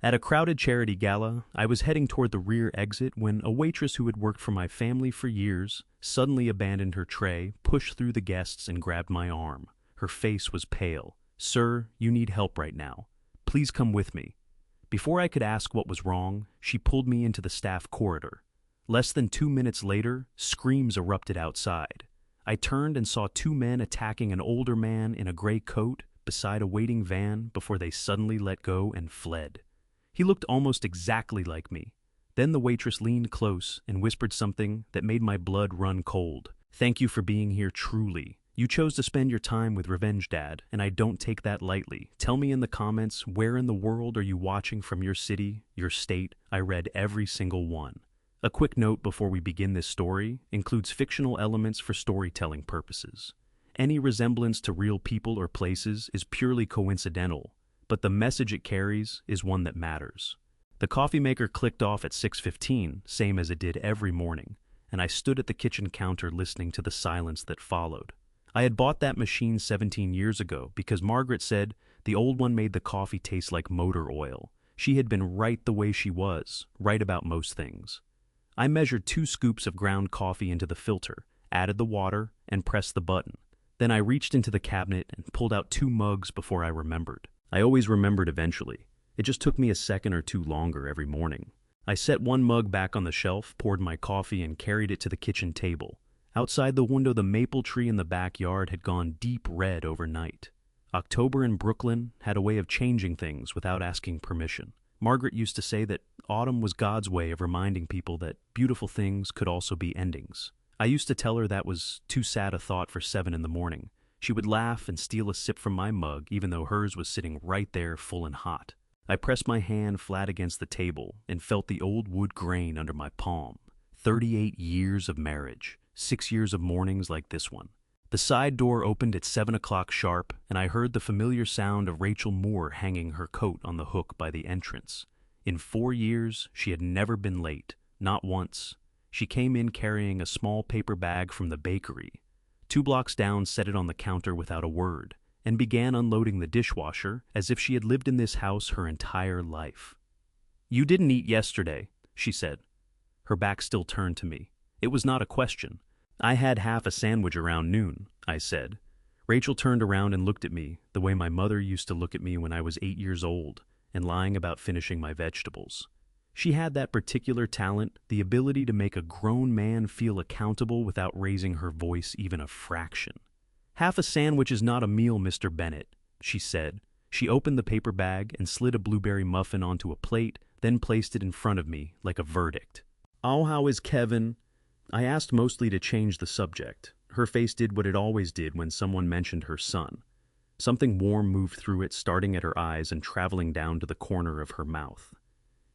At a crowded charity gala, I was heading toward the rear exit when a waitress who had worked for my family for years suddenly abandoned her tray, pushed through the guests, and grabbed my arm. Her face was pale. "Sir, you need help right now. Please come with me." Before I could ask what was wrong, she pulled me into the staff corridor. Less than 2 minutes later, screams erupted outside. I turned and saw two men attacking an older man in a gray coat beside a waiting van before they suddenly let go and fled. He looked almost exactly like me. Then the waitress leaned close and whispered something that made my blood run cold. "Thank you for being here, truly. You chose to spend your time with Revenge Dad, and I don't take that lightly. Tell me in the comments, where in the world are you watching from, your city, your state?" I read every single one. A quick note before we begin: this story includes fictional elements for storytelling purposes. Any resemblance to real people or places is purely coincidental, but the message it carries is one that matters. The coffee maker clicked off at 6:15, same as it did every morning, and I stood at the kitchen counter listening to the silence that followed. I had bought that machine 17 years ago because Margaret said the old one made the coffee taste like motor oil. She had been right the way she was, right about most things. I measured 2 scoops of ground coffee into the filter, added the water, and pressed the button. Then I reached into the cabinet and pulled out 2 mugs before I remembered. I always remembered eventually. It just took me a second or two longer every morning. I set one mug back on the shelf, poured my coffee, and carried it to the kitchen table. Outside the window, the maple tree in the backyard had gone deep red overnight. October in Brooklyn had a way of changing things without asking permission. Margaret used to say that autumn was God's way of reminding people that beautiful things could also be endings. I used to tell her that was too sad a thought for 7 in the morning. She would laugh and steal a sip from my mug, even though hers was sitting right there full and hot. I pressed my hand flat against the table and felt the old wood grain under my palm. 38 years of marriage, 6 years of mornings like this one. The side door opened at 7 o'clock sharp, and I heard the familiar sound of Rachel Moore hanging her coat on the hook by the entrance. In 4 years, she had never been late, not once. She came in carrying a small paper bag from the bakery. 2 blocks down, set it on the counter without a word, and began unloading the dishwasher as if she had lived in this house her entire life. "You didn't eat yesterday," she said. Her back still turned to me. It was not a question. "I had half a sandwich around noon," I said. Rachel turned around and looked at me the way my mother used to look at me when I was 8 years old and lying about finishing my vegetables. She had that particular talent, the ability to make a grown man feel accountable without raising her voice even a fraction. "Half a sandwich is not a meal, Mr. Bennett," she said. She opened the paper bag and slid a blueberry muffin onto a plate, then placed it in front of me like a verdict. "Oh, how is Kevin?" I asked, mostly to change the subject. Her face did what it always did when someone mentioned her son. Something warm moved through it, starting at her eyes and traveling down to the corner of her mouth.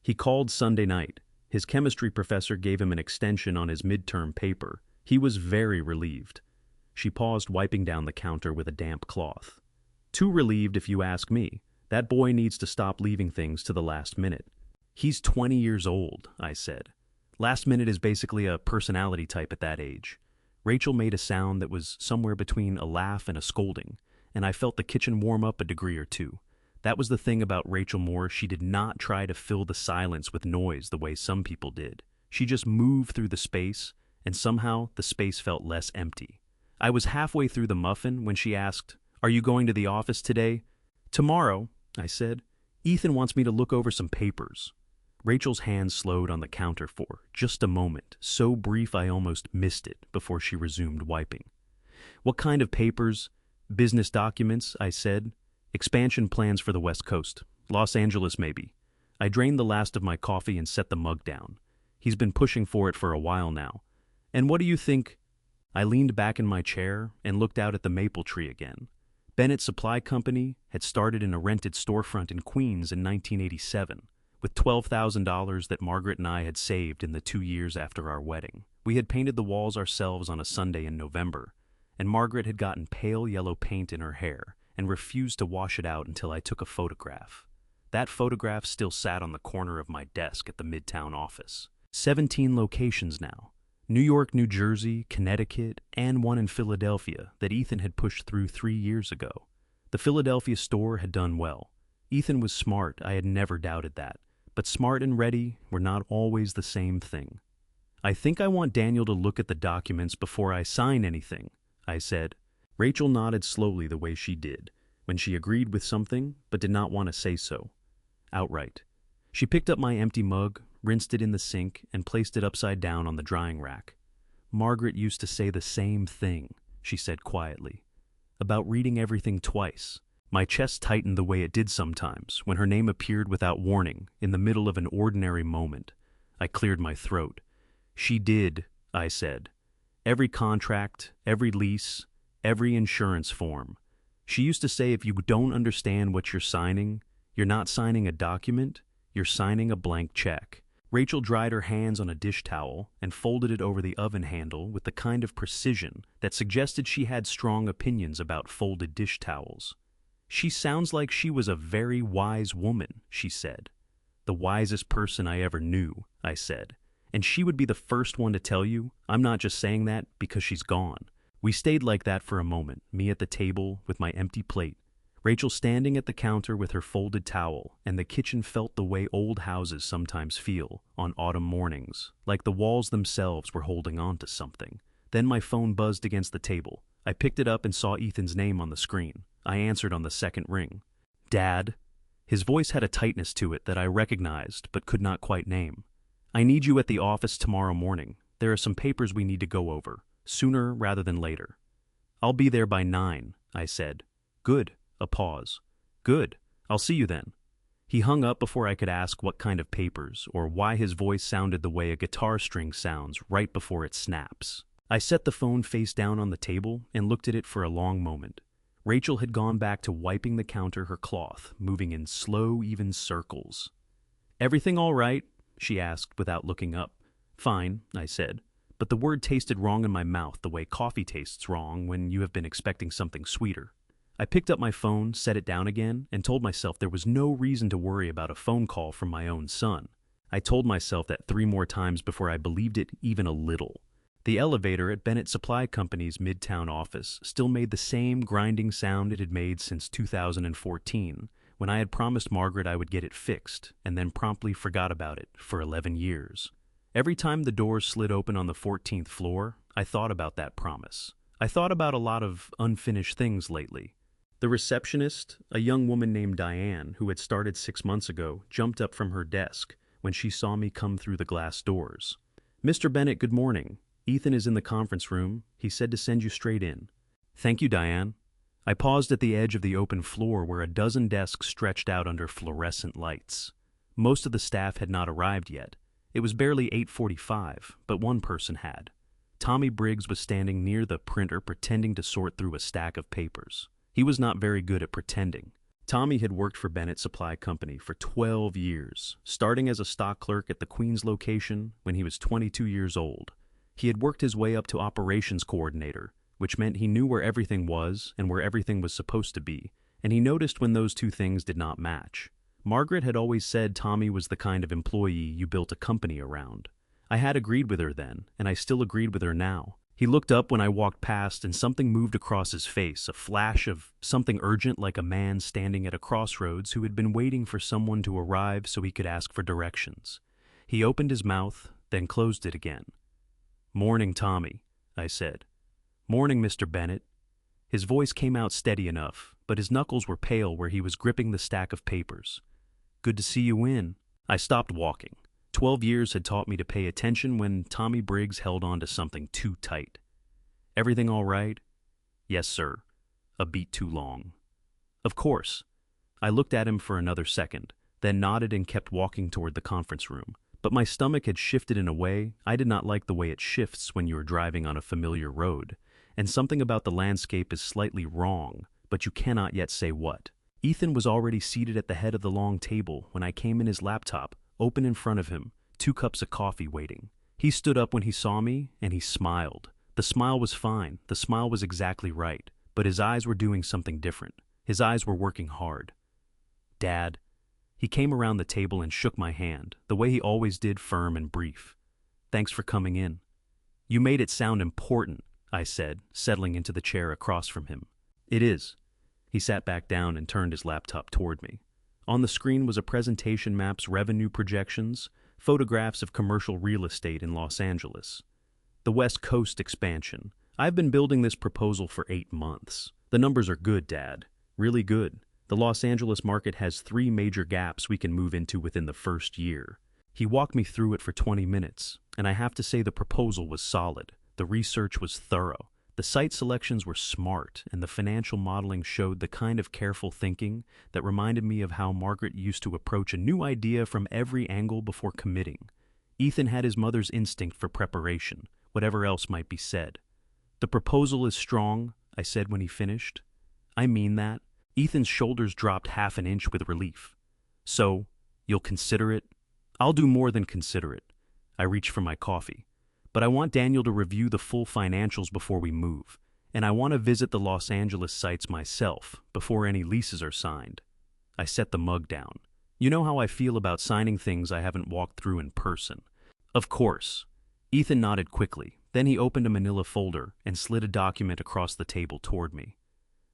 "He called Sunday night. His chemistry professor gave him an extension on his midterm paper. He was very relieved." She paused, wiping down the counter with a damp cloth. "Too relieved, if you ask me. That boy needs to stop leaving things to the last minute." "He's 20 years old," I said. "Last minute is basically a personality type at that age." Rachel made a sound that was somewhere between a laugh and a scolding, and I felt the kitchen warm up a degree or two. That was the thing about Rachel Moore. She did not try to fill the silence with noise the way some people did. She just moved through the space, and somehow the space felt less empty. I was halfway through the muffin when she asked, "Are you going to the office today?" "Tomorrow," I said. "Ethan wants me to look over some papers." Rachel's hand slowed on the counter for just a moment, so brief I almost missed it before she resumed wiping. "What kind of papers?" "Business documents," I said. "Expansion plans for the West Coast. Los Angeles, maybe." I drained the last of my coffee and set the mug down. "He's been pushing for it for a while now. And what do you think?" I leaned back in my chair and looked out at the maple tree again. Bennett Supply Company had started in a rented storefront in Queens in 1987, with $12,000 that Margaret and I had saved in the 2 years after our wedding. We had painted the walls ourselves on a Sunday in November, and Margaret had gotten pale yellow paint in her hair and refused to wash it out until I took a photograph. That photograph still sat on the corner of my desk at the Midtown office. 17 locations now. New York, New Jersey, Connecticut, and one in Philadelphia that Ethan had pushed through 3 years ago. The Philadelphia store had done well. Ethan was smart, I had never doubted that. But smart and ready were not always the same thing. I think I want Daniel to look at the documents before I sign anything, I said. Rachel nodded slowly the way she did, when she agreed with something but did not want to say so. Outright. She picked up my empty mug, rinsed it in the sink, and placed it upside down on the drying rack. Margaret used to say the same thing, she said quietly, about reading everything twice. My chest tightened the way it did sometimes when her name appeared without warning in the middle of an ordinary moment. I cleared my throat. She did, I said. Every contract, every lease, every insurance form. She used to say if you don't understand what you're signing, you're not signing a document, you're signing a blank check. Rachel dried her hands on a dish towel and folded it over the oven handle with the kind of precision that suggested she had strong opinions about folded dish towels. She sounds like she was a very wise woman, she said. The wisest person I ever knew, I said. And she would be the first one to tell you, I'm not just saying that because she's gone. We stayed like that for a moment, me at the table with my empty plate, Rachel standing at the counter with her folded towel, and the kitchen felt the way old houses sometimes feel on autumn mornings, like the walls themselves were holding on to something. Then my phone buzzed against the table. I picked it up and saw Ethan's name on the screen. I answered on the second ring. Dad. His voice had a tightness to it that I recognized but could not quite name. I need you at the office tomorrow morning. There are some papers we need to go over, sooner rather than later. I'll be there by 9, I said. Good. A pause. Good. I'll see you then. He hung up before I could ask what kind of papers or why his voice sounded the way a guitar string sounds right before it snaps. I set the phone face down on the table and looked at it for a long moment. Rachel had gone back to wiping the counter her cloth, moving in slow, even circles. Everything all right? She asked without looking up. Fine, I said, but the word tasted wrong in my mouth the way coffee tastes wrong when you have been expecting something sweeter. I picked up my phone, set it down again, and told myself there was no reason to worry about a phone call from my own son. I told myself that 3 more times before I believed it even a little. The elevator at Bennett Supply Company's Midtown office still made the same grinding sound it had made since 2014, when I had promised Margaret I would get it fixed, and then promptly forgot about it for 11 years. Every time the doors slid open on the 14th floor, I thought about that promise. I thought about a lot of unfinished things lately. The receptionist, a young woman named Diane, who had started 6 months ago, jumped up from her desk when she saw me come through the glass doors. Mr. Bennett, good morning. Ethan is in the conference room. He said to send you straight in. Thank you, Diane. I paused at the edge of the open floor where a dozen desks stretched out under fluorescent lights. Most of the staff had not arrived yet. It was barely 8:45, but one person had. Tommy Briggs was standing near the printer pretending to sort through a stack of papers. He was not very good at pretending. Tommy had worked for Bennett Supply Company for 12 years, starting as a stock clerk at the Queens location when he was 22 years old. He had worked his way up to operations coordinator, which meant he knew where everything was and where everything was supposed to be, and he noticed when those two things did not match. Margaret had always said Tommy was the kind of employee you built a company around. I had agreed with her then, and I still agreed with her now. He looked up when I walked past and something moved across his face, a flash of something urgent like a man standing at a crossroads who had been waiting for someone to arrive so he could ask for directions. He opened his mouth, then closed it again. Morning, Tommy, I said. Morning, Mr. Bennett. His voice came out steady enough, but his knuckles were pale where he was gripping the stack of papers. Good to see you in. I stopped walking. 12 years had taught me to pay attention when Tommy Briggs held on to something too tight. Everything all right? Yes, sir. A beat too long. Of course. I looked at him for another second, then nodded and kept walking toward the conference room. But my stomach had shifted in a way I did not like the way it shifts when you are driving on a familiar road, and something about the landscape is slightly wrong, but you cannot yet say what. Ethan was already seated at the head of the long table when I came in, his laptop open in front of him, 2 cups of coffee waiting. He stood up when he saw me, and he smiled. The smile was fine, the smile was exactly right, but his eyes were doing something different. His eyes were working hard. Dad. He came around the table and shook my hand, the way he always did, firm and brief. Thanks for coming in. You made it sound important, I said, settling into the chair across from him. It is. He sat back down and turned his laptop toward me. On the screen was a presentation map's revenue projections, photographs of commercial real estate in Los Angeles. The West Coast expansion. I've been building this proposal for 8 months. The numbers are good, Dad. Really good. The Los Angeles market has 3 major gaps we can move into within the first year. He walked me through it for 20 minutes, and I have to say the proposal was solid. The research was thorough. The site selections were smart, and the financial modeling showed the kind of careful thinking that reminded me of how Margaret used to approach a new idea from every angle before committing. Ethan had his mother's instinct for preparation, whatever else might be said. "The proposal is strong," I said when he finished. "I mean that." Ethan's shoulders dropped half an inch with relief. "So, you'll consider it?" "I'll do more than consider it." I reached for my coffee. "But I want Daniel to review the full financials before we move, and I want to visit the Los Angeles sites myself before any leases are signed." I set the mug down. "You know how I feel about signing things I haven't walked through in person." "Of course." Ethan nodded quickly. Then he opened a manila folder and slid a document across the table toward me.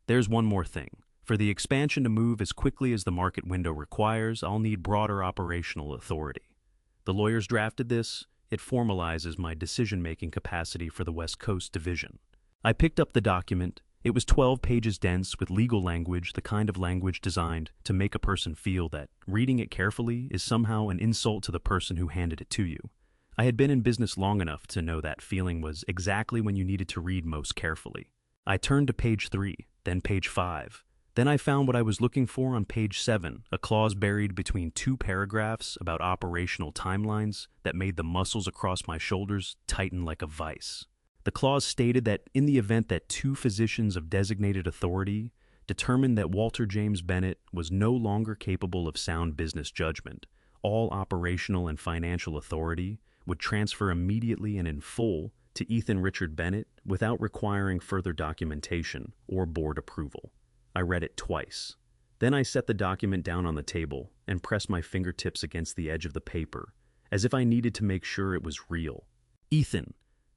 "There's one more thing. For the expansion to move as quickly as the market window requires, I'll need broader operational authority. The lawyers drafted this. It formalizes my decision-making capacity for the West Coast division." I picked up the document. It was 12 pages dense with legal language, the kind of language designed to make a person feel that reading it carefully is somehow an insult to the person who handed it to you. I had been in business long enough to know that feeling was exactly when you needed to read most carefully. I turned to page 3, then page 5. Then I found what I was looking for on page 7, a clause buried between 2 paragraphs about operational timelines that made the muscles across my shoulders tighten like a vice. The clause stated that in the event that 2 physicians of designated authority determined that Walter James Bennett was no longer capable of sound business judgment, all operational and financial authority would transfer immediately and in full to Ethan Richard Bennett without requiring further documentation or board approval. I read it twice. Then I set the document down on the table and pressed my fingertips against the edge of the paper, as if I needed to make sure it was real. "Ethan,"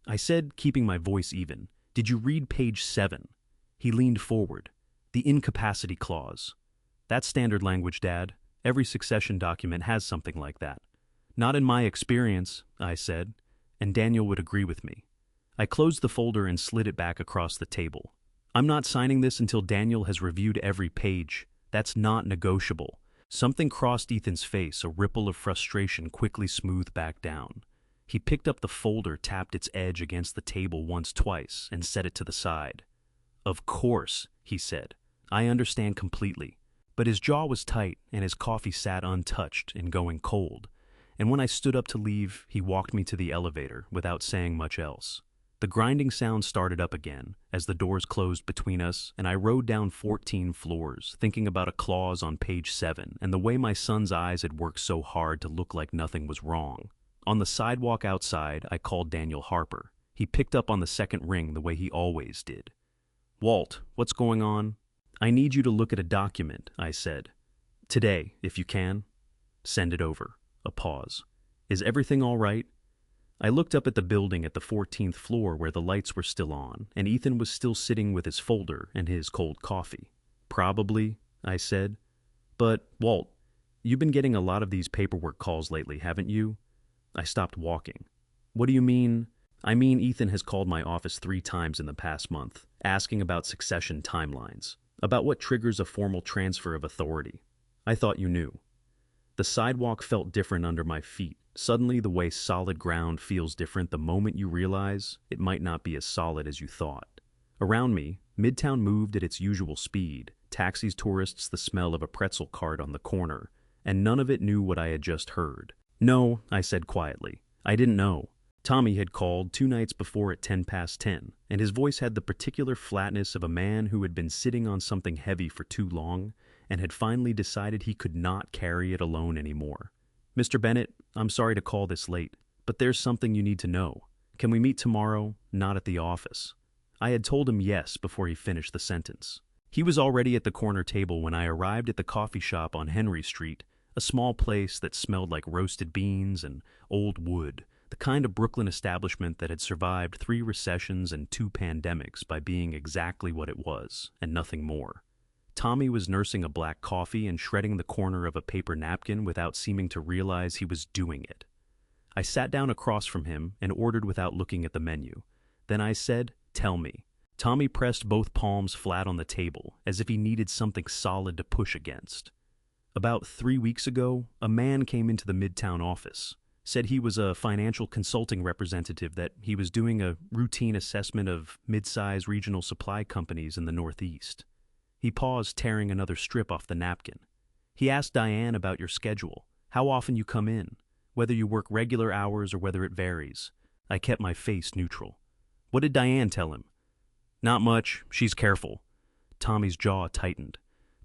I said, keeping my voice even, "did you read page 7? He leaned forward. "The incapacity clause." "That's standard language, Dad. Every succession document has something like that." "Not in my experience," I said, and Daniel would agree with me. I closed the folder and slid it back across the table. "I'm not signing this until Daniel has reviewed every page. That's not negotiable." Something crossed Ethan's face, a ripple of frustration quickly smoothed back down. He picked up the folder, tapped its edge against the table twice, and set it to the side. "Of course," he said. "I understand completely." But his jaw was tight, and his coffee sat untouched and going cold. And when I stood up to leave, he walked me to the elevator without saying much else. The grinding sound started up again as the doors closed between us, and I rode down 14 floors, thinking about a clause on page 7 and the way my son's eyes had worked so hard to look like nothing was wrong. On the sidewalk outside, I called Daniel Harper. He picked up on the second ring the way he always did. "Walt, what's going on?" "I need you to look at a document," I said. "Today, if you can." "Send it over." A pause. "Is everything all right?" I looked up at the building at the 14th floor where the lights were still on, and Ethan was still sitting with his folder and his cold coffee. "Probably," I said. "But, Walt, you've been getting a lot of these paperwork calls lately, haven't you?" I stopped walking. "What do you mean?" "I mean Ethan has called my office 3 times in the past month, asking about succession timelines, about what triggers a formal transfer of authority. I thought you knew." The sidewalk felt different under my feet. Suddenly, the way solid ground feels different the moment you realize it might not be as solid as you thought. Around me, Midtown moved at its usual speed, taxis, tourists, the smell of a pretzel cart on the corner, and none of it knew what I had just heard. "No," I said quietly. "I didn't know." Tommy had called 2 nights before at 10 past 10, and his voice had the particular flatness of a man who had been sitting on something heavy for too long and had finally decided he could not carry it alone anymore. "Mr. Bennett, I'm sorry to call this late, but there's something you need to know. Can we meet tomorrow, not at the office?" I had told him yes before he finished the sentence. He was already at the corner table when I arrived at the coffee shop on Henry Street, a small place that smelled like roasted beans and old wood, the kind of Brooklyn establishment that had survived 3 recessions and 2 pandemics by being exactly what it was, and nothing more. Tommy was nursing a black coffee and shredding the corner of a paper napkin without seeming to realize he was doing it. I sat down across from him and ordered without looking at the menu. Then I said, "Tell me." Tommy pressed both palms flat on the table, as if he needed something solid to push against. About 3 weeks ago, a man came into the Midtown office, said he was a financial consulting representative, that he was doing a routine assessment of mid-size regional supply companies in the Northeast. He paused, tearing another strip off the napkin. He asked Diane about your schedule, how often you come in, whether you work regular hours or whether it varies. I kept my face neutral. What did Diane tell him? Not much, she's careful. Tommy's jaw tightened.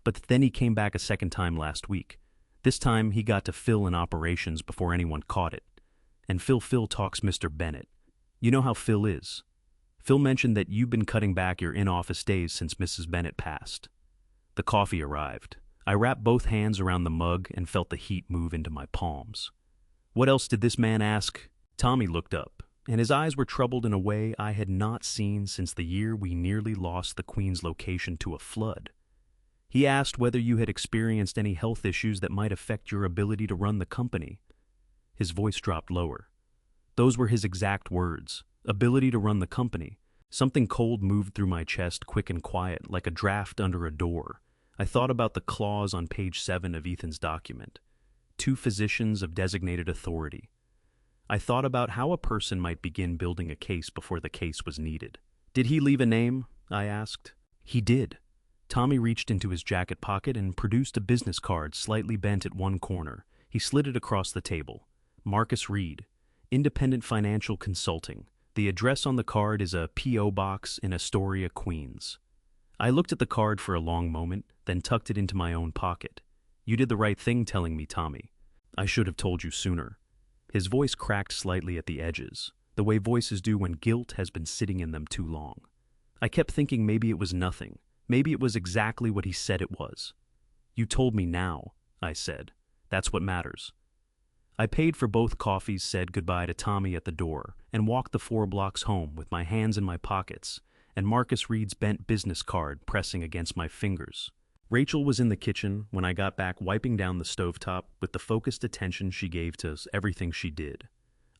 But then he came back a second time last week. This time he got to Phil in operations before anyone caught it. And Phil talks Mr. Bennett. You know how Phil is. Phil mentioned that you've been cutting back your in-office days since Mrs. Bennett passed. The coffee arrived. I wrapped both hands around the mug and felt the heat move into my palms. What else did this man ask? Tommy looked up, and his eyes were troubled in a way I had not seen since the year we nearly lost the Queen's location to a flood. He asked whether you had experienced any health issues that might affect your ability to run the company. His voice dropped lower. Those were his exact words. Ability to run the company. Something cold moved through my chest, quick and quiet, like a draft under a door. I thought about the clause on page 7 of Ethan's document. 2 physicians of designated authority. I thought about how a person might begin building a case before the case was needed. Did he leave a name? I asked. He did. Tommy reached into his jacket pocket and produced a business card slightly bent at one corner. He slid it across the table. Marcus Reed, Independent Financial Consulting. The address on the card is a P.O. box in Astoria, Queens. I looked at the card for a long moment, then tucked it into my own pocket. You did the right thing telling me, Tommy. I should have told you sooner. His voice cracked slightly at the edges, the way voices do when guilt has been sitting in them too long. I kept thinking maybe it was nothing. Maybe it was exactly what he said it was. You told me now, I said. That's what matters. I paid for both coffees, said goodbye to Tommy at the door, and walked the 4 blocks home with my hands in my pockets and Marcus Reed's bent business card pressing against my fingers. Rachel was in the kitchen when I got back, wiping down the stovetop with the focused attention she gave to everything she did.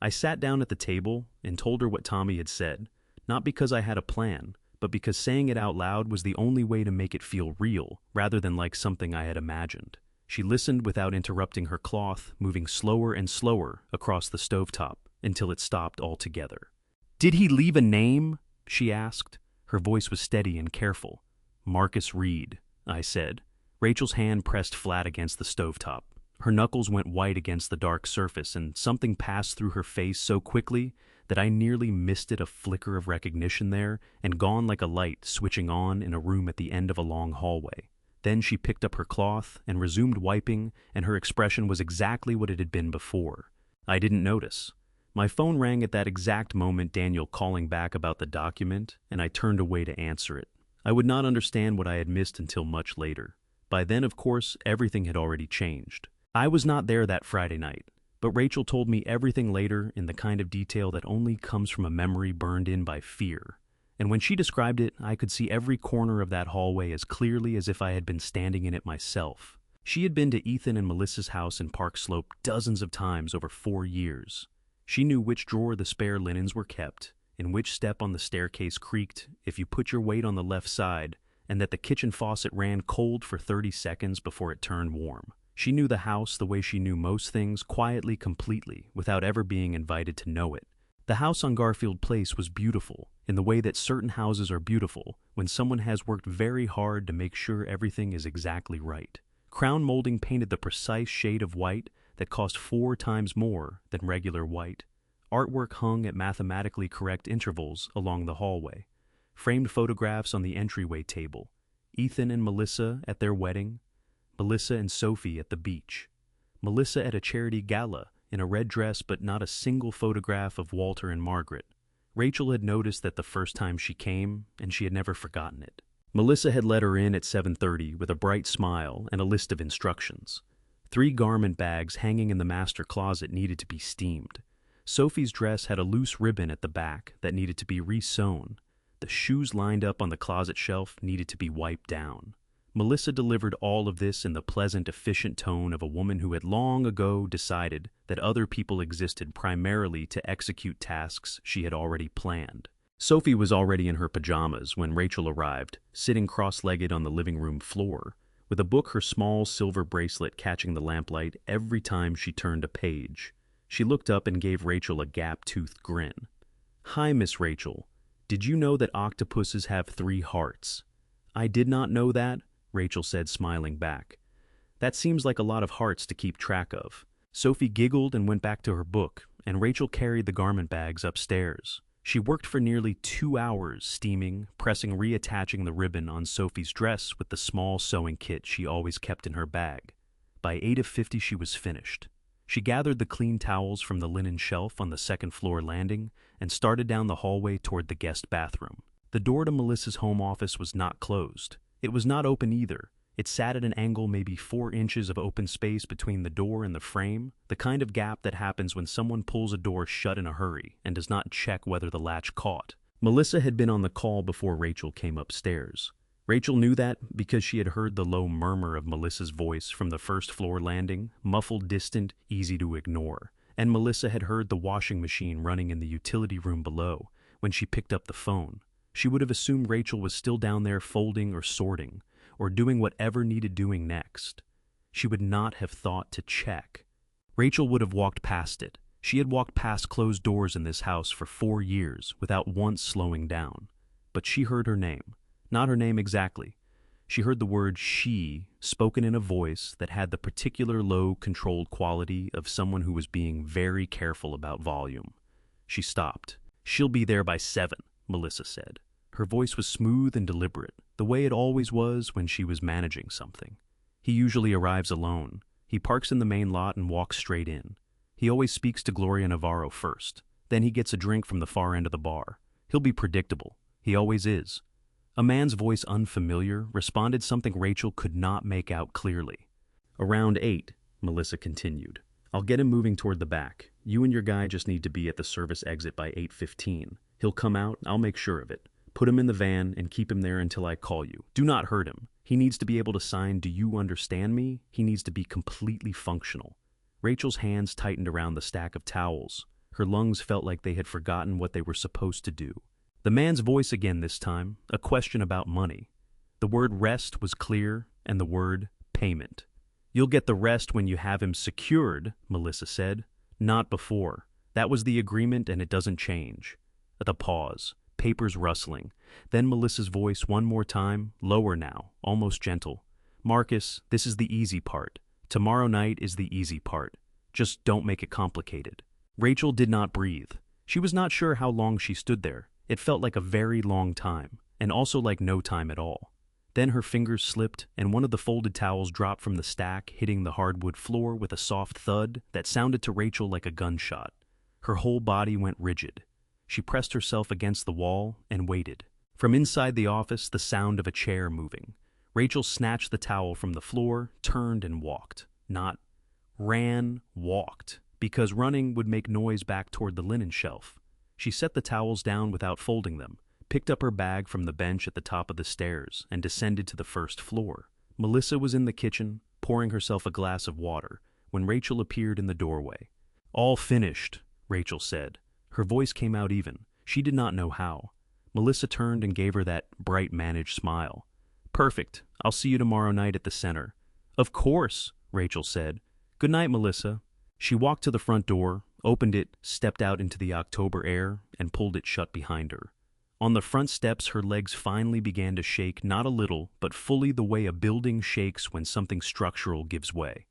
I sat down at the table and told her what Tommy had said, not because I had a plan, but because saying it out loud was the only way to make it feel real, rather than like something I had imagined. She listened without interrupting her cloth, moving slower and slower across the stovetop until it stopped altogether. Did he leave a name? She asked. Her voice was steady and careful. Marcus Reed, I said. Rachel's hand pressed flat against the stovetop. Her knuckles went white against the dark surface, and something passed through her face so quickly that I nearly missed it, a flicker of recognition there, and gone like a light switching on in a room at the end of a long hallway. Then she picked up her cloth and resumed wiping, and her expression was exactly what it had been before. I didn't notice. My phone rang at that exact moment, Daniel calling back about the document, and I turned away to answer it. I would not understand what I had missed until much later. By then, of course, everything had already changed. I was not there that Friday night, but Rachel told me everything later in the kind of detail that only comes from a memory burned in by fear. And when she described it, I could see every corner of that hallway as clearly as if I had been standing in it myself. She had been to Ethan and Melissa's house in Park Slope dozens of times over 4 years. She knew which drawer the spare linens were kept, and which step on the staircase creaked if you put your weight on the left side, and that the kitchen faucet ran cold for 30 seconds before it turned warm. She knew the house the way she knew most things, quietly, completely, without ever being invited to know it. The house on Garfield Place was beautiful, in the way that certain houses are beautiful when someone has worked very hard to make sure everything is exactly right. Crown molding painted the precise shade of white that cost 4 times more than regular white. Artwork hung at mathematically correct intervals along the hallway. Framed photographs on the entryway table. Ethan and Melissa at their wedding. Melissa and Sophie at the beach. Melissa at a charity gala in a red dress, but not a single photograph of Walter and Margaret. Rachel had noticed that the first time she came, and she had never forgotten it. Melissa had let her in at 7:30 with a bright smile and a list of instructions. 3 garment bags hanging in the master closet needed to be steamed. Sophie's dress had a loose ribbon at the back that needed to be re-sewn. The shoes lined up on the closet shelf needed to be wiped down. Melissa delivered all of this in the pleasant, efficient tone of a woman who had long ago decided that other people existed primarily to execute tasks she had already planned. Sophie was already in her pajamas when Rachel arrived, sitting cross-legged on the living room floor, with a book, her small silver bracelet catching the lamplight every time she turned a page. She looked up and gave Rachel a gap-toothed grin. "Hi, Miss Rachel. Did you know that octopuses have 3 hearts?" "I did not know that," Rachel said, smiling back. "That seems like a lot of hearts to keep track of." Sophie giggled and went back to her book, and Rachel carried the garment bags upstairs. She worked for nearly 2 hours, steaming, pressing, reattaching the ribbon on Sophie's dress with the small sewing kit she always kept in her bag. By 8:50 she was finished. She gathered the clean towels from the linen shelf on the second-floor landing and started down the hallway toward the guest bathroom. The door to Melissa's home office was not closed. It was not open either. It sat at an angle, maybe 4 inches of open space between the door and the frame, the kind of gap that happens when someone pulls a door shut in a hurry and does not check whether the latch caught. Melissa had been on the call before Rachel came upstairs. Rachel knew that because she had heard the low murmur of Melissa's voice from the first-floor landing, muffled, distant, easy to ignore. And Melissa had heard the washing machine running in the utility room below when she picked up the phone. She would have assumed Rachel was still down there folding or sorting, or doing whatever needed doing next. She would not have thought to check. Rachel would have walked past it. She had walked past closed doors in this house for 4 years without once slowing down. But she heard her name. Not her name exactly. She heard the word "she" spoken in a voice that had the particular low, controlled quality of someone who was being very careful about volume. She stopped. "She'll be there by 7, Melissa said. Her voice was smooth and deliberate, the way it always was when she was managing something. "He usually arrives alone. He parks in the main lot and walks straight in. He always speaks to Gloria Navarro first. Then he gets a drink from the far end of the bar. He'll be predictable. He always is." A man's voice, unfamiliar, responded something Rachel could not make out clearly. "Around 8, Melissa continued. "I'll get him moving toward the back. You and your guy just need to be at the service exit by 8:15. He'll come out, I'll make sure of it. Put him in the van and keep him there until I call you. Do not hurt him. He needs to be able to sign 'Do you understand me?' He needs to be completely functional." Rachel's hands tightened around the stack of towels. Her lungs felt like they had forgotten what they were supposed to do. The man's voice again this time, a question about money. The word "rest" was clear, and the word "payment." "You'll get the rest when you have him secured," Melissa said. "Not before. That was the agreement and it doesn't change." The pause. Papers rustling. Then Melissa's voice one more time, lower now, almost gentle. "Marcus, this is the easy part. Tomorrow night is the easy part. Just don't make it complicated." Rachel did not breathe. She was not sure how long she stood there. It felt like a very long time, and also like no time at all. Then her fingers slipped, and one of the folded towels dropped from the stack, hitting the hardwood floor with a soft thud that sounded to Rachel like a gunshot. Her whole body went rigid. She pressed herself against the wall and waited. From inside the office, the sound of a chair moving. Rachel snatched the towel from the floor, turned and walked. Not ran, walked, because running would make noise back toward the linen shelf. She set the towels down without folding them, picked up her bag from the bench at the top of the stairs, and descended to the first floor. Melissa was in the kitchen, pouring herself a glass of water, when Rachel appeared in the doorway. "All finished," Rachel said. Her voice came out even. She did not know how. Melissa turned and gave her that bright, managed smile. "Perfect. I'll see you tomorrow night at the center." "Of course," Rachel said. "Good night, Melissa." She walked to the front door, opened it, stepped out into the October air, and pulled it shut behind her. On the front steps, her legs finally began to shake, not a little, but fully the way a building shakes when something structural gives way.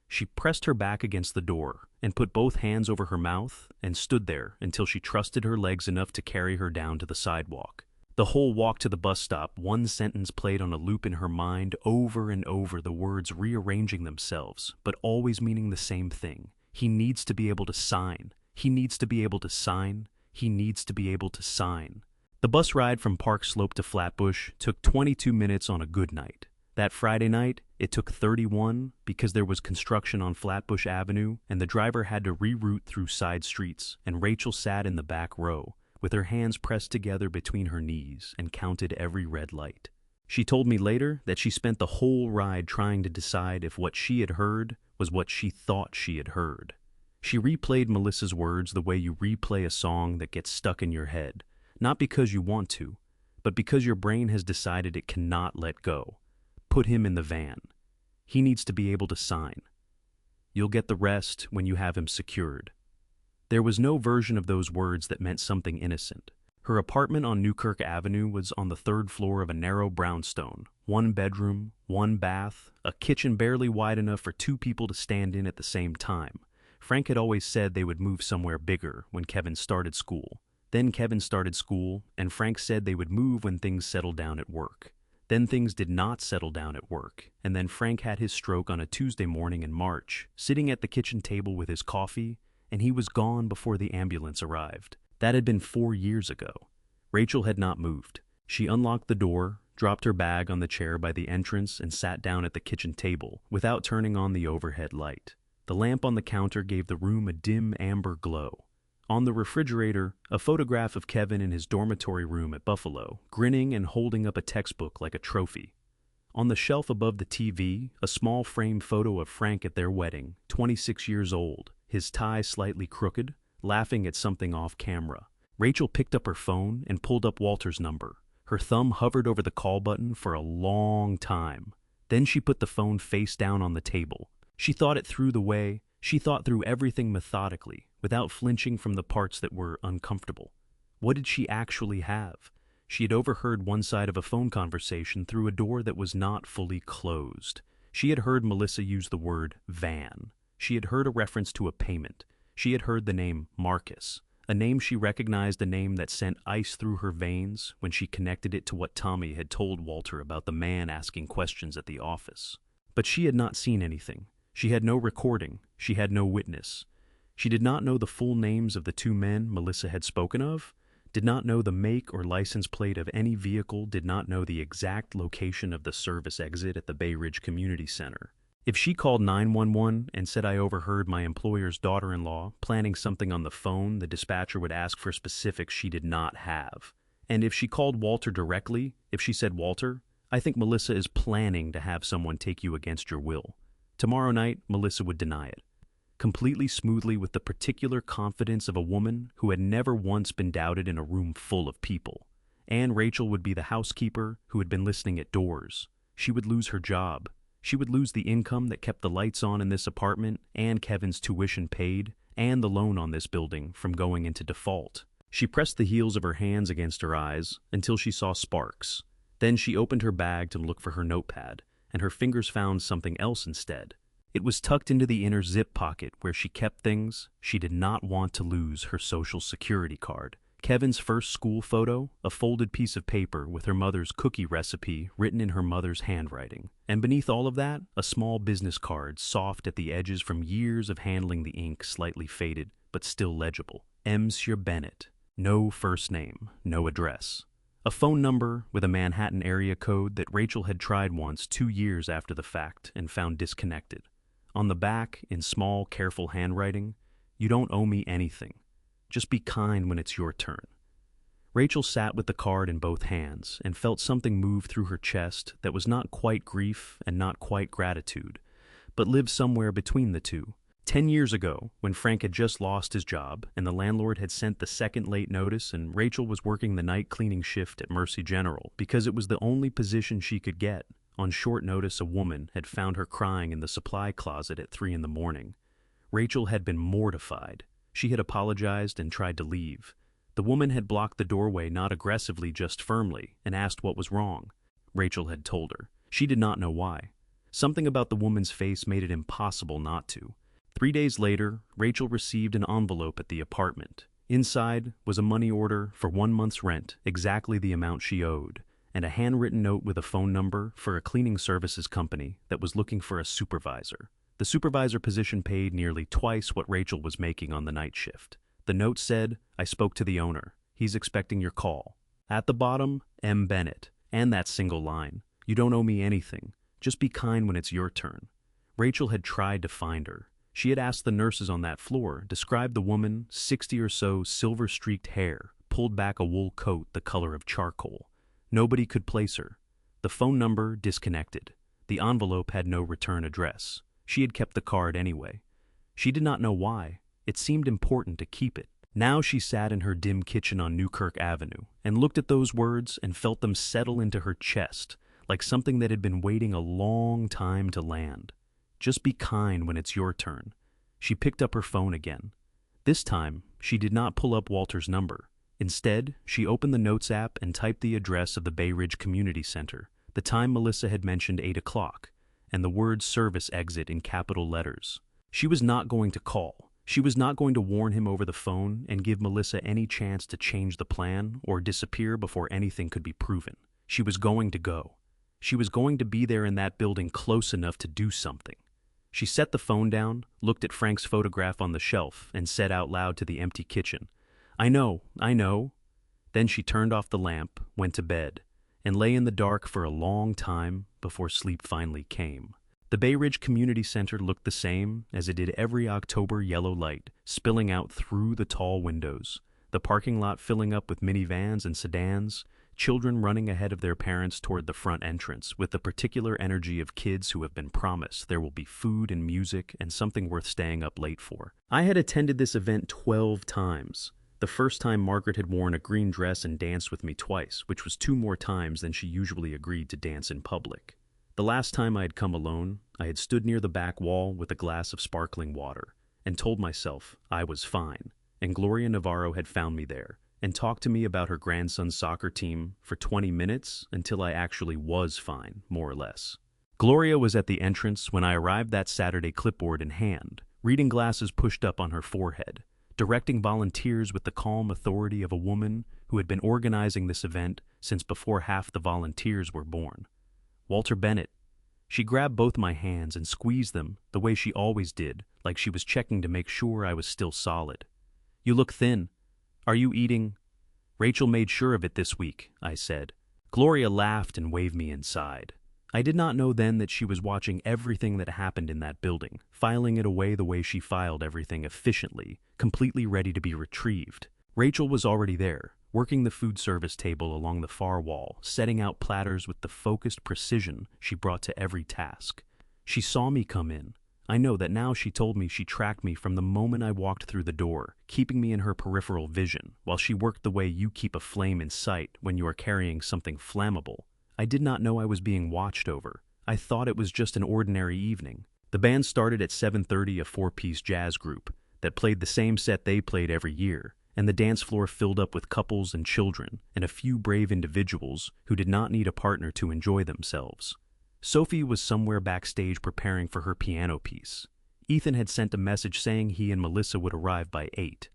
She pressed her back against the door and put both hands over her mouth and stood there until she trusted her legs enough to carry her down to the sidewalk. The whole walk to the bus stop, one sentence played on a loop in her mind over and over, the words rearranging themselves, but always meaning the same thing. He needs to be able to sign. He needs to be able to sign. He needs to be able to sign. The bus ride from Park Slope to Flatbush took 22 minutes on a good night. That Friday night, it took 31 because there was construction on Flatbush Avenue and the driver had to reroute through side streets, and Rachel sat in the back row with her hands pressed together between her knees and counted every red light. She told me later that she spent the whole ride trying to decide if what she had heard was what she thought she had heard. She replayed Melissa's words the way you replay a song that gets stuck in your head, not because you want to, but because your brain has decided it cannot let go. Put him in the van. He needs to be able to sign. You'll get the rest when you have him secured. There was no version of those words that meant something innocent. Her apartment on Newkirk Avenue was on the third floor of a narrow brownstone, 1 bedroom, 1 bath, a kitchen barely wide enough for 2 people to stand in at the same time. Frank had always said they would move somewhere bigger when Kevin started school. Then Kevin started school, and Frank said they would move when things settled down at work. Then things did not settle down at work, and then Frank had his stroke on a Tuesday morning in March, sitting at the kitchen table with his coffee, and he was gone before the ambulance arrived. That had been 4 years ago. Rachel had not moved. She unlocked the door, dropped her bag on the chair by the entrance, and sat down at the kitchen table without turning on the overhead light. The lamp on the counter gave the room a dim amber glow. On the refrigerator, a photograph of Kevin in his dormitory room at Buffalo, grinning and holding up a textbook like a trophy. On the shelf above the TV, a small frame photo of Frank at their wedding, 26 years old, his tie slightly crooked, laughing at something off camera. Rachel picked up her phone and pulled up Walter's number. Her thumb hovered over the call button for a long time. Then she put the phone face down on the table. She thought through everything methodically, without flinching from the parts that were uncomfortable. What did she actually have? She had overheard one side of a phone conversation through a door that was not fully closed. She had heard Melissa use the word van. She had heard a reference to a payment. She had heard the name Marcus, a name she recognized, a name that sent ice through her veins when she connected it to what Tommy had told Walter about the man asking questions at the office. But she had not seen anything. She had no recording. She had no witness. She did not know the full names of the 2 men Melissa had spoken of, did not know the make or license plate of any vehicle, did not know the exact location of the service exit at the Bay Ridge Community Center. If she called 911 and said I overheard my employer's daughter-in-law planning something on the phone, the dispatcher would ask for specifics she did not have. And if she called Walter directly, if she said, Walter, I think Melissa is planning to have someone take you against your will. Tomorrow night, Melissa would deny it. Completely smoothly, with the particular confidence of a woman who had never once been doubted in a room full of people. And Rachel would be the housekeeper who had been listening at doors. She would lose her job. She would lose the income that kept the lights on in this apartment and Kevin's tuition paid and the loan on this building from going into default. She pressed the heels of her hands against her eyes until she saw sparks. Then she opened her bag to look for her notepad, and her fingers found something else instead. It was tucked into the inner zip pocket where she kept things. She did not want to lose her social security card. Kevin's first school photo, a folded piece of paper with her mother's cookie recipe written in her mother's handwriting. And beneath all of that, a small business card, soft at the edges from years of handling the ink, slightly faded, but still legible. Monsieur Bennett. No first name, no address. A phone number with a Manhattan area code that Rachel had tried once 2 years after the fact and found disconnected. On the back, in small, careful handwriting, you don't owe me anything. Just be kind when it's your turn. Rachel sat with the card in both hands and felt something move through her chest that was not quite grief and not quite gratitude, but lived somewhere between the two. 10 years ago, when Frank had just lost his job and the landlord had sent the second late notice and Rachel was working the night cleaning shift at Mercy General because it was the only position she could get, on short notice a woman had found her crying in the supply closet at 3 a.m. Rachel had been mortified. She had apologized and tried to leave. The woman had blocked the doorway, not aggressively, just firmly, and asked what was wrong. Rachel had told her. She did not know why. Something about the woman's face made it impossible not to. 3 days later, Rachel received an envelope at the apartment. Inside was a money order for 1 month's rent, exactly the amount she owed, and a handwritten note with a phone number for a cleaning services company that was looking for a supervisor. The supervisor position paid nearly twice what Rachel was making on the night shift. The note said, I spoke to the owner. He's expecting your call. At the bottom, M. Bennett, and that single line. You don't owe me anything. Just be kind when it's your turn. Rachel had tried to find her. She had asked the nurses on that floor, described the woman, 60 or so, silver-streaked hair, pulled back a wool coat the color of charcoal. Nobody could place her. The phone number disconnected. The envelope had no return address. She had kept the card anyway. She did not know why. It seemed important to keep it. Now she sat in her dim kitchen on Newkirk Avenue and looked at those words and felt them settle into her chest like something that had been waiting a long time to land. Just be kind when it's your turn. She picked up her phone again. This time, she did not pull up Walter's number. Instead, she opened the Notes app and typed the address of the Bay Ridge Community Center, the time Melissa had mentioned 8 o'clock, and the word service exit in capital letters. She was not going to call. She was not going to warn him over the phone and give Melissa any chance to change the plan or disappear before anything could be proven. She was going to go. She was going to be there in that building close enough to do something. She set the phone down, looked at Frank's photograph on the shelf, and said out loud to the empty kitchen, I know. Then she turned off the lamp, went to bed, and lay in the dark for a long time before sleep finally came. The Bay Ridge Community Center looked the same as it did every October yellow light, spilling out through the tall windows, the parking lot filling up with minivans and sedans, children running ahead of their parents toward the front entrance with the particular energy of kids who have been promised there will be food and music and something worth staying up late for. I had attended this event 12 times. The first time Margaret had worn a green dress and danced with me twice, which was 2 more times than she usually agreed to dance in public. The last time I had come alone, I had stood near the back wall with a glass of sparkling water and told myself I was fine, and Gloria Navarro had found me there and talked to me about her grandson's soccer team for 20 minutes until I actually was fine, more or less. Gloria was at the entrance when I arrived that Saturday, clipboard in hand, reading glasses pushed up on her forehead, directing volunteers with the calm authority of a woman who had been organizing this event since before half the volunteers were born. Walter Bennett. She grabbed both my hands and squeezed them the way she always did, like she was checking to make sure I was still solid. You look thin. Are you eating? Rachel made sure of it this week, I said. Gloria laughed and waved me inside. I did not know then that she was watching everything that happened in that building, filing it away the way she filed everything efficiently, completely ready to be retrieved. Rachel was already there, working the food service table along the far wall, setting out platters with the focused precision she brought to every task. She saw me come in. I know that now. She told me she tracked me from the moment I walked through the door, keeping me in her peripheral vision, while she worked the way you keep a flame in sight when you are carrying something flammable. I did not know I was being watched over. I thought it was just an ordinary evening. The band started at 7:30, a 4-piece jazz group that played the same set they played every year, and the dance floor filled up with couples and children and a few brave individuals who did not need a partner to enjoy themselves. Sophie was somewhere backstage preparing for her piano piece. Ethan had sent a message saying he and Melissa would arrive by 8.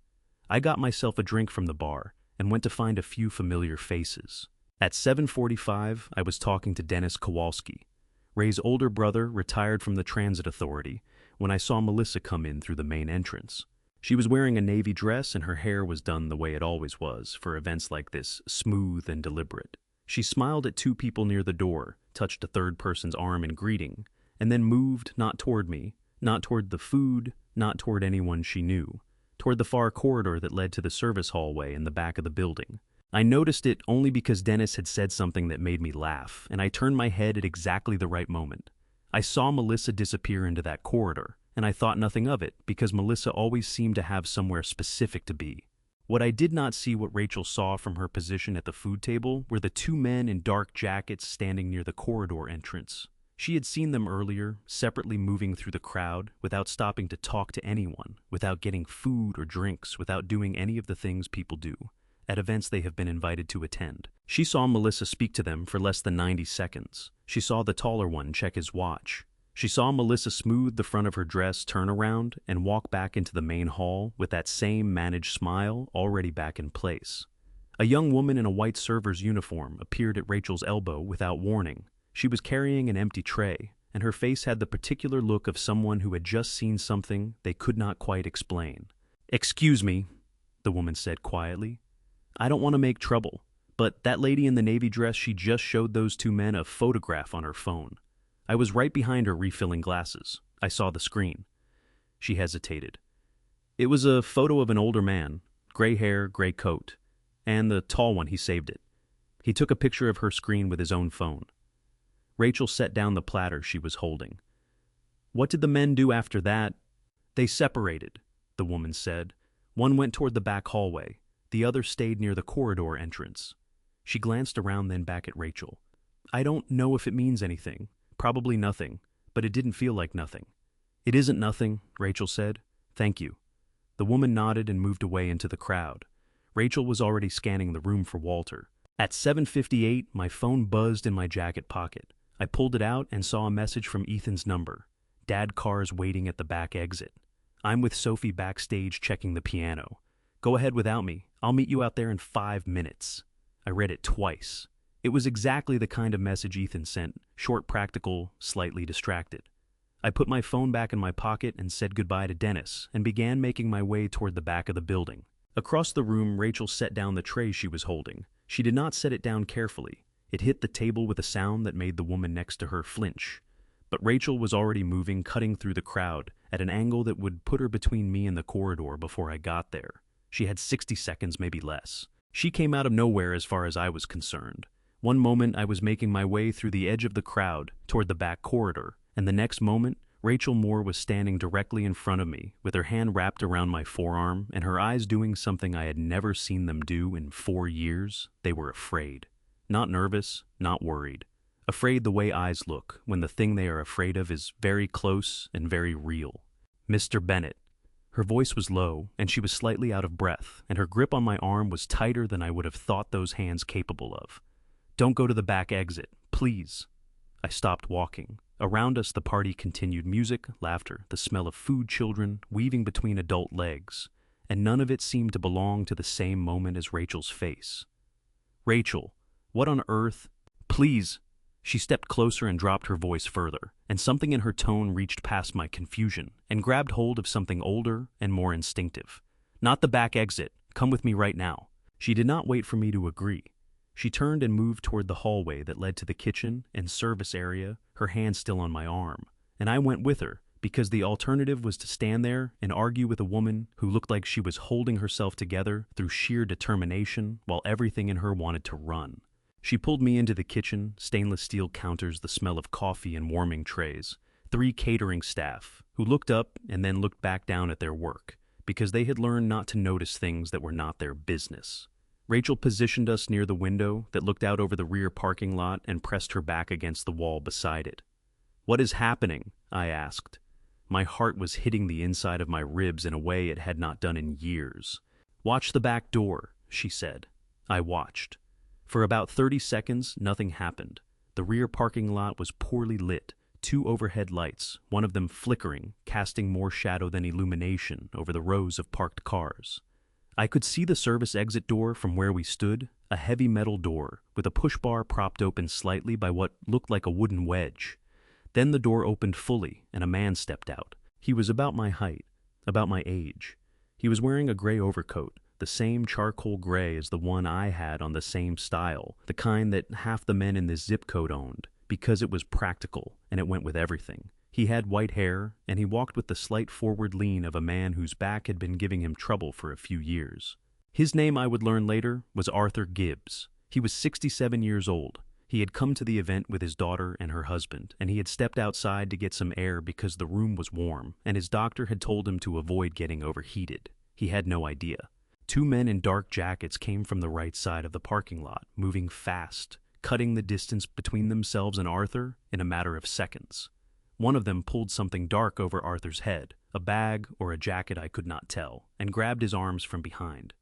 I got myself a drink from the bar and went to find a few familiar faces. At 7:45, I was talking to Dennis Kowalski, Ray's older brother, retired from the transit authority, when I saw Melissa come in through the main entrance. She was wearing a navy dress and her hair was done the way it always was for events like this, smooth and deliberate. She smiled at 2 people near the door, touched a third person's arm in greeting, and then moved not toward me, not toward the food, not toward anyone she knew, toward the far corridor that led to the service hallway in the back of the building. I noticed it only because Dennis had said something that made me laugh, and I turned my head at exactly the right moment. I saw Melissa disappear into that corridor, and I thought nothing of it because Melissa always seemed to have somewhere specific to be. What I did not see, what Rachel saw from her position at the food table, were the 2 men in dark jackets standing near the corridor entrance. She had seen them earlier, separately moving through the crowd, without stopping to talk to anyone, without getting food or drinks, without doing any of the things people do at events they have been invited to attend. She saw Melissa speak to them for less than 90 seconds. She saw the taller one check his watch. She saw Melissa smooth the front of her dress, turn around, and walk back into the main hall with that same managed smile already back in place. A young woman in a white server's uniform appeared at Rachel's elbow without warning. She was carrying an empty tray, and her face had the particular look of someone who had just seen something they could not quite explain. "Excuse me," the woman said quietly. "I don't want to make trouble, but that lady in the navy dress, she just showed those 2 men a photograph on her phone. I was right behind her refilling glasses. I saw the screen." She hesitated. "It was a photo of an older man, gray hair, gray coat, and the tall one, he saved it. He took a picture of her screen with his own phone. Rachel set down the platter she was holding. "What did the men do after that?" "They separated," the woman said. "One went toward the back hallway. The other stayed near the corridor entrance." She glanced around, then back at Rachel. "I don't know if it means anything. Probably nothing, but it didn't feel like nothing." "It isn't nothing," Rachel said. "Thank you." The woman nodded and moved away into the crowd. Rachel was already scanning the room for Walter. At 7:58, my phone buzzed in my jacket pocket. I pulled it out and saw a message from Ethan's number. "Dad car's waiting at the back exit. I'm with Sophie backstage checking the piano. Go ahead without me. I'll meet you out there in 5 minutes." I read it twice. It was exactly the kind of message Ethan sent, short, practical, slightly distracted. I put my phone back in my pocket and said goodbye to Dennis and began making my way toward the back of the building. Across the room, Rachel set down the tray she was holding. She did not set it down carefully. It hit the table with a sound that made the woman next to her flinch. But Rachel was already moving, cutting through the crowd, at an angle that would put her between me and the corridor before I got there. She had 60 seconds, maybe less. She came out of nowhere as far as I was concerned. One moment I was making my way through the edge of the crowd, toward the back corridor, and the next moment, Rachel Moore was standing directly in front of me, with her hand wrapped around my forearm and her eyes doing something I had never seen them do in 4 years. They were afraid. Not nervous, not worried. Afraid the way eyes look when the thing they are afraid of is very close and very real. "Mr. Bennett." Her voice was low, and she was slightly out of breath, and her grip on my arm was tighter than I would have thought those hands capable of. "Don't go to the back exit, please." I stopped walking. Around us the party continued, music, laughter, the smell of food, children, weaving between adult legs, and none of it seemed to belong to the same moment as Rachel's face. "Rachel, what on earth? Please!" She stepped closer and dropped her voice further, and something in her tone reached past my confusion and grabbed hold of something older and more instinctive. "Not the back exit. Come with me right now." She did not wait for me to agree. She turned and moved toward the hallway that led to the kitchen and service area, her hand still on my arm, and I went with her because the alternative was to stand there and argue with a woman who looked like she was holding herself together through sheer determination while everything in her wanted to run. She pulled me into the kitchen, stainless steel counters, the smell of coffee and warming trays, 3 catering staff who looked up and then looked back down at their work because they had learned not to notice things that were not their business. Rachel positioned us near the window that looked out over the rear parking lot and pressed her back against the wall beside it. "What is happening?" I asked. My heart was hitting the inside of my ribs in a way it had not done in years. "Watch the back door," she said. I watched. For about 30 seconds, nothing happened. The rear parking lot was poorly lit, 2 overhead lights, one of them flickering, casting more shadow than illumination over the rows of parked cars. I could see the service exit door from where we stood, a heavy metal door with a push bar propped open slightly by what looked like a wooden wedge. Then the door opened fully and a man stepped out. He was about my height, about my age. He was wearing a gray overcoat, the same charcoal gray as the one I had on the same style, the kind that half the men in this zip code owned, because it was practical and it went with everything. He had white hair, and he walked with the slight forward lean of a man whose back had been giving him trouble for a few years. His name, I would learn later, was Arthur Gibbs. He was 67 years old. He had come to the event with his daughter and her husband, and he had stepped outside to get some air because the room was warm, and his doctor had told him to avoid getting overheated. He had no idea. 2 men in dark jackets came from the right side of the parking lot, moving fast, cutting the distance between themselves and Arthur in a matter of seconds. One of them pulled something dark over Arthur's head, a bag or a jacket I could not tell, and grabbed his arms from behind.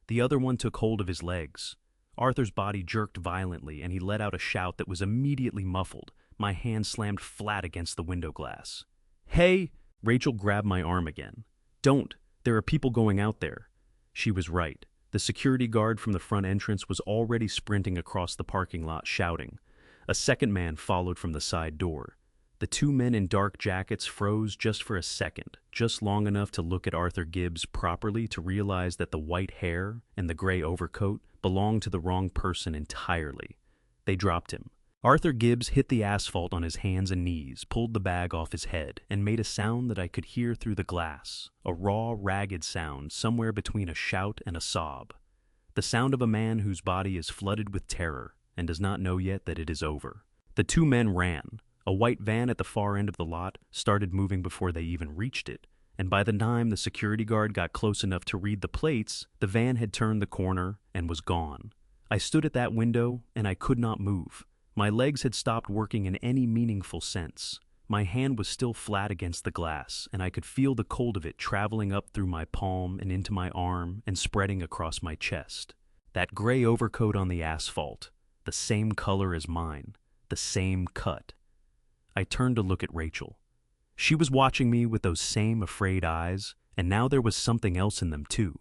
The other one took hold of his legs. Arthur's body jerked violently, and he let out a shout that was immediately muffled. My hand slammed flat against the window glass. "Hey!" Rachel grabbed my arm again. "Don't! There are people going out there." She was right. The security guard from the front entrance was already sprinting across the parking lot, shouting. A second man followed from the side door. The 2 men in dark jackets froze just for a second, just long enough to look at Arthur Gibbs properly to realize that the white hair and the gray overcoat belonged to the wrong person entirely. They dropped him. Arthur Gibbs hit the asphalt on his hands and knees, pulled the bag off his head, and made a sound that I could hear through the glass, a raw, ragged sound somewhere between a shout and a sob. The sound of a man whose body is flooded with terror and does not know yet that it is over. The The two men ran. A white van at the far end of the lot started moving before they even reached it, and by the time the security guard got close enough to read the plates, the van had turned the corner and was gone. I stood at that window, and I could not move. My legs had stopped working in any meaningful sense. My hand was still flat against the glass, and I could feel the cold of it traveling up through my palm and into my arm and spreading across my chest. That gray overcoat on the asphalt, the same color as mine, the same cut. I turned to look at Rachel. She was watching me with those same afraid eyes, and now there was something else in them too,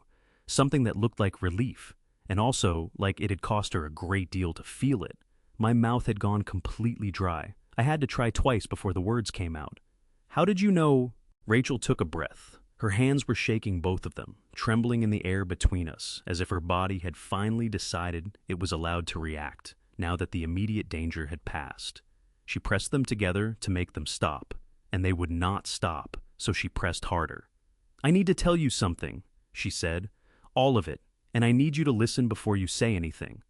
something that looked like relief, and also like it had cost her a great deal to feel it. My mouth had gone completely dry. I had to try twice before the words came out. "How did you know?" Rachel took a breath. Her hands were shaking, both of them, trembling in the air between us, as if her body had finally decided it was allowed to react, now that the immediate danger had passed. She pressed them together to make them stop, and they would not stop, so she pressed harder. "I need to tell you something," she said. "All of it, and I need you to listen before you say anything."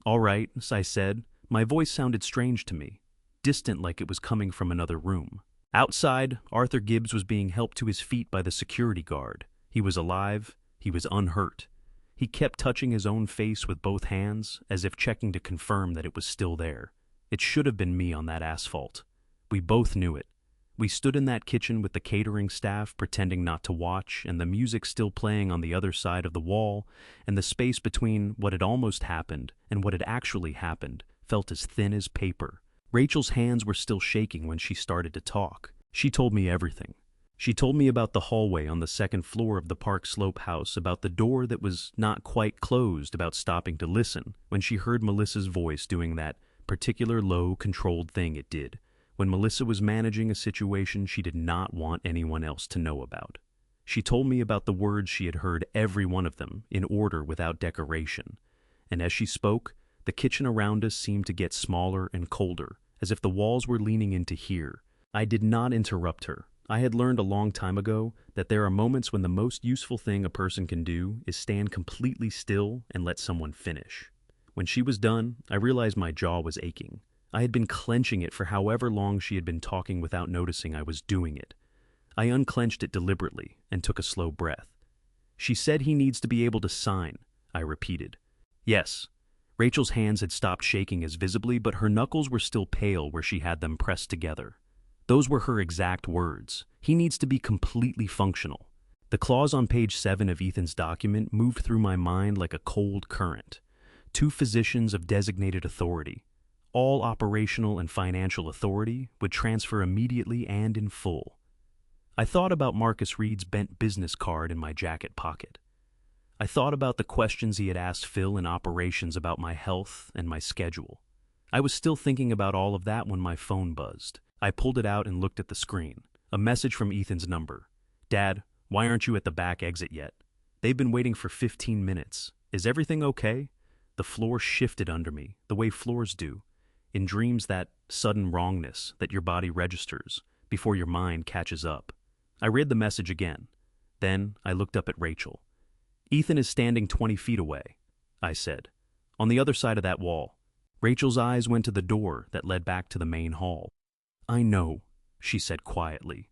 "All right," I said. My voice sounded strange to me, distant, like it was coming from another room. Outside, Arthur Gibbs was being helped to his feet by the security guard. He was alive. He was unhurt. He kept touching his own face with both hands, as if checking to confirm that it was still there. It should have been me on that asphalt. We both knew it. We stood in that kitchen with the catering staff pretending not to watch, and the music still playing on the other side of the wall, and the space between what had almost happened and what had actually happened felt as thin as paper. Rachel's hands were still shaking when she started to talk. She told me everything. She told me about the hallway on the second floor of the Park Slope house, about the door that was not quite closed, about stopping to listen when she heard Melissa's voice doing that particular low, controlled thing it did when Melissa was managing a situation she did not want anyone else to know about. She told me about the words she had heard, every one of them, in order without decoration. And as she spoke, the kitchen around us seemed to get smaller and colder, as if the walls were leaning in to hear. I did not interrupt her. I had learned a long time ago that there are moments when the most useful thing a person can do is stand completely still and let someone finish. When she was done, I realized my jaw was aching. I had been clenching it for however long she had been talking without noticing I was doing it. I unclenched it deliberately and took a slow breath. "She said he needs to be able to sign," I repeated. "Yes." Rachel's hands had stopped shaking as visibly, but her knuckles were still pale where she had them pressed together. Those were her exact words. "He needs to be completely functional." The clause on page 7 of Ethan's document moved through my mind like a cold current. 2 physicians of designated authority. All operational and financial authority would transfer immediately and in full. I thought about Marcus Reed's bent business card in my jacket pocket. I thought about the questions he had asked Phil in operations about my health and my schedule. I was still thinking about all of that when my phone buzzed. I pulled it out and looked at the screen. A message from Ethan's number. "Dad, why aren't you at the back exit yet? They've been waiting for 15 minutes. Is everything okay?" The floor shifted under me, the way floors do. In dreams, that sudden wrongness that your body registers before your mind catches up. I read the message again. Then I looked up at Rachel. "Ethan is standing 20 feet away," I said, "on the other side of that wall." Rachel's eyes went to the door that led back to the main hall. "I know," she said quietly.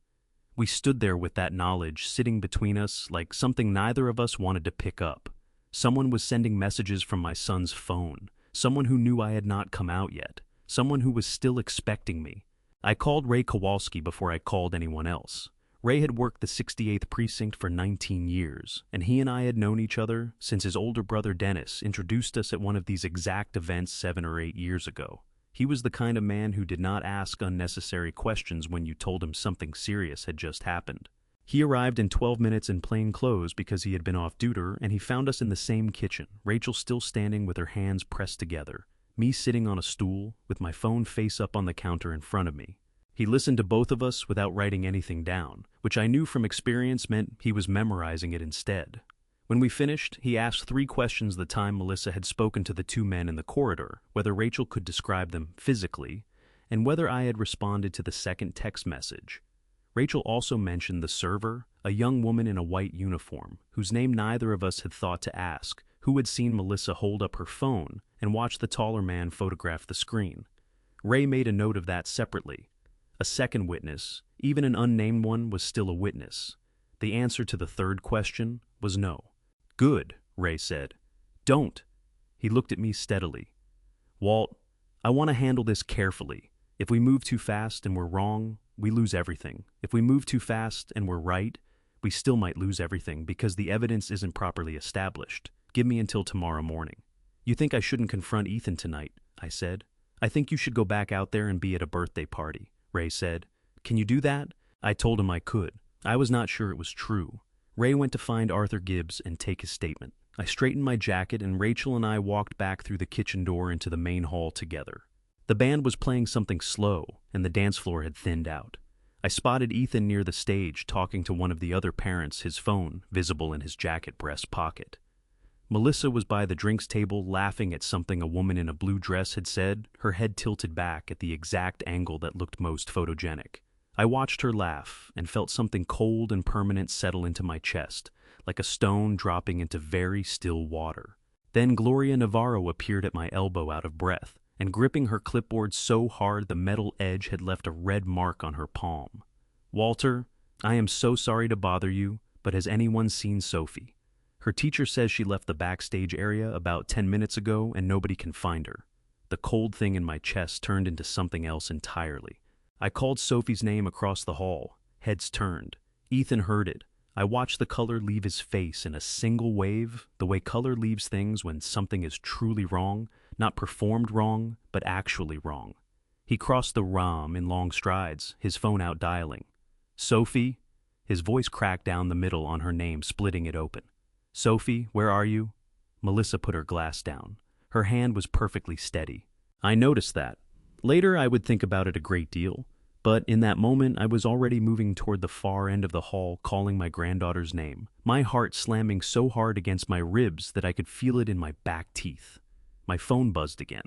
We stood there with that knowledge sitting between us like something neither of us wanted to pick up. Someone was sending messages from my son's phone. Someone who knew I had not come out yet. Someone who was still expecting me. I called Ray Kowalski before I called anyone else. Ray had worked the 68th Precinct for 19 years, and he and I had known each other since his older brother Dennis introduced us at one of these exact events 7 or 8 years ago. He was the kind of man who did not ask unnecessary questions when you told him something serious had just happened. He arrived in 12 minutes in plain clothes because he had been off duty, and he found us in the same kitchen, Rachel still standing with her hands pressed together, me sitting on a stool with my phone face up on the counter in front of me. He listened to both of us without writing anything down, which I knew from experience meant he was memorizing it instead. When we finished, he asked 3 questions the time Melissa had spoken to the 2 men in the corridor, whether Rachel could describe them physically, and whether I had responded to the second text message. Rachel also mentioned the server, a young woman in a white uniform, whose name neither of us had thought to ask, who had seen Melissa hold up her phone and watch the taller man photograph the screen. Ray made a note of that separately. A second witness, even an unnamed one, was still a witness. The answer to the third question was no. Good, Ray said. Don't. He looked at me steadily. Walt, I want to handle this carefully. If we move too fast and we're wrong, we lose everything. If we move too fast and we're right, we still might lose everything because the evidence isn't properly established. Give me until tomorrow morning. You think I shouldn't confront Ethan tonight? I said. I think you should go back out there and be at a birthday party, Ray said. Can you do that? I told him I could. I was not sure it was true. Ray went to find Arthur Gibbs and take his statement. I straightened my jacket and Rachel and I walked back through the kitchen door into the main hall together. The band was playing something slow and the dance floor had thinned out. I spotted Ethan near the stage talking to one of the other parents, his phone visible in his jacket breast pocket. Melissa was by the drinks table laughing at something a woman in a blue dress had said, her head tilted back at the exact angle that looked most photogenic. I watched her laugh and felt something cold and permanent settle into my chest, like a stone dropping into very still water. Then Gloria Navarro appeared at my elbow out of breath, and gripping her clipboard so hard the metal edge had left a red mark on her palm. Walter, I am so sorry to bother you, but has anyone seen Sophie? Her teacher says she left the backstage area about 10 minutes ago and nobody can find her. The cold thing in my chest turned into something else entirely. I called Sophie's name across the hall. Heads turned. Ethan heard it. I watched the color leave his face in a single wave, the way color leaves things when something is truly wrong, not performed wrong, but actually wrong. He crossed the room in long strides, his phone out dialing. Sophie? His voice cracked down the middle on her name, splitting it open. Sophie, where are you? Melissa put her glass down. Her hand was perfectly steady. I noticed that. Later I would think about it a great deal, but in that moment I was already moving toward the far end of the hall, calling my granddaughter's name, my heart slamming so hard against my ribs that I could feel it in my back teeth. My phone buzzed again.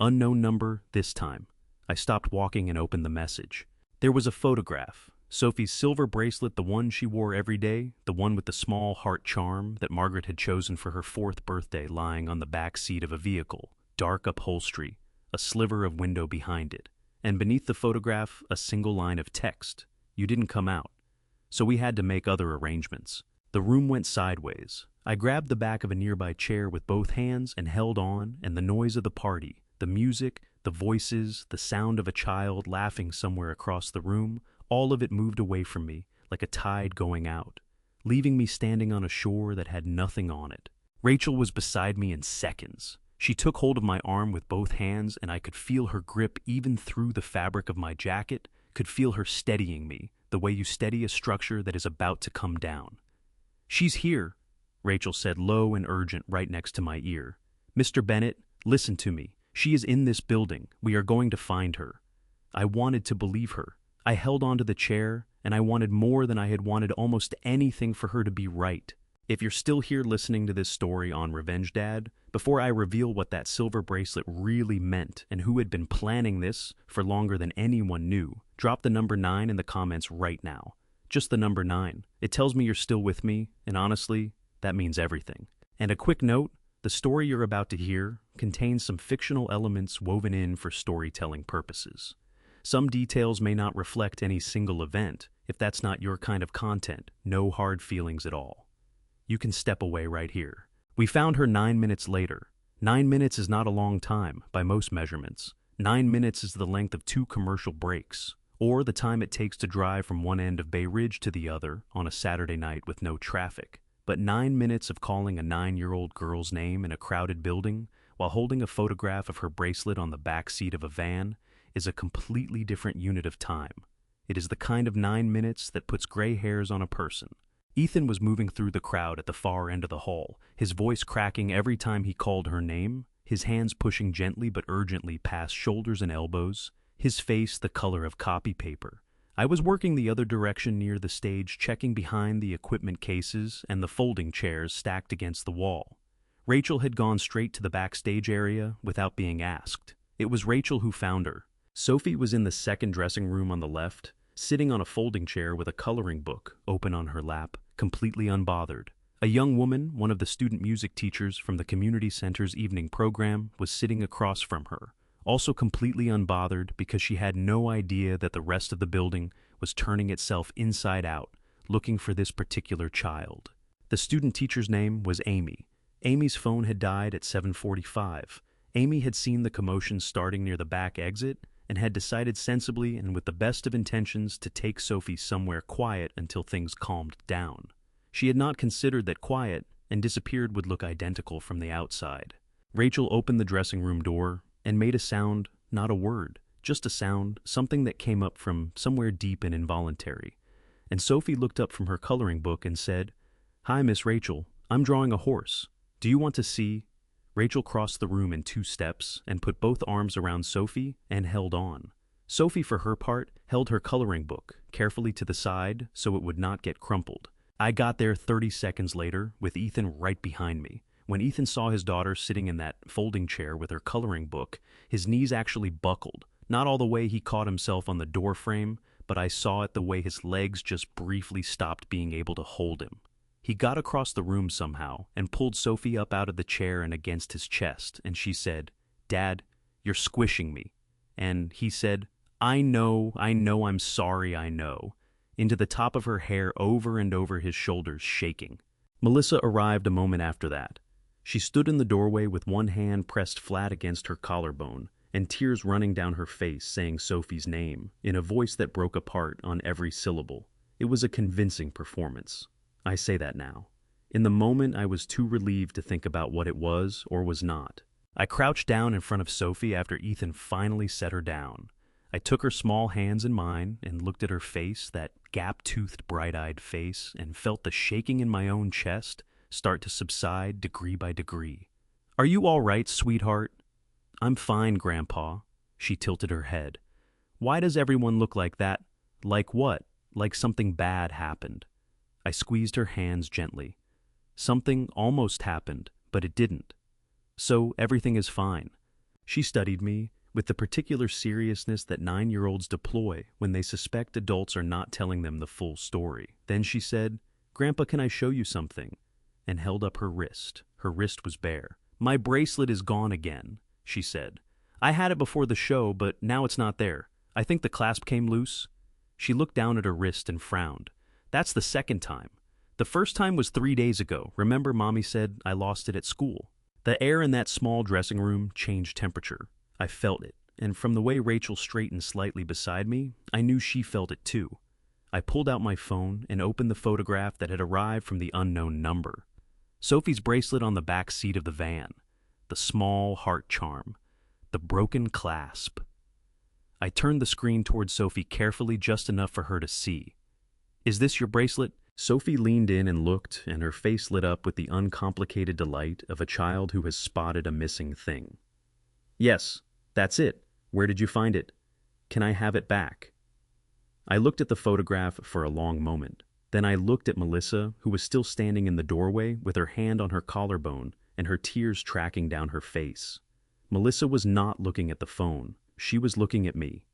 Unknown number this time. I stopped walking and opened the message. There was a photograph. Sophie's silver bracelet, the one she wore every day, the one with the small heart charm that Margaret had chosen for her 4th birthday, lying on the back seat of a vehicle, dark upholstery, a sliver of window behind it, and beneath the photograph a single line of text. You didn't come out. So we had to make other arrangements. The room went sideways. I grabbed the back of a nearby chair with both hands and held on, and the noise of the party, the music, the voices, the sound of a child laughing somewhere across the room, all of it moved away from me like a tide going out, leaving me standing on a shore that had nothing on it. Rachel was beside me in seconds. She took hold of my arm with both hands, and I could feel her grip even through the fabric of my jacket, could feel her steadying me, the way you steady a structure that is about to come down. She's here, Rachel said low and urgent right next to my ear. Mr. Bennett, listen to me. She is in this building. We are going to find her. I wanted to believe her. I held onto the chair, and I wanted more than I had wanted almost anything for her to be right. If you're still here listening to this story on Revenge Dad, before I reveal what that silver bracelet really meant and who had been planning this for longer than anyone knew, drop the number 9 in the comments right now. Just the number 9. It tells me you're still with me, and honestly, that means everything. And a quick note, the story you're about to hear contains some fictional elements woven in for storytelling purposes. Some details may not reflect any single event. If that's not your kind of content, no hard feelings at all. You can step away right here. We found her 9 minutes later. 9 minutes is not a long time by most measurements. 9 minutes is the length of 2 commercial breaks, or the time it takes to drive from one end of Bay Ridge to the other on a Saturday night with no traffic. But 9 minutes of calling a 9-year-old girl's name in a crowded building while holding a photograph of her bracelet on the back seat of a van is a completely different unit of time. It is the kind of 9 minutes that puts gray hairs on a person. Ethan was moving through the crowd at the far end of the hall, his voice cracking every time he called her name, his hands pushing gently but urgently past shoulders and elbows, his face the color of copy paper. I was working the other direction near the stage, checking behind the equipment cases and the folding chairs stacked against the wall. Rachel had gone straight to the backstage area without being asked. It was Rachel who found her. Sophie was in the second dressing room on the left, sitting on a folding chair with a coloring book open on her lap, completely unbothered. A young woman, one of the student music teachers from the community center's evening program, was sitting across from her, also completely unbothered because she had no idea that the rest of the building was turning itself inside out, looking for this particular child. The student teacher's name was Amy. Amy's phone had died at 7:45. Amy had seen the commotion starting near the back exit and had decided sensibly and with the best of intentions to take Sophie somewhere quiet until things calmed down. She had not considered that quiet and disappeared would look identical from the outside. Rachel opened the dressing room door and made a sound, not a word, just a sound, something that came up from somewhere deep and involuntary. And Sophie looked up from her coloring book and said, "Hi, Miss Rachel, I'm drawing a horse. Do you want to see?" Rachel crossed the room in 2 steps and put both arms around Sophie and held on. Sophie, for her part, held her coloring book carefully to the side so it would not get crumpled. I got there 30 seconds later with Ethan right behind me. When Ethan saw his daughter sitting in that folding chair with her coloring book, his knees actually buckled. Not all the way he caught himself on the door frame, but I saw it the way his legs just briefly stopped being able to hold him. He got across the room somehow and pulled Sophie up out of the chair and against his chest, and she said, "Dad, you're squishing me." And he said, I know, I'm sorry, I know," into the top of her hair over and over his shoulders, shaking. Melissa arrived a moment after that. She stood in the doorway with one hand pressed flat against her collarbone and tears running down her face, saying Sophie's name in a voice that broke apart on every syllable. It was a convincing performance. I say that now. In the moment, I was too relieved to think about what it was or was not. I crouched down in front of Sophie after Ethan finally set her down. I took her small hands in mine and looked at her face, that gap-toothed, bright-eyed face, and felt the shaking in my own chest start to subside degree by degree. "Are you all right, sweetheart?" "I'm fine, Grandpa." She tilted her head. "Why does everyone look like that?" "Like what?" "Like something bad happened." I squeezed her hands gently. "Something almost happened, but it didn't. So everything is fine." She studied me with the particular seriousness that 9-year-olds deploy when they suspect adults are not telling them the full story. Then she said, "Grandpa, can I show you something?" and held up her wrist. Her wrist was bare. "My bracelet is gone again," she said. "I had it before the show, but now it's not there. I think the clasp came loose." She looked down at her wrist and frowned. "That's the second time. The first time was 3 days ago. Remember, Mommy said I lost it at school." The air in that small dressing room changed temperature. I felt it, and from the way Rachel straightened slightly beside me, I knew she felt it too. I pulled out my phone and opened the photograph that had arrived from the unknown number. Sophie's bracelet on the back seat of the van, the small heart charm, the broken clasp. I turned the screen toward Sophie carefully, just enough for her to see. "Is this your bracelet?" Sophie leaned in and looked, and her face lit up with the uncomplicated delight of a child who has spotted a missing thing. "Yes, that's it. Where did you find it? Can I have it back?" I looked at the photograph for a long moment. Then I looked at Melissa, who was still standing in the doorway with her hand on her collarbone and her tears tracking down her face. Melissa was not looking at the phone. She was looking at me,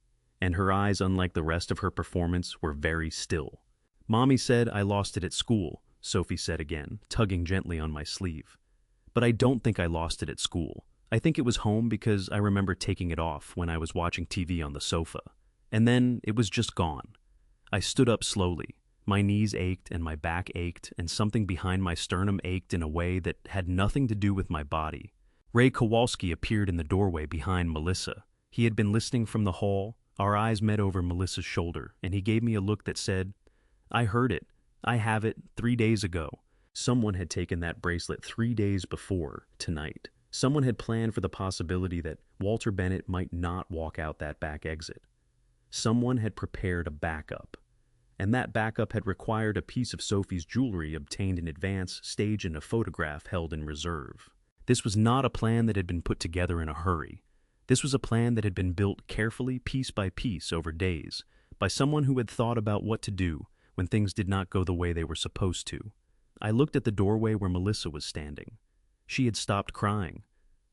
and her eyes, unlike the rest of her performance, were very still. "Mommy said I lost it at school," Sophie said again, tugging gently on my sleeve. "But I don't think I lost it at school. I think it was home because I remember taking it off when I was watching TV on the sofa. And then it was just gone." I stood up slowly. My knees ached and my back ached, and something behind my sternum ached in a way that had nothing to do with my body. Ray Kowalski appeared in the doorway behind Melissa. He had been listening from the hall. Our eyes met over Melissa's shoulder, and he gave me a look that said, "I heard it. I have it 3 days ago." Someone had taken that bracelet 3 days before tonight. Someone had planned for the possibility that Walter Bennett might not walk out that back exit. Someone had prepared a backup, and that backup had required a piece of Sophie's jewelry obtained in advance, staged in a photograph held in reserve. This was not a plan that had been put together in a hurry. This was a plan that had been built carefully, piece by piece, over days, by someone who had thought about what to do when things did not go the way they were supposed to. I looked at the doorway where Melissa was standing. She had stopped crying.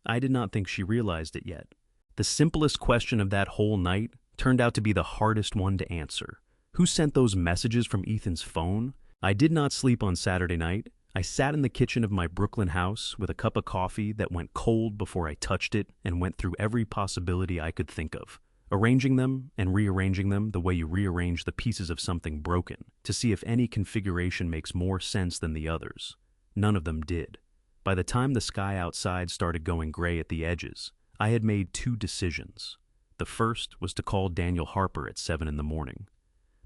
I did not think she realized it yet. The simplest question of that whole night turned out to be the hardest one to answer. Who sent those messages from Ethan's phone? I did not sleep on Saturday night. I sat in the kitchen of my Brooklyn house with a cup of coffee that went cold before I touched it and went through every possibility I could think of, arranging them and rearranging them the way you rearrange the pieces of something broken, to see if any configuration makes more sense than the others. None of them did. By the time the sky outside started going gray at the edges, I had made two decisions. The first was to call Daniel Harper at 7 in the morning.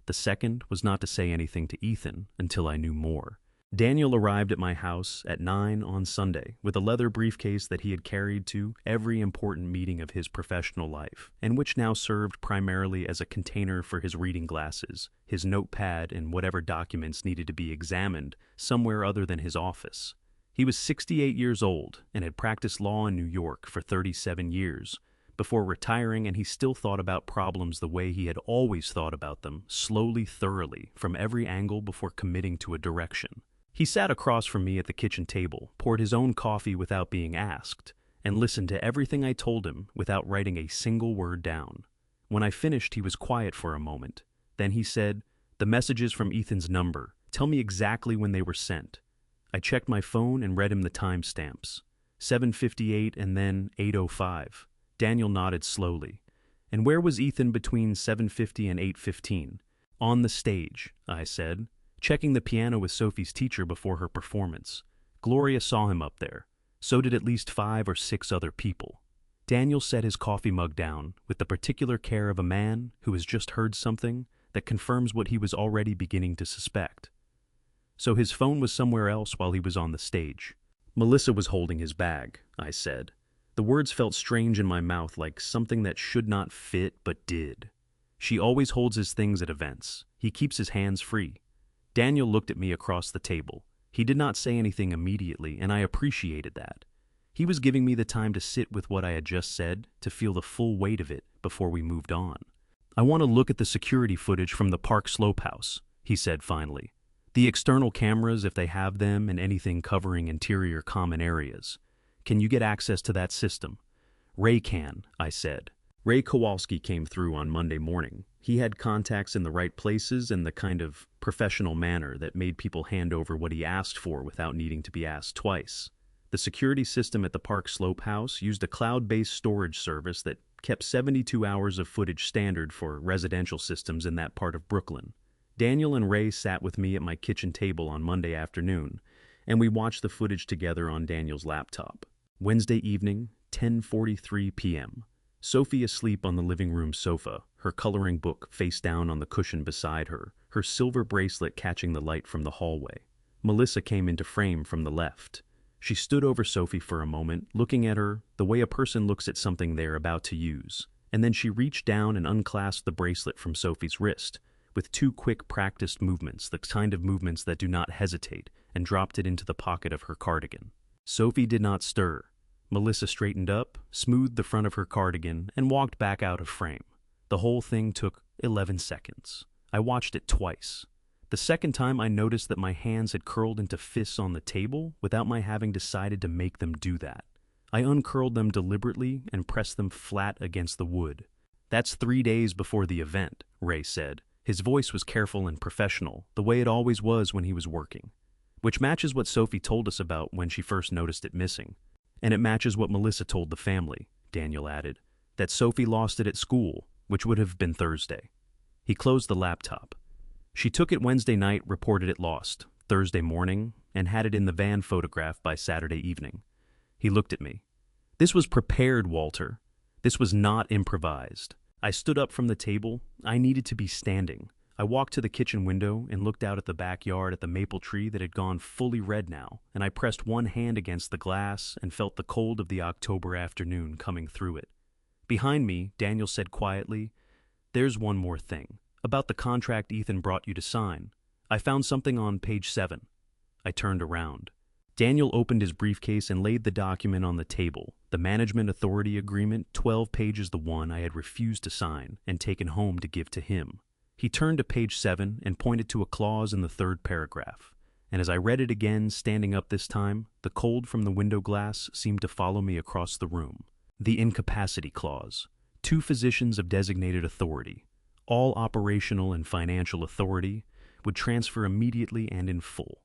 The second was not to say anything to Ethan until I knew more. Daniel arrived at my house at 9 on Sunday with a leather briefcase that he had carried to every important meeting of his professional life, and which now served primarily as a container for his reading glasses, his notepad, and whatever documents needed to be examined somewhere other than his office. He was 68 years old and had practiced law in New York for 37 years before retiring, and he still thought about problems the way he had always thought about them, slowly, thoroughly, from every angle before committing to a direction. He sat across from me at the kitchen table, poured his own coffee without being asked, and listened to everything I told him without writing a single word down. When I finished, he was quiet for a moment. Then he said, "The messages from Ethan's number. Tell me exactly when they were sent." I checked my phone and read him the timestamps. 7:58 and then 8:05. Daniel nodded slowly. "And where was Ethan between 7:50 and 8:15? "On the stage," I said, "checking the piano with Sophie's teacher before her performance. Gloria saw him up there. So did at least 5 or 6 other people." Daniel set his coffee mug down with the particular care of a man who has just heard something that confirms what he was already beginning to suspect. "So his phone was somewhere else while he was on the stage." "Melissa was holding his bag," I said. The words felt strange in my mouth, like something that should not fit but did. "She always holds his things at events. He keeps his hands free." Daniel looked at me across the table. He did not say anything immediately, and I appreciated that. He was giving me the time to sit with what I had just said, to feel the full weight of it before we moved on. "I want to look at the security footage from the Park Slope house," he said finally. "The external cameras, if they have them, and anything covering interior common areas. Can you get access to that system?" "Ray can," I said. Ray Kowalski came through on Monday morning. He had contacts in the right places and the kind of professional manner that made people hand over what he asked for without needing to be asked twice. The security system at the Park Slope house used a cloud-based storage service that kept 72 hours of footage standard for residential systems in that part of Brooklyn. Daniel and Ray sat with me at my kitchen table on Monday afternoon, and we watched the footage together on Daniel's laptop. Wednesday evening, 10:43 p.m. Sophie asleep on the living room sofa, her coloring book face down on the cushion beside her, her silver bracelet catching the light from the hallway. Melissa came into frame from the left. She stood over Sophie for a moment, looking at her the way a person looks at something they're about to use, and then she reached down and unclasped the bracelet from Sophie's wrist, with 2 quick practiced movements, the kind of movements that do not hesitate, and dropped it into the pocket of her cardigan. Sophie did not stir. Melissa straightened up, smoothed the front of her cardigan, and walked back out of frame. The whole thing took 11 seconds. I watched it twice. The second time I noticed that my hands had curled into fists on the table without my having decided to make them do that. I uncurled them deliberately and pressed them flat against the wood. "That's 3 days before the event," Ray said. His voice was careful and professional, the way it always was when he was working. "Which matches what Sophie told us about when she first noticed it missing. And it matches what Melissa told the family," Daniel added, "that Sophie lost it at school, which would have been Thursday." He closed the laptop. "She took it Wednesday night, reported it lost, Thursday morning, and had it in the van photographed by Saturday evening." He looked at me. "This was prepared, Walter. This was not improvised." I stood up from the table. I needed to be standing. I walked to the kitchen window and looked out at the backyard at the maple tree that had gone fully red now, and I pressed one hand against the glass and felt the cold of the October afternoon coming through it. Behind me, Daniel said quietly, "There's one more thing. About the contract Ethan brought you to sign. I found something on page 7. I turned around. Daniel opened his briefcase and laid the document on the table, the management authority agreement, 12 pages, the one I had refused to sign and taken home to give to him. He turned to page 7 and pointed to a clause in the 3rd paragraph, and as I read it again, standing up this time, the cold from the window glass seemed to follow me across the room. The incapacity clause. 2 physicians of designated authority, all operational and financial authority, would transfer immediately and in full.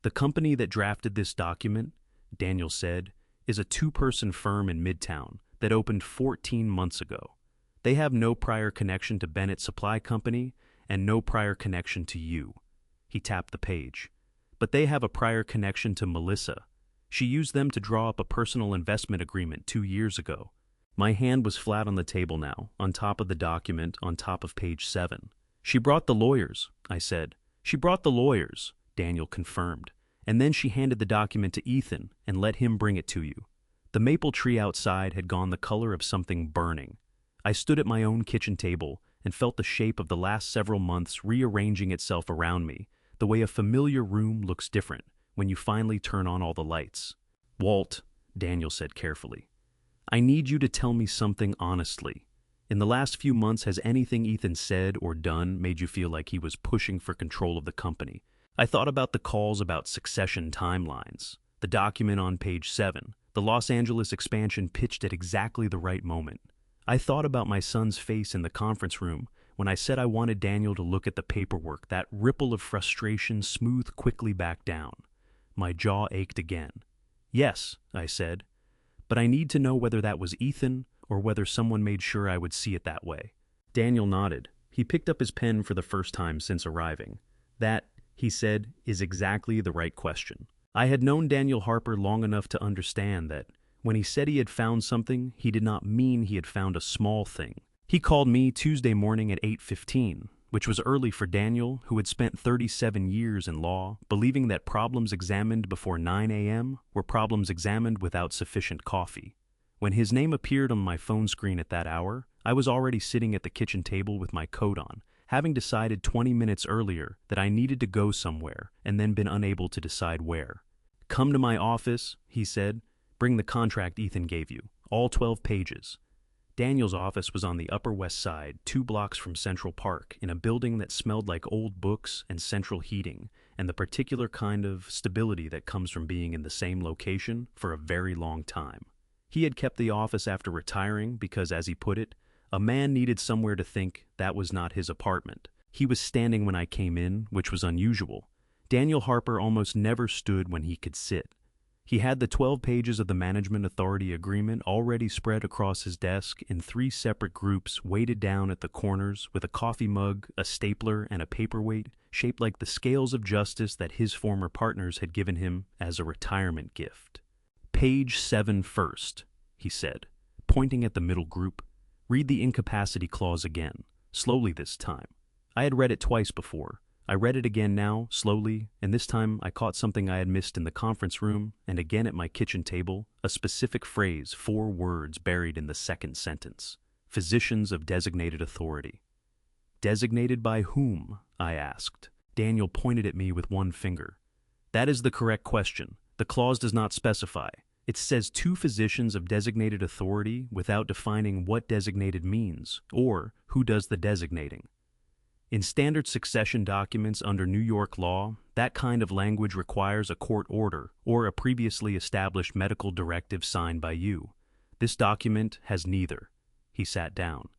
The company that drafted this document, Daniel said, is a two-person firm in Midtown that opened 14 months ago. They have no prior connection to Bennett Supply Company and no prior connection to you. He tapped the page. But they have a prior connection to Melissa. She used them to draw up a personal investment agreement 2 years ago. My hand was flat on the table now, on top of the document, on top of page 7. She brought the lawyers, I said. She brought the lawyers, Daniel confirmed. And then she handed the document to Ethan and let him bring it to you. The maple tree outside had gone the color of something burning. I stood at my own kitchen table and felt the shape of the last several months rearranging itself around me, the way a familiar room looks different when you finally turn on all the lights. Walt, Daniel said carefully, I need you to tell me something honestly. In the last few months, has anything Ethan said or done made you feel like he was pushing for control of the company? I thought about the calls about succession timelines, the document on page 7, the Los Angeles expansion pitched at exactly the right moment. I thought about my son's face in the conference room when I said I wanted Daniel to look at the paperwork, that ripple of frustration smoothed quickly back down. My jaw ached again. Yes, I said, but I need to know whether that was Ethan or whether someone made sure I would see it that way. Daniel nodded. He picked up his pen for the first time since arriving. That, he said, is exactly the right question. I had known Daniel Harper long enough to understand that when he said he had found something, he did not mean he had found a small thing. He called me Tuesday morning at 8:15, which was early for Daniel, who had spent 37 years in law, believing that problems examined before 9 a.m. were problems examined without sufficient coffee. When his name appeared on my phone screen at that hour, I was already sitting at the kitchen table with my coat on, having decided 20 minutes earlier that I needed to go somewhere and then been unable to decide where. Come to my office, he said. Bring the contract Ethan gave you, all 12 pages. Daniel's office was on the Upper West Side, 2 blocks from Central Park, in a building that smelled like old books and central heating, and the particular kind of stability that comes from being in the same location for a very long time. He had kept the office after retiring because, as he put it, a man needed somewhere to think that was not his apartment. He was standing when I came in, which was unusual. Daniel Harper almost never stood when he could sit. He had the 12 pages of the Management Authority Agreement already spread across his desk in 3 separate groups weighted down at the corners with a coffee mug, a stapler, and a paperweight shaped like the scales of justice that his former partners had given him as a retirement gift. Page 7 first, he said, pointing at the middle group. Read the incapacity clause again, slowly this time. I had read it twice before. I read it again now, slowly, and this time I caught something I had missed in the conference room and again at my kitchen table, a specific phrase, 4 words buried in the second sentence. Physicians of designated authority. Designated by whom? I asked. Daniel pointed at me with one finger. That is the correct question. The clause does not specify. It says 2 physicians of designated authority without defining what designated means or who does the designating. In standard succession documents under New York law, that kind of language requires a court order or a previously established medical directive signed by you. This document has neither. He sat down.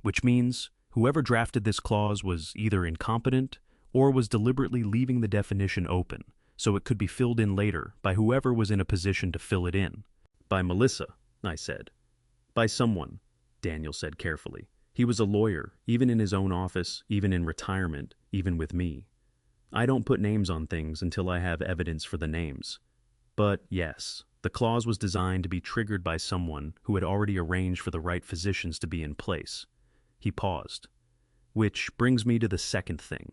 Which means whoever drafted this clause was either incompetent or was deliberately leaving the definition open so it could be filled in later by whoever was in a position to fill it in. By Melissa, I said. By someone, Daniel said carefully. He was a lawyer, even in his own office, even in retirement, even with me. I don't put names on things until I have evidence for the names. But yes, the clause was designed to be triggered by someone who had already arranged for the right physicians to be in place. He paused. Which brings me to the second thing.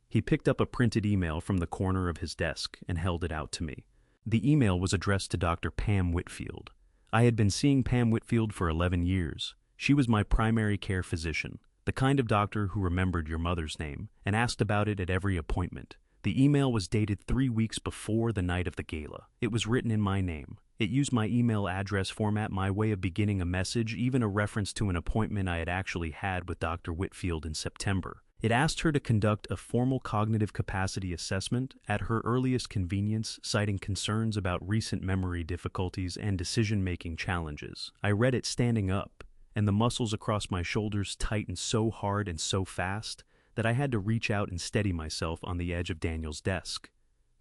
He picked up a printed email from the corner of his desk and held it out to me. The email was addressed to Dr. Pam Whitfield. I had been seeing Pam Whitfield for 11 years. She was my primary care physician, the kind of doctor who remembered your mother's name and asked about it at every appointment. The email was dated 3 weeks before the night of the gala. It was written in my name. It used my email address format, my way of beginning a message, even a reference to an appointment I had actually had with Dr. Whitfield in September. It asked her to conduct a formal cognitive capacity assessment at her earliest convenience, citing concerns about recent memory difficulties and decision-making challenges. I read it standing up, and the muscles across my shoulders tightened so hard and so fast that I had to reach out and steady myself on the edge of Daniel's desk.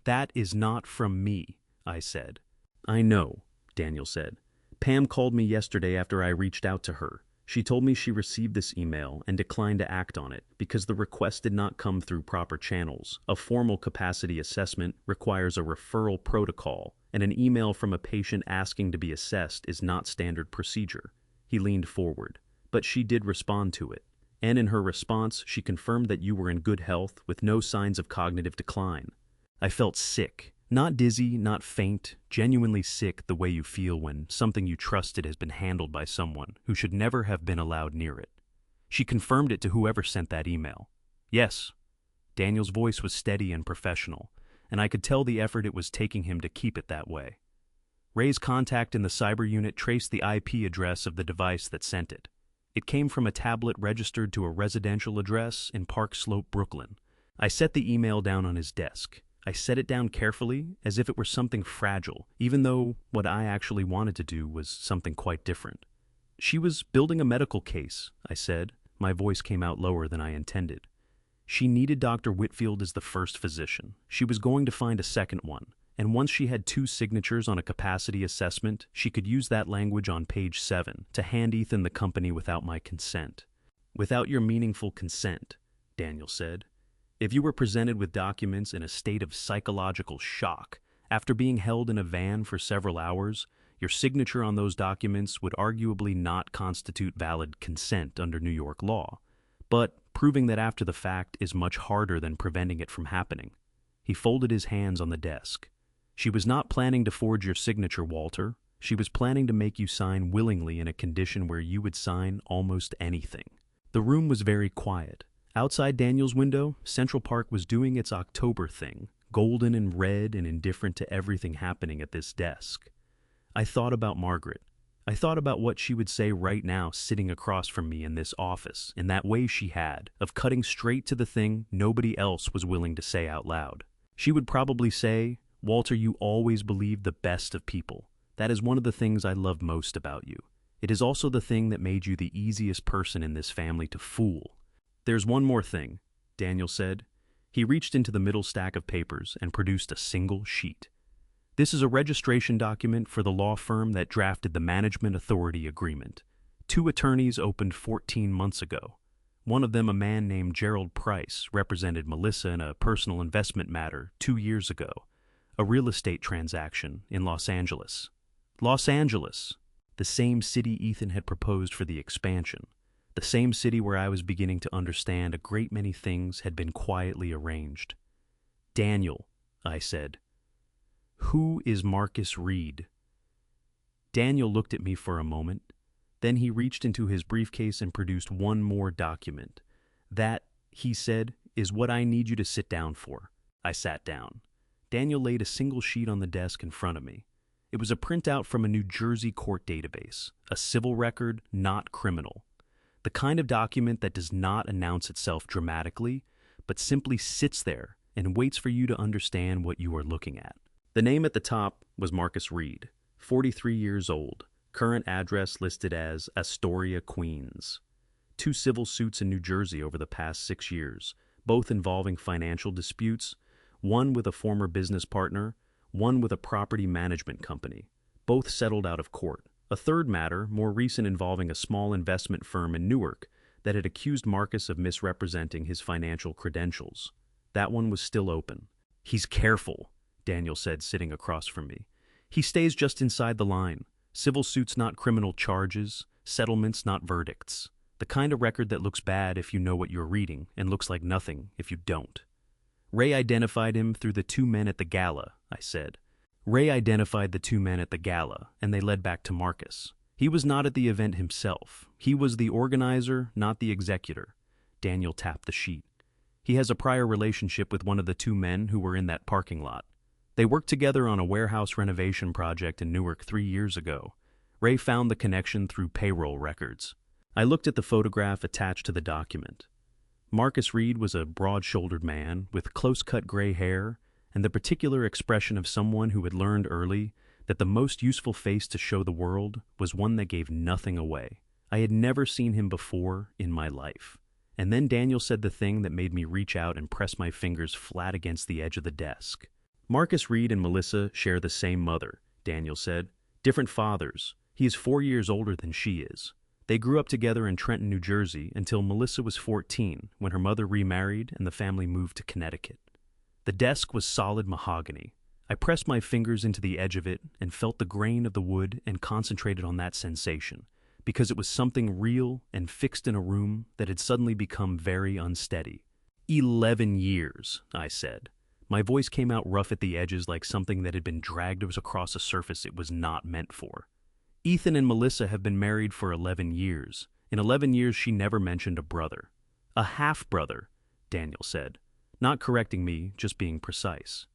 That is not from me, I said. I know, Daniel said. Pam called me yesterday after I reached out to her. She told me she received this email and declined to act on it because the request did not come through proper channels. A formal capacity assessment requires a referral protocol, and an email from a patient asking to be assessed is not standard procedure. He leaned forward, but she did respond to it. And in her response, she confirmed that you were in good health with no signs of cognitive decline. I felt sick. Not dizzy, not faint, genuinely sick the way you feel when something you trusted has been handled by someone who should never have been allowed near it. She confirmed it to whoever sent that email. Yes. Daniel's voice was steady and professional, and I could tell the effort it was taking him to keep it that way. Ray's contact in the cyber unit traced the IP address of the device that sent it. It came from a tablet registered to a residential address in Park Slope, Brooklyn. I set the email down on his desk. I set it down carefully, as if it were something fragile, even though what I actually wanted to do was something quite different. She was building a medical case, I said. My voice came out lower than I intended. She needed Dr. Whitfield as the first physician. She was going to find a second one, and once she had 2 signatures on a capacity assessment, she could use that language on page 7 to hand Ethan the company without my consent. Without your meaningful consent, Daniel said. If you were presented with documents in a state of psychological shock, after being held in a van for several hours, your signature on those documents would arguably not constitute valid consent under New York law. But proving that after the fact is much harder than preventing it from happening. He folded his hands on the desk. She was not planning to forge your signature, Walter. She was planning to make you sign willingly in a condition where you would sign almost anything. The room was very quiet. Outside Daniel's window, Central Park was doing its October thing, golden and red and indifferent to everything happening at this desk. I thought about Margaret. I thought about what she would say right now sitting across from me in this office, in that way she had, of cutting straight to the thing nobody else was willing to say out loud. She would probably say, Walter, you always believed the best of people. That is one of the things I love most about you. It is also the thing that made you the easiest person in this family to fool. There's one more thing, Daniel said. He reached into the middle stack of papers and produced a single sheet. This is a registration document for the law firm that drafted the Management Authority Agreement. 2 attorneys opened 14 months ago. One of them, a man named Gerald Price, represented Melissa in a personal investment matter 2 years ago, a real estate transaction in Los Angeles. Los Angeles, the same city Ethan had proposed for the expansion. The same city where I was beginning to understand a great many things had been quietly arranged. Daniel, I said. Who is Marcus Reed? Daniel looked at me for a moment. Then he reached into his briefcase and produced one more document. That, he said, is what I need you to sit down for. I sat down. Daniel laid a single sheet on the desk in front of me. It was a printout from a New Jersey court database, a civil record, not criminal. The kind of document that does not announce itself dramatically, but simply sits there and waits for you to understand what you are looking at. The name at the top was Marcus Reed, 43 years old, current address listed as Astoria, Queens. 2 civil suits in New Jersey over the past 6 years, both involving financial disputes, one with a former business partner, one with a property management company, both settled out of court. A third matter, more recent, involving a small investment firm in Newark that had accused Marcus of misrepresenting his financial credentials. That one was still open. He's careful, Daniel said, sitting across from me. He stays just inside the line. Civil suits, not criminal charges. Settlements, not verdicts. The kind of record that looks bad if you know what you're reading and looks like nothing if you don't. Ray identified him through the 2 men at the Gala, I said. Ray identified the 2 men at the Gala, and they led back to Marcus. He was not at the event himself. He was the organizer, not the executor. Daniel tapped the sheet. He has a prior relationship with one of the 2 men who were in that parking lot. They worked together on a warehouse renovation project in Newark 3 years ago. Ray found the connection through payroll records. I looked at the photograph attached to the document. Marcus Reed was a broad-shouldered man with close-cut gray hair and the particular expression of someone who had learned early that the most useful face to show the world was one that gave nothing away. I had never seen him before in my life. And then Daniel said the thing that made me reach out and press my fingers flat against the edge of the desk. Marcus Reed and Melissa share the same mother, Daniel said. Different fathers. He is 4 years older than she is. They grew up together in Trenton, New Jersey until Melissa was 14 when her mother remarried and the family moved to Connecticut. The desk was solid mahogany. I pressed my fingers into the edge of it and felt the grain of the wood and concentrated on that sensation, because it was something real and fixed in a room that had suddenly become very unsteady. 11 years, I said. My voice came out rough at the edges like something that had been dragged across a surface it was not meant for. Ethan and Melissa have been married for 11 years. In 11 years, she never mentioned a brother. A half-brother, Daniel said, not correcting me, just being precise.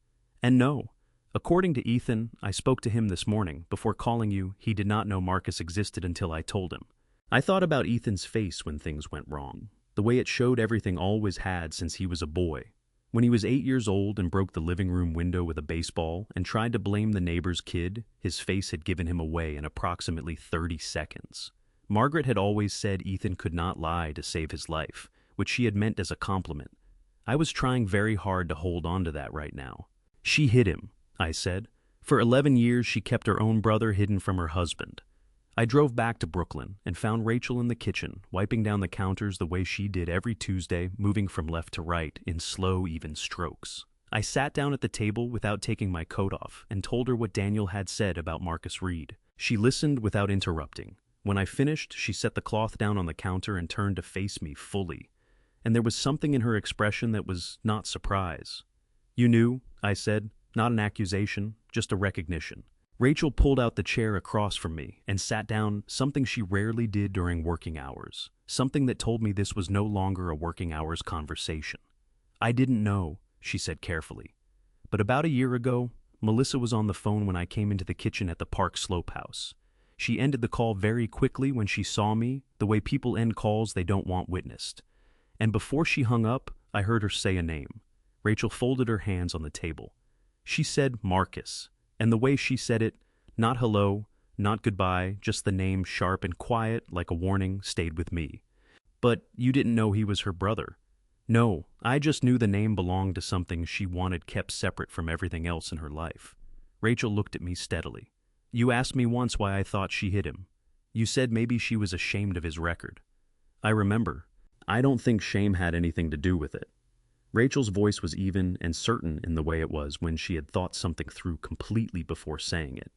And no, according to Ethan, I spoke to him this morning. Before calling you, he did not know Marcus existed until I told him. I thought about Ethan's face when things went wrong, the way it showed everything always had since he was a boy. When he was 8 years old and broke the living room window with a baseball and tried to blame the neighbor's kid, his face had given him away in approximately 30 seconds. Margaret had always said Ethan could not lie to save his life, which she had meant as a compliment. I was trying very hard to hold on to that right now. She hid him, I said. For 11 years she kept her own brother hidden from her husband. I drove back to Brooklyn and found Rachel in the kitchen, wiping down the counters the way she did every Tuesday, moving from left to right in slow, even strokes. I sat down at the table without taking my coat off and told her what Daniel had said about Marcus Reed. She listened without interrupting. When I finished, she set the cloth down on the counter and turned to face me fully. And there was something in her expression that was not surprise. You knew, I said, not an accusation, just a recognition. Rachel pulled out the chair across from me and sat down, something she rarely did during working hours, something that told me this was no longer a working hours conversation. I didn't know, she said carefully. But about a year ago, Melissa was on the phone when I came into the kitchen at the Park Slope House. She ended the call very quickly when she saw me, the way people end calls they don't want witnessed. And before she hung up, I heard her say a name. Rachel folded her hands on the table. She said Marcus, and the way she said it, not hello, not goodbye, just the name, sharp and quiet like a warning, stayed with me. But you didn't know he was her brother. No, I just knew the name belonged to something she wanted kept separate from everything else in her life. Rachel looked at me steadily. You asked me once why I thought she hid him. You said maybe she was ashamed of his record. I remember. I don't think shame had anything to do with it. Rachel's voice was even and certain in the way it was when she had thought something through completely before saying it.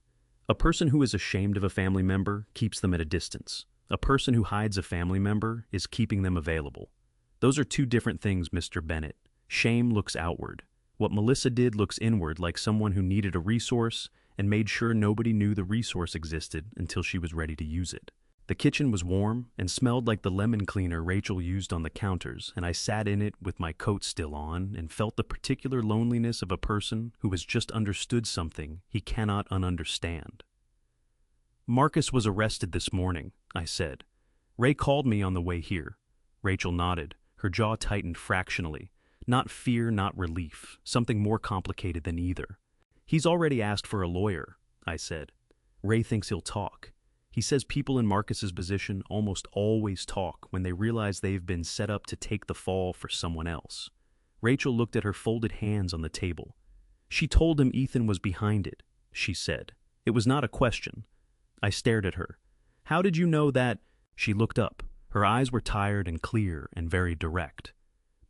A person who is ashamed of a family member keeps them at a distance. A person who hides a family member is keeping them available. Those are two different things, Mr. Bennett. Shame looks outward. What Melissa did looks inward, like someone who needed a resource and made sure nobody knew the resource existed until she was ready to use it. The kitchen was warm and smelled like the lemon cleaner Rachel used on the counters, and I sat in it with my coat still on and felt the particular loneliness of a person who has just understood something he cannot ununderstand. Marcus was arrested this morning, I said. Ray called me on the way here. Rachel nodded, her jaw tightened fractionally. Not fear, not relief, something more complicated than either. He's already asked for a lawyer, I said. Ray thinks he'll talk. He says people in Marcus's position almost always talk when they realize they've been set up to take the fall for someone else. Rachel looked at her folded hands on the table. She told him Ethan was behind it, she said. It was not a question. I stared at her. How did you know that? She looked up. Her eyes were tired and clear and very direct.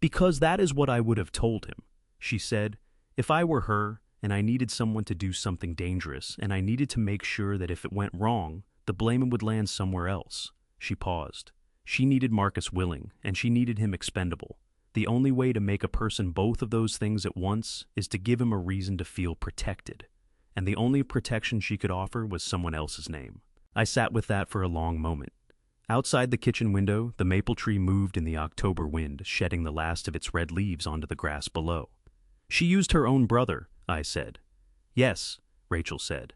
Because that is what I would have told him, she said. If I were her and I needed someone to do something dangerous and I needed to make sure that if it went wrong, the blame would land somewhere else. She paused. She needed Marcus willing, and she needed him expendable. The only way to make a person both of those things at once is to give him a reason to feel protected. And the only protection she could offer was someone else's name. I sat with that for a long moment. Outside the kitchen window, the maple tree moved in the October wind, shedding the last of its red leaves onto the grass below. She used her own brother, I said. Yes, Rachel said.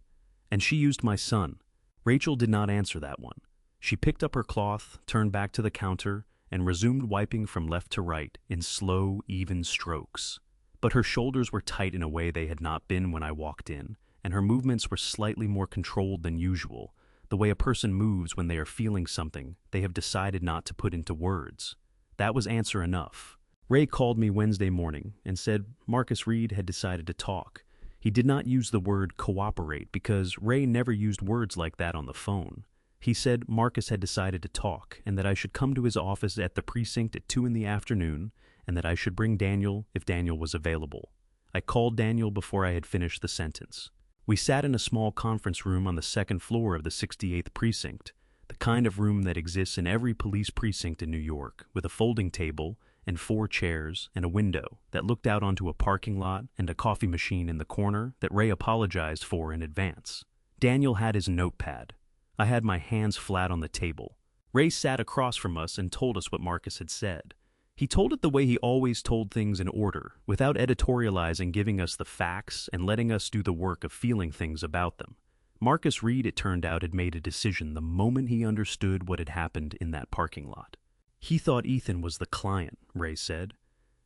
And she used my son. Rachel did not answer that one. She picked up her cloth, turned back to the counter, and resumed wiping from left to right in slow, even strokes. But her shoulders were tight in a way they had not been when I walked in, and her movements were slightly more controlled than usual, the way a person moves when they are feeling something they have decided not to put into words. That was answer enough. Ray called me Wednesday morning and said Marcus Reed had decided to talk. He did not use the word cooperate because Ray never used words like that on the phone. He said Marcus had decided to talk and that I should come to his office at the precinct at 2 in the afternoon and that I should bring Daniel if Daniel was available. I called Daniel before I had finished the sentence. We sat in a small conference room on the second floor of the 68th precinct, the kind of room that exists in every police precinct in New York, with a folding table and 4 chairs and a window that looked out onto a parking lot and a coffee machine in the corner that Ray apologized for in advance. Daniel had his notepad. I had my hands flat on the table. Ray sat across from us and told us what Marcus had said. He told it the way he always told things in order, without editorializing, giving us the facts and letting us do the work of feeling things about them. Marcus Reed, it turned out, had made a decision the moment he understood what had happened in that parking lot. He thought Ethan was the client, Ray said.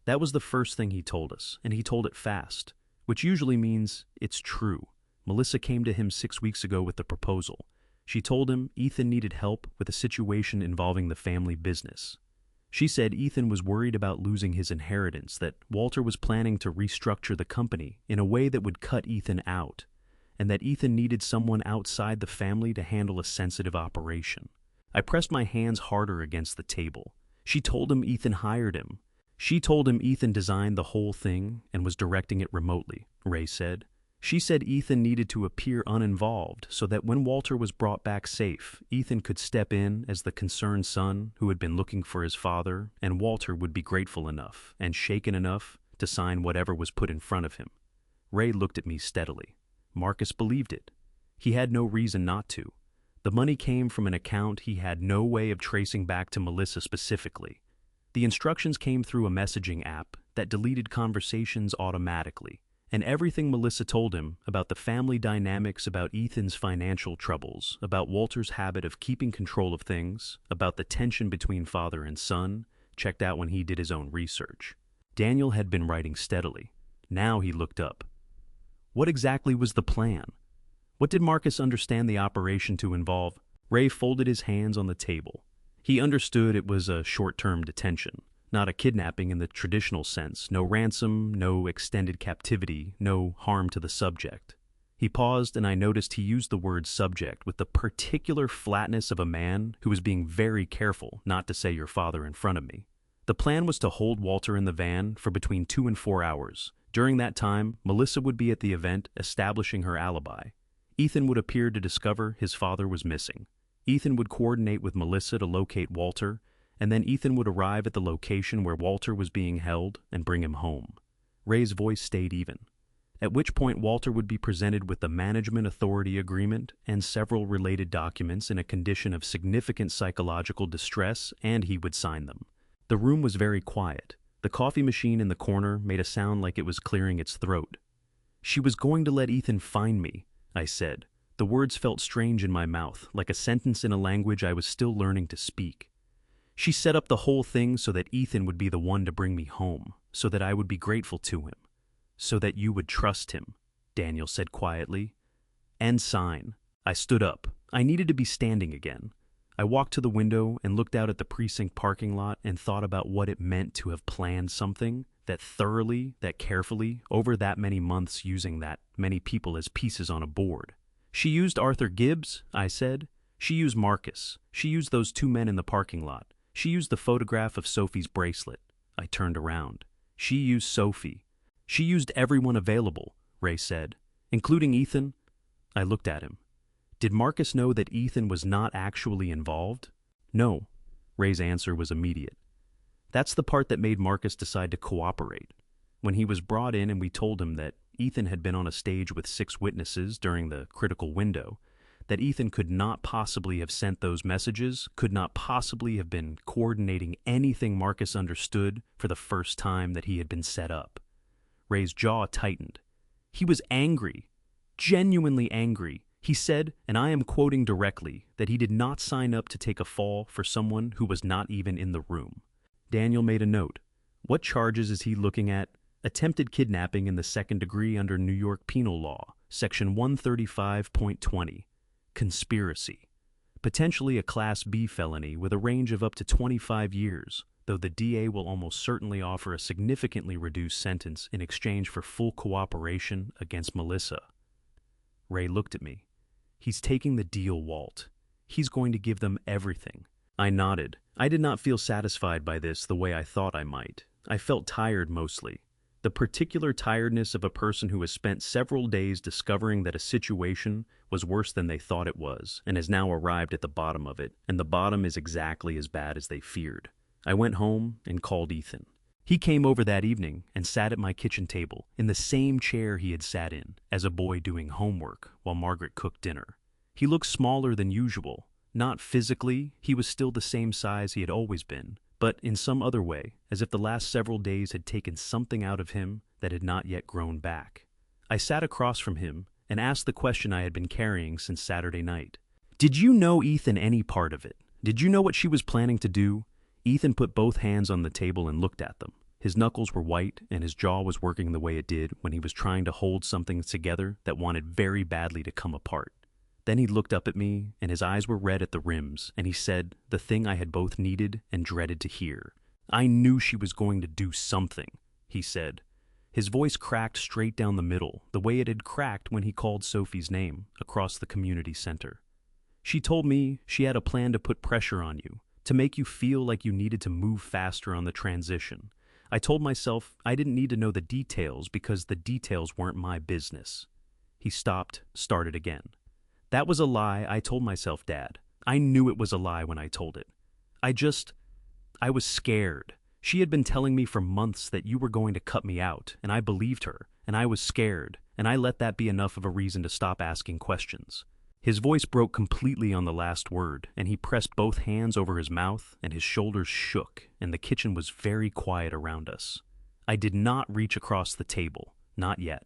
That was the first thing he told us, and he told it fast, which usually means it's true. Melissa came to him 6 weeks ago with the proposal. She told him Ethan needed help with a situation involving the family business. She said Ethan was worried about losing his inheritance, that Walter was planning to restructure the company in a way that would cut Ethan out, and that Ethan needed someone outside the family to handle a sensitive operation. I pressed my hands harder against the table. She told him Ethan hired him. She told him Ethan designed the whole thing and was directing it remotely, Ray said. She said Ethan needed to appear uninvolved so that when Walter was brought back safe, Ethan could step in as the concerned son who had been looking for his father, and Walter would be grateful enough and shaken enough to sign whatever was put in front of him. Ray looked at me steadily. Marcus believed it. He had no reason not to. The money came from an account he had no way of tracing back to Melissa specifically. The instructions came through a messaging app that deleted conversations automatically, and everything Melissa told him about the family dynamics, about Ethan's financial troubles, about Walter's habit of keeping control of things, about the tension between father and son, checked out when he did his own research. Daniel had been writing steadily. Now he looked up. What exactly was the plan? What did Marcus understand the operation to involve? Ray folded his hands on the table. He understood it was a short-term detention, not a kidnapping in the traditional sense, no ransom, no extended captivity, no harm to the subject. He paused, and I noticed he used the word subject with the particular flatness of a man who was being very careful not to say your father in front of me. The plan was to hold Walter in the van for between 2 and 4 hours. During that time, Melissa would be at the event establishing her alibi. Ethan would appear to discover his father was missing. Ethan would coordinate with Melissa to locate Walter, and then Ethan would arrive at the location where Walter was being held and bring him home. Ray's voice stayed even, at which point Walter would be presented with the management authority agreement and several related documents in a condition of significant psychological distress, and he would sign them. The room was very quiet. The coffee machine in the corner made a sound like it was clearing its throat. She was going to let Ethan find me, I said. The words felt strange in my mouth, like a sentence in a language I was still learning to speak. She set up the whole thing so that Ethan would be the one to bring me home, so that I would be grateful to him, so that you would trust him, Daniel said quietly. And sign. I stood up. I needed to be standing again. I walked to the window and looked out at the precinct parking lot and thought about what it meant to have planned something that thoroughly, that carefully, over that many months, using that many people as pieces on a board. She used Arthur Gibbs, I said. She used Marcus. She used those 2 men in the parking lot. She used the photograph of Sophie's bracelet. I turned around. She used Sophie. She used everyone available, Ray said, including Ethan. I looked at him. Did Marcus know that Ethan was not actually involved? No. Ray's answer was immediate. That's the part that made Marcus decide to cooperate. When he was brought in and we told him that Ethan had been on a stage with 6 witnesses during the critical window, that Ethan could not possibly have sent those messages, could not possibly have been coordinating anything Marcus understood for the first time that he had been set up. Ray's jaw tightened. He was angry, genuinely angry. He said, and I am quoting directly, that he did not sign up to take a fall for someone who was not even in the room. Daniel made a note. What charges is he looking at? Attempted kidnapping in the 2nd degree under New York Penal Law, Section 135.20. Conspiracy. Potentially a Class B felony with a range of up to 25 years. though the DA will almost certainly offer a significantly reduced sentence in exchange for full cooperation against Melissa. Ray looked at me. He's taking the deal, Walt. He's going to give them everything. I nodded. I did not feel satisfied by this the way I thought I might. I felt tired mostly. The particular tiredness of a person who has spent several days discovering that a situation was worse than they thought it was, and has now arrived at the bottom of it, and the bottom is exactly as bad as they feared. I went home and called Ethan. He came over that evening and sat at my kitchen table, in the same chair he had sat in, as a boy doing homework while Margaret cooked dinner. He looked smaller than usual. Not physically, he was still the same size he had always been, but in some other way, as if the last several days had taken something out of him that had not yet grown back. I sat across from him and asked the question I had been carrying since Saturday night. Did you know, Ethan, any part of it? Did you know what she was planning to do? Ethan put both hands on the table and looked at them. His knuckles were white and his jaw was working the way it did when he was trying to hold something together that wanted very badly to come apart. Then he looked up at me, and his eyes were red at the rims, and he said the thing I had both needed and dreaded to hear. I knew she was going to do something, he said. His voice cracked straight down the middle, the way it had cracked when he called Sophie's name across the community center. She told me she had a plan to put pressure on you, to make you feel like you needed to move faster on the transition. I told myself I didn't need to know the details because the details weren't my business. He stopped, started again. That was a lie I told myself, Dad. I knew it was a lie when I told it. I was scared. She had been telling me for months that you were going to cut me out, and I believed her, and I was scared, and I let that be enough of a reason to stop asking questions. His voice broke completely on the last word, and he pressed both hands over his mouth, and his shoulders shook, and the kitchen was very quiet around us. I did not reach across the table, not yet.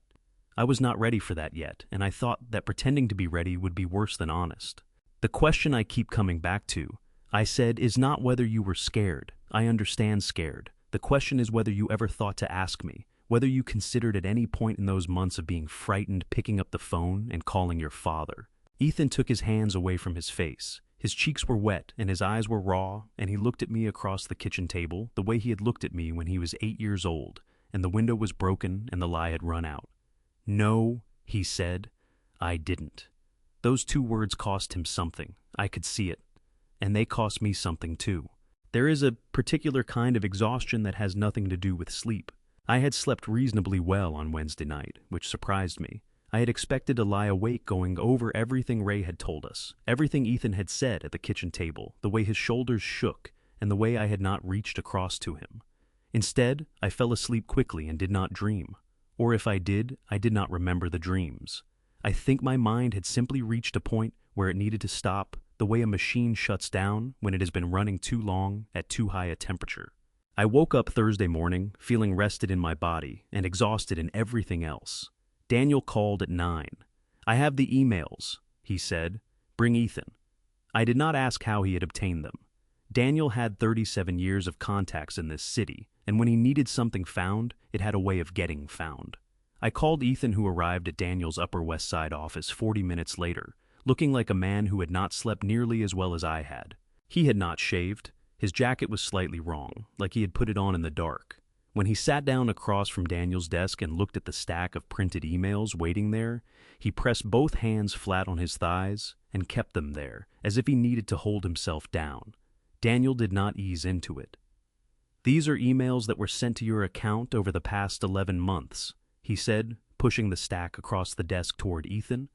I was not ready for that yet, and I thought that pretending to be ready would be worse than honest. The question I keep coming back to, I said, is not whether you were scared. I understand scared. The question is whether you ever thought to ask me, whether you considered at any point in those months of being frightened picking up the phone and calling your father. Ethan took his hands away from his face. His cheeks were wet and his eyes were raw, and he looked at me across the kitchen table the way he had looked at me when he was 8 years old, and the window was broken and the lie had run out. No, he said, I didn't. Those 2 words cost him something. I could see it. And they cost me something too. There is a particular kind of exhaustion that has nothing to do with sleep. I had slept reasonably well on Wednesday night, which surprised me. I had expected to lie awake going over everything Ray had told us, everything Ethan had said at the kitchen table, the way his shoulders shook, and the way I had not reached across to him. Instead, I fell asleep quickly and did not dream. Or if I did not remember the dreams. I think my mind had simply reached a point where it needed to stop, the way a machine shuts down when it has been running too long at too high a temperature. I woke up Thursday morning, feeling rested in my body and exhausted in everything else. Daniel called at 9. I have the emails, he said. Bring Ethan. I did not ask how he had obtained them. Daniel had 37 years of contacts in this city, and when he needed something found, it had a way of getting found. I called Ethan, who arrived at Daniel's Upper West Side office 40 minutes later, looking like a man who had not slept nearly as well as I had. He had not shaved. His jacket was slightly wrong, like he had put it on in the dark. When he sat down across from Daniel's desk and looked at the stack of printed emails waiting there, he pressed both hands flat on his thighs and kept them there, as if he needed to hold himself down. Daniel did not ease into it. These are emails that were sent to your account over the past 11 months, he said, pushing the stack across the desk toward Ethan.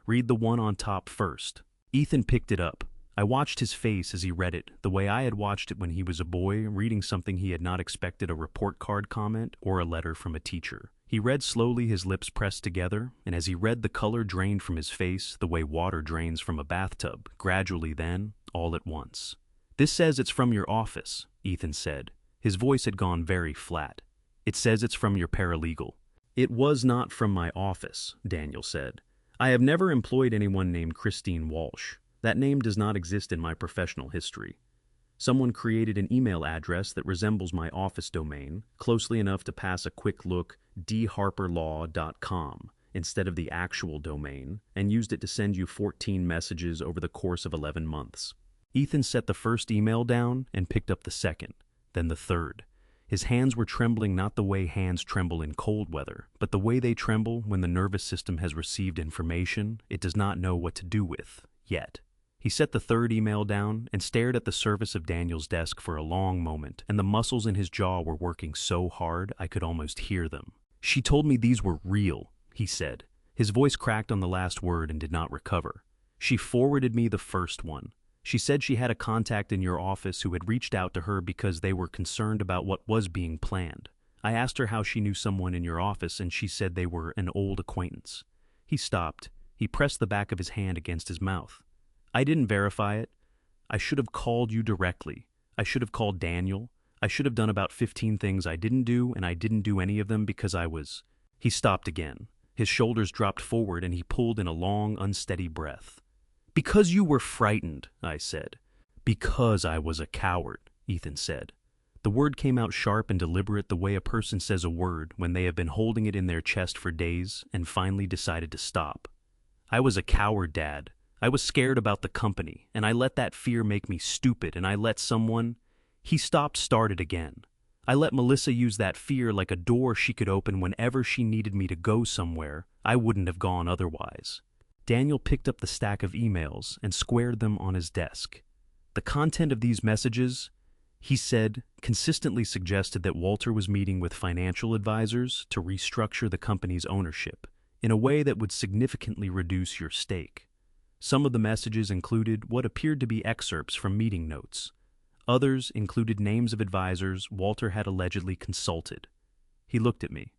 Read the one on top first. Ethan picked it up. I watched his face as he read it, the way I had watched it when he was a boy, reading something he had not expected, a report card comment or a letter from a teacher. He read slowly, his lips pressed together, and as he read, the color drained from his face the way water drains from a bathtub, gradually then, all at once. This says it's from your office, Ethan said. His voice had gone very flat. It says it's from your paralegal. It was not from my office, Daniel said. I have never employed anyone named Christine Walsh. That name does not exist in my professional history. Someone created an email address that resembles my office domain, closely enough to pass a quick look dharperlaw.com instead of the actual domain, and used it to send you 14 messages over the course of 11 months. Ethan set the first email down and picked up the second. then the third. His hands were trembling not the way hands tremble in cold weather, but the way they tremble when the nervous system has received information it does not know what to do with, yet. He set the third email down and stared at the surface of Daniel's desk for a long moment, and the muscles in his jaw were working so hard I could almost hear them. "She told me these were real," he said. His voice cracked on the last word and did not recover. "She forwarded me the first one. She said she had a contact in your office who had reached out to her because they were concerned about what was being planned. I asked her how she knew someone in your office, and she said they were an old acquaintance." He stopped. He pressed the back of his hand against his mouth. "I didn't verify it. I should have called you directly. I should have called Daniel. I should have done about 15 things I didn't do, and I didn't do any of them because I was—" He stopped again. His shoulders dropped forward and he pulled in a long, unsteady breath. "Because you were frightened," I said. "Because I was a coward," Ethan said. The word came out sharp and deliberate, the way a person says a word when they have been holding it in their chest for days and finally decided to stop. "I was a coward, Dad. I was scared about the company, and I let that fear make me stupid, and I let someone—" He stopped, started again. "I let Melissa use that fear like a door she could open whenever she needed me to go somewhere I wouldn't have gone otherwise." Daniel picked up the stack of emails and squared them on his desk. "The content of these messages," he said, consistently suggested that Walter was meeting with financial advisors to restructure the company's ownership in a way that would significantly reduce your stake. Some of the messages included what appeared to be excerpts from meeting notes. Others included names of advisors Walter had allegedly consulted. He looked at me.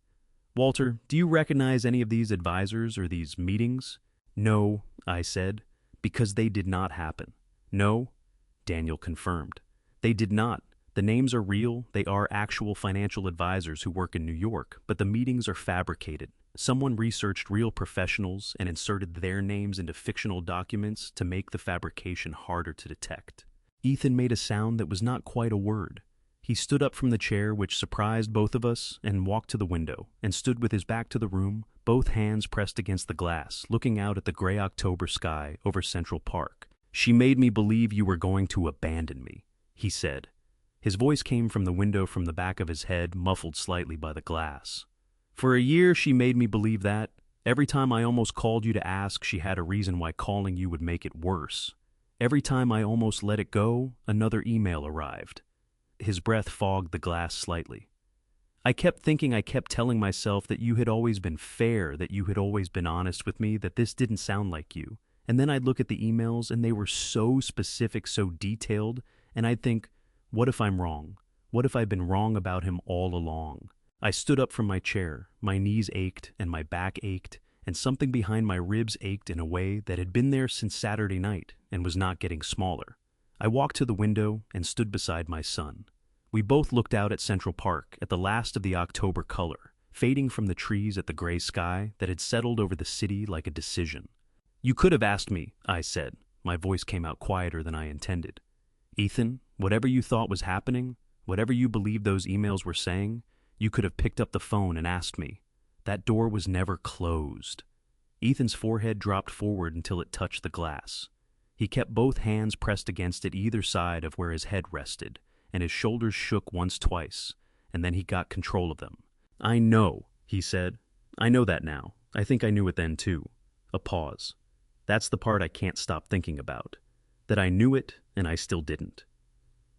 "Walter, do you recognize any of these advisors or these meetings?" "No," I said, "because they did not happen." "No?" Daniel confirmed. "They did not. The names are real. They are actual financial advisors who work in New York, but the meetings are fabricated. Someone researched real professionals and inserted their names into fictional documents to make the fabrication harder to detect." Ethan made a sound that was not quite a word. He stood up from the chair, which surprised both of us, and walked to the window, and stood with his back to the room, both hands pressed against the glass, looking out at the gray October sky over Central Park. "She made me believe you were going to abandon me," he said. His voice came from the window from the back of his head, muffled slightly by the glass. "For a year she made me believe that. Every time I almost called you to ask, she had a reason why calling you would make it worse. Every time I almost let it go, another email arrived." His breath fogged the glass slightly. "I kept thinking, I kept telling myself that you had always been fair, that you had always been honest with me, that this didn't sound like you. And then I'd look at the emails and they were so specific, so detailed, and I'd think, what if I'm wrong? What if I've been wrong about him all along?" I stood up from my chair. My knees ached and my back ached, and something behind my ribs ached in a way that had been there since Saturday night and was not getting smaller. I walked to the window and stood beside my son. We both looked out at Central Park, at the last of the October color, fading from the trees at the gray sky that had settled over the city like a decision. "You could have asked me," I said. My voice came out quieter than I intended. "Ethan, whatever you thought was happening, whatever you believed those emails were saying, you could have picked up the phone and asked me. That door was never closed." Ethan's forehead dropped forward until it touched the glass. He kept both hands pressed against it either side of where his head rested, and his shoulders shook once, twice, and then he got control of them. "I know," he said. "I know that now. I think I knew it then too." A pause. "That's the part I can't stop thinking about. That I knew it, and I still didn't."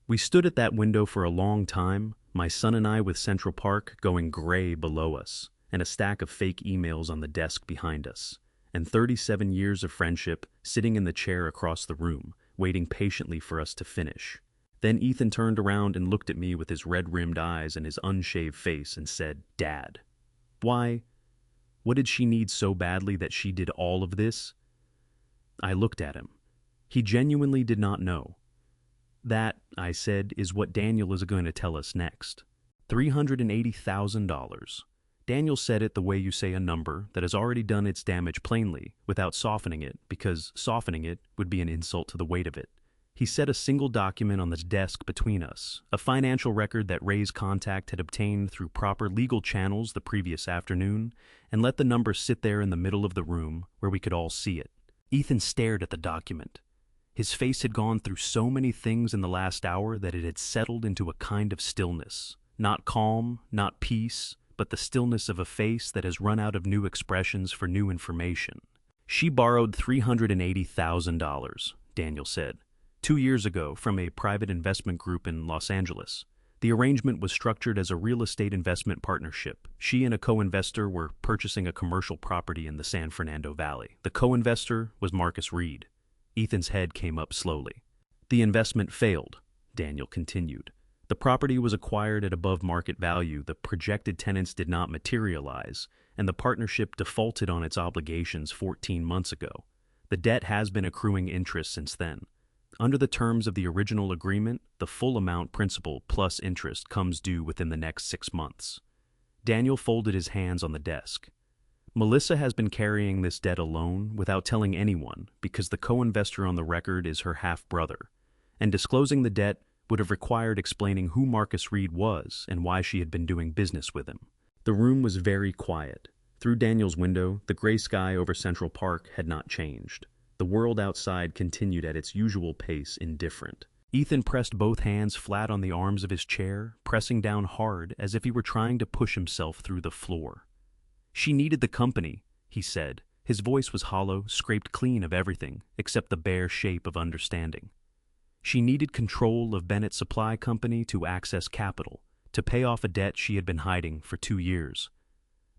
We stood at that window for a long time, my son and I with Central Park going gray below us, and a stack of fake emails on the desk behind us, and 37 years of friendship sitting in the chair across the room, waiting patiently for us to finish. Then Ethan turned around and looked at me with his red-rimmed eyes and his unshaved face and said, "Dad." "Why? What did she need so badly that she did all of this?" I looked at him. He genuinely did not know. "That," I said, "is what Daniel is going to tell us next. $380,000. Daniel said it the way you say a number that has already done its damage plainly, without softening it, because softening it would be an insult to the weight of it. He set a single document on the desk between us, a financial record that Ray's contact had obtained through proper legal channels the previous afternoon, and let the number sit there in the middle of the room where we could all see it. Ethan stared at the document. His face had gone through so many things in the last hour that it had settled into a kind of stillness. Not calm, not peace, but the stillness of a face that has run out of new expressions for new information. She borrowed $380,000, Daniel said, 2 years ago from a private investment group in Los Angeles. The arrangement was structured as a real estate investment partnership. She and a co-investor were purchasing a commercial property in the San Fernando Valley. The co-investor was Marcus Reed. Ethan's head came up slowly. The investment failed, Daniel continued. The property was acquired at above market value, the projected tenants did not materialize, and the partnership defaulted on its obligations 14 months ago. The debt has been accruing interest since then. Under the terms of the original agreement, the full amount principal plus interest comes due within the next 6 months. Daniel folded his hands on the desk. Melissa has been carrying this debt alone without telling anyone because the co-investor on the record is her half-brother, and disclosing the debt would have required explaining who Marcus Reed was and why she had been doing business with him. The room was very quiet. Through Daniel's window, the gray sky over Central Park had not changed. The world outside continued at its usual pace, indifferent. Ethan pressed both hands flat on the arms of his chair, pressing down hard as if he were trying to push himself through the floor. She needed the company, he said. His voice was hollow, scraped clean of everything except the bare shape of understanding. She needed control of Bennett's Supply Company to access capital, to pay off a debt she had been hiding for 2 years.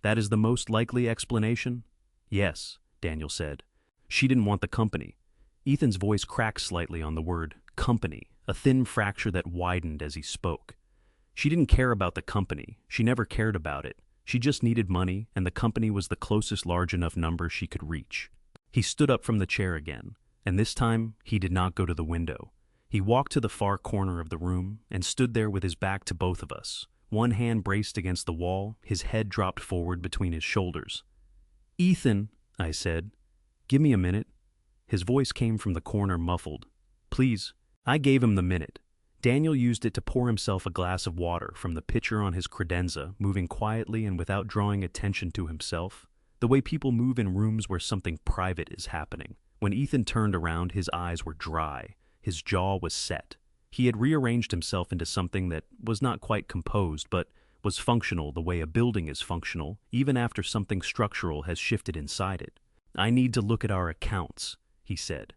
That is the most likely explanation? Yes, Daniel said. She didn't want the company. Ethan's voice cracked slightly on the word company, a thin fracture that widened as he spoke. She didn't care about the company. She never cared about it. She just needed money, and the company was the closest large enough number she could reach. He stood up from the chair again, and this time he did not go to the window. He walked to the far corner of the room and stood there with his back to both of us. One hand braced against the wall, his head dropped forward between his shoulders. "Ethan," I said, "give me a minute." His voice came from the corner muffled. "Please." I gave him the minute. Daniel used it to pour himself a glass of water from the pitcher on his credenza, moving quietly and without drawing attention to himself, the way people move in rooms where something private is happening. When Ethan turned around, his eyes were dry. His jaw was set. He had rearranged himself into something that was not quite composed, but was functional the way a building is functional, even after something structural has shifted inside it. "I need to look at our accounts," he said.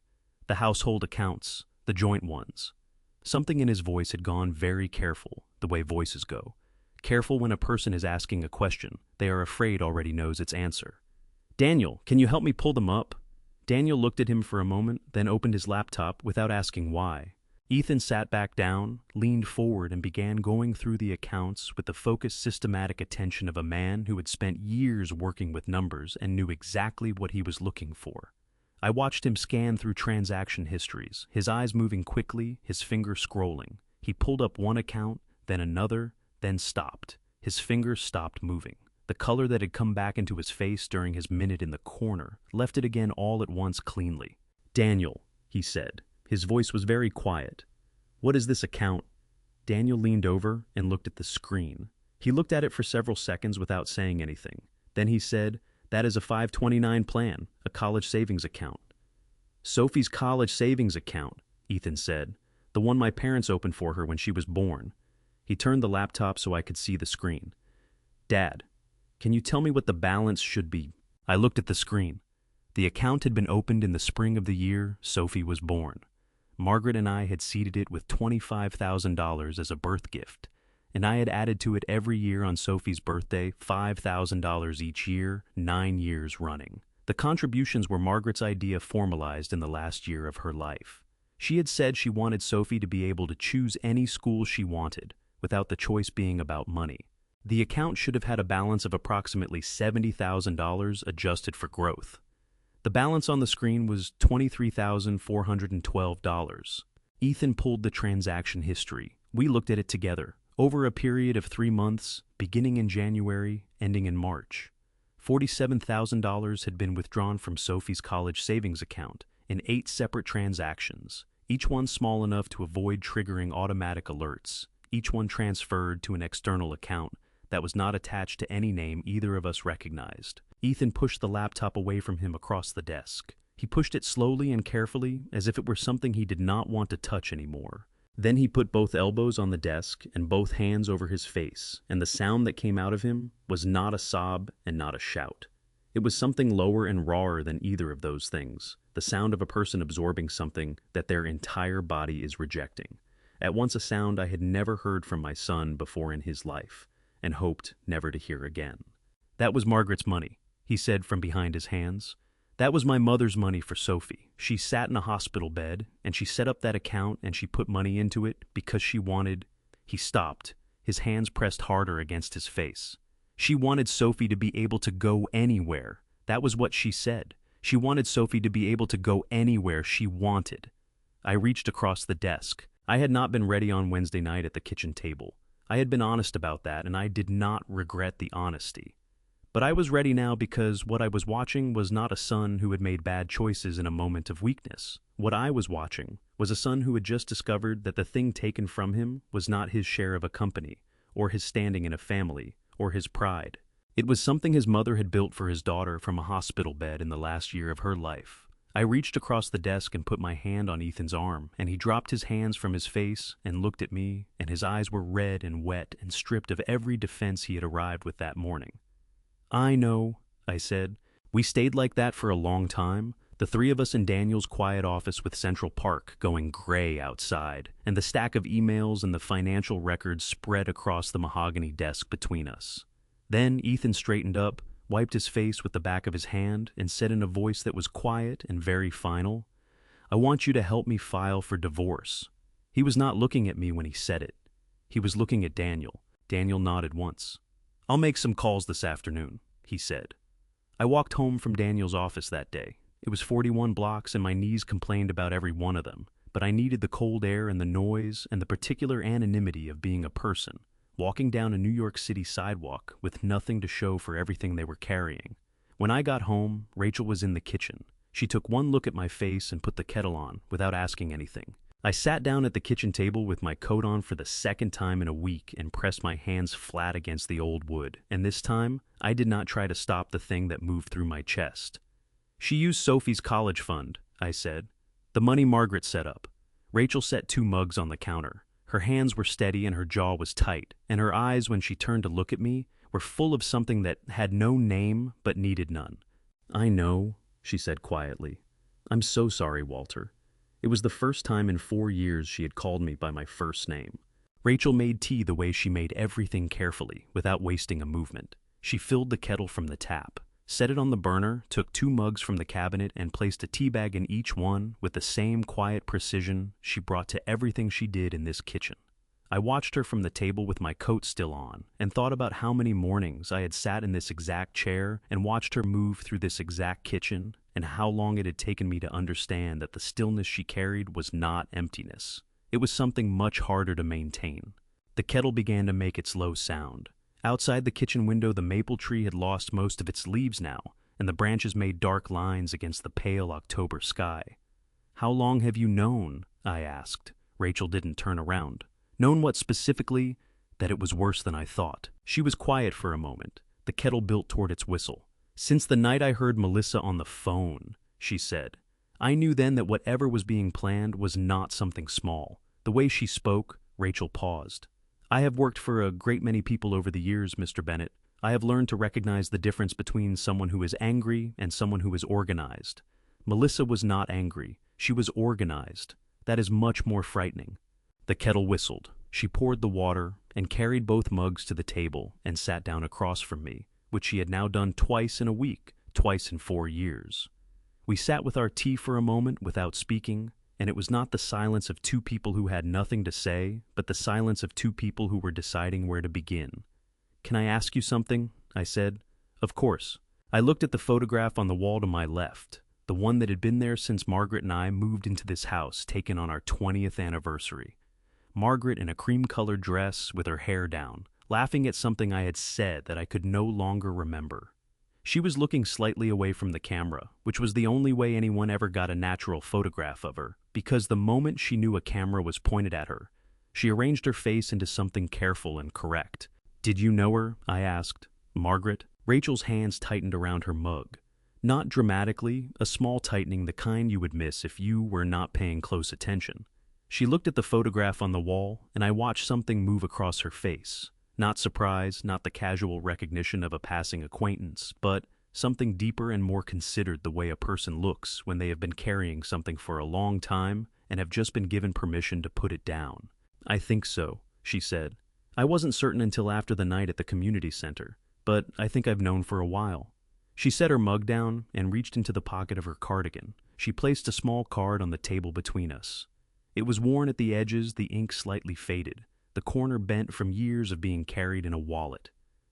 "The household accounts, the joint ones." Something in his voice had gone very careful, the way voices go. Careful when a person is asking a question they are afraid already knows its answer. "Daniel, can you help me pull them up?" Daniel looked at him for a moment, then opened his laptop without asking why. Ethan sat back down, leaned forward, and began going through the accounts with the focused, systematic attention of a man who had spent years working with numbers and knew exactly what he was looking for. I watched him scan through transaction histories, his eyes moving quickly, his finger scrolling. He pulled up one account, then another, then stopped. His fingers stopped moving. The color that had come back into his face during his minute in the corner left it again all at once cleanly. "Daniel," he said. His voice was very quiet. "What is this account?" Daniel leaned over and looked at the screen. He looked at it for several seconds without saying anything. Then he said, "That is a 529 plan, a college savings account." "Sophie's college savings account," Ethan said. "The one my parents opened for her when she was born." He turned the laptop so I could see the screen. "Dad, can you tell me what the balance should be?" I looked at the screen. The account had been opened in the spring of the year Sophie was born. Margaret and I had seeded it with $25,000 as a birth gift, and I had added to it every year on Sophie's birthday $5,000 each year, 9 years running. The contributions were Margaret's idea formalized in the last year of her life. She had said she wanted Sophie to be able to choose any school she wanted, without the choice being about money. The account should have had a balance of approximately $70,000 adjusted for growth. The balance on the screen was $23,412. Ethan pulled the transaction history. We looked at it together, over a period of 3 months, beginning in January, ending in March. $47,000 had been withdrawn from Sophie's college savings account in 8 separate transactions, each one small enough to avoid triggering automatic alerts, each one transferred to an external account that was not attached to any name either of us recognized. Ethan pushed the laptop away from him across the desk. He pushed it slowly and carefully, as if it were something he did not want to touch anymore. Then he put both elbows on the desk and both hands over his face, and the sound that came out of him was not a sob and not a shout. It was something lower and rawer than either of those things, the sound of a person absorbing something that their entire body is rejecting. At once a sound I had never heard from my son before in his life, and hoped never to hear again. "That was Margaret's money," he said from behind his hands. "That was my mother's money for Sophie. She sat in a hospital bed, and she set up that account and she put money into it because she wanted—" He stopped, his hands pressed harder against his face. "She wanted Sophie to be able to go anywhere. That was what she said. She wanted Sophie to be able to go anywhere she wanted." I reached across the desk. I had not been ready on Wednesday night at the kitchen table. I had been honest about that, and I did not regret the honesty. But I was ready now because what I was watching was not a son who had made bad choices in a moment of weakness. What I was watching was a son who had just discovered that the thing taken from him was not his share of a company, or his standing in a family, or his pride. It was something his mother had built for his daughter from a hospital bed in the last year of her life. I reached across the desk and put my hand on Ethan's arm, and he dropped his hands from his face and looked at me, and his eyes were red and wet and stripped of every defense he had arrived with that morning. "I know," I said. "We stayed like that for a long time, the three of us in Daniel's quiet office with Central Park going gray outside, and the stack of emails and the financial records spread across the mahogany desk between us." Then Ethan straightened up, wiped his face with the back of his hand, and said in a voice that was quiet and very final, "I want you to help me file for divorce." He was not looking at me when he said it. He was looking at Daniel. Daniel nodded once. "I'll make some calls this afternoon," he said. I walked home from Daniel's office that day. It was 41 blocks and my knees complained about every one of them, but I needed the cold air and the noise and the particular anonymity of being a person, walking down a New York City sidewalk with nothing to show for everything they were carrying. When I got home, Rachel was in the kitchen. She took one look at my face and put the kettle on without asking anything. I sat down at the kitchen table with my coat on for the second time in a week and pressed my hands flat against the old wood, and this time I did not try to stop the thing that moved through my chest. "She used Sophie's college fund," I said. "The money Margaret set up." Rachel set 2 mugs on the counter. Her hands were steady and her jaw was tight, and her eyes, when she turned to look at me, were full of something that had no name but needed none. "I know," she said quietly. "I'm so sorry, Walter." It was the first time in 4 years she had called me by my first name. Rachel made tea the way she made everything carefully, without wasting a movement. She filled the kettle from the tap, set it on the burner, took 2 mugs from the cabinet, and placed a tea bag in each one with the same quiet precision she brought to everything she did in this kitchen. I watched her from the table with my coat still on, and thought about how many mornings I had sat in this exact chair and watched her move through this exact kitchen, and how long it had taken me to understand that the stillness she carried was not emptiness. It was something much harder to maintain. The kettle began to make its low sound. Outside the kitchen window, the maple tree had lost most of its leaves now, and the branches made dark lines against the pale October sky. "How long have you known?" I asked. Rachel didn't turn around. "Known what specifically?" "That it was worse than I thought." She was quiet for a moment. The kettle built toward its whistle. "Since the night I heard Melissa on the phone," she said. "I knew then that whatever was being planned was not something small." The way she spoke, Rachel paused. "I have worked for a great many people over the years, Mr. Bennett. I have learned to recognize the difference between someone who is angry and someone who is organized. Melissa was not angry. She was organized. That is much more frightening." The kettle whistled. She poured the water and carried both mugs to the table and sat down across from me, which she had now done twice in a week, twice in 4 years. We sat with our tea for a moment without speaking, and it was not the silence of 2 people who had nothing to say, but the silence of 2 people who were deciding where to begin. "Can I ask you something?" I said. "Of course." I looked at the photograph on the wall to my left, the one that had been there since Margaret and I moved into this house, taken on our 20th anniversary. Margaret in a cream-colored dress with her hair down, laughing at something I had said that I could no longer remember. She was looking slightly away from the camera, which was the only way anyone ever got a natural photograph of her, because the moment she knew a camera was pointed at her, she arranged her face into something careful and correct. "Did you know her?" I asked. "Margaret?" Rachel's hands tightened around her mug. Not dramatically, a small tightening, the kind you would miss if you were not paying close attention. She looked at the photograph on the wall, and I watched something move across her face. Not surprise, not the casual recognition of a passing acquaintance, but something deeper and more considered, the way a person looks when they have been carrying something for a long time and have just been given permission to put it down. "I think so," she said. "I wasn't certain until after the night at the community center, but I think I've known for a while." She set her mug down and reached into the pocket of her cardigan. She placed a small card on the table between us. It was worn at the edges, the ink slightly faded, the corner bent from years of being carried in a wallet.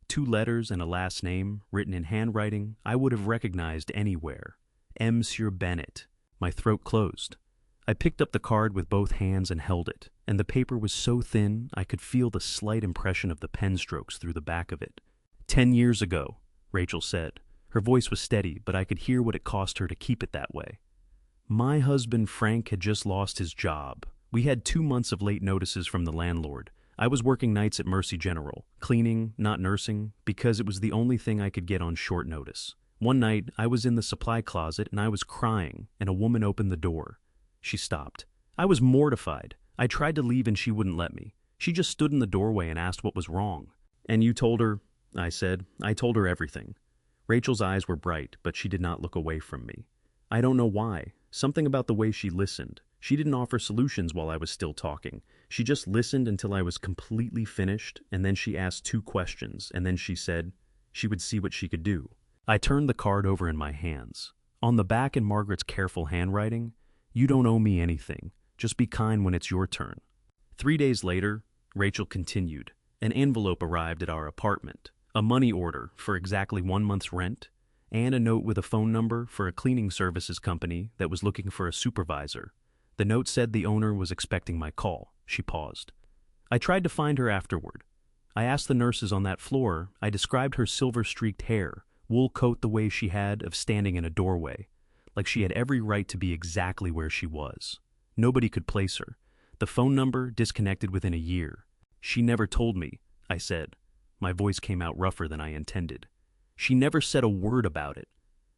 2 letters and a last name, written in handwriting I would have recognized anywhere. Monsieur Bennett. My throat closed. I picked up the card with both hands and held it, and the paper was so thin I could feel the slight impression of the pen strokes through the back of it. 10 years ago, Rachel said. Her voice was steady, but I could hear what it cost her to keep it that way. My husband Frank had just lost his job. We had 2 months of late notices from the landlord. I was working nights at Mercy General, cleaning, not nursing, because it was the only thing I could get on short notice. One night, I was in the supply closet and I was crying, and a woman opened the door. She stopped. I was mortified. I tried to leave and she wouldn't let me. She just stood in the doorway and asked what was wrong. "And you told her?" I said. "I told her everything." Rachel's eyes were bright, but she did not look away from me. I don't know why. Something about the way she listened. She didn't offer solutions while I was still talking. She just listened until I was completely finished, and then she asked 2 questions, and then she said she would see what she could do. I turned the card over in my hands. On the back, in Margaret's careful handwriting, "You don't owe me anything. Just be kind when it's your turn." 3 days later, Rachel continued, an envelope arrived at our apartment, a money order for exactly 1 month's rent, and a note with a phone number for a cleaning services company that was looking for a supervisor. The note said the owner was expecting my call. She paused. I tried to find her afterward. I asked the nurses on that floor. I described her silver-streaked hair, wool coat, the way she had of standing in a doorway, like she had every right to be exactly where she was. Nobody could place her. The phone number disconnected within a year. "She never told me," I said. My voice came out rougher than I intended. "She never said a word about it."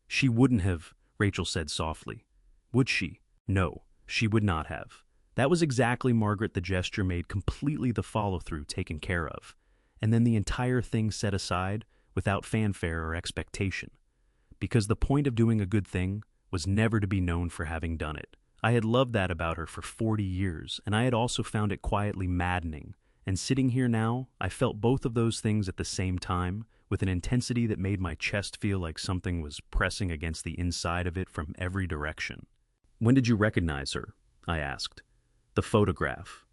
"She wouldn't have," Rachel said softly. "Would she?" "No, she would not have." That was exactly Margaret. The gesture made completely, the follow-through taken care of, and then the entire thing set aside without fanfare or expectation. Because the point of doing a good thing was never to be known for having done it. I had loved that about her for 40 years, and I had also found it quietly maddening. And sitting here now, I felt both of those things at the same time, with an intensity that made my chest feel like something was pressing against the inside of it from every direction. "When did you recognize her?" I asked. "The photograph."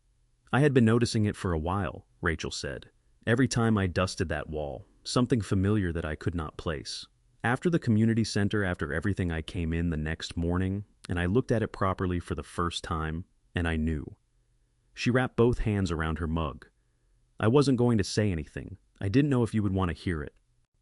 "I had been noticing it for a while," Rachel said. "Every time I dusted that wall, something familiar that I could not place. After the community center, after everything, I came in the next morning, and I looked at it properly for the first time, and I knew." She wrapped both hands around her mug. "I wasn't going to say anything. I didn't know if you would want to hear it."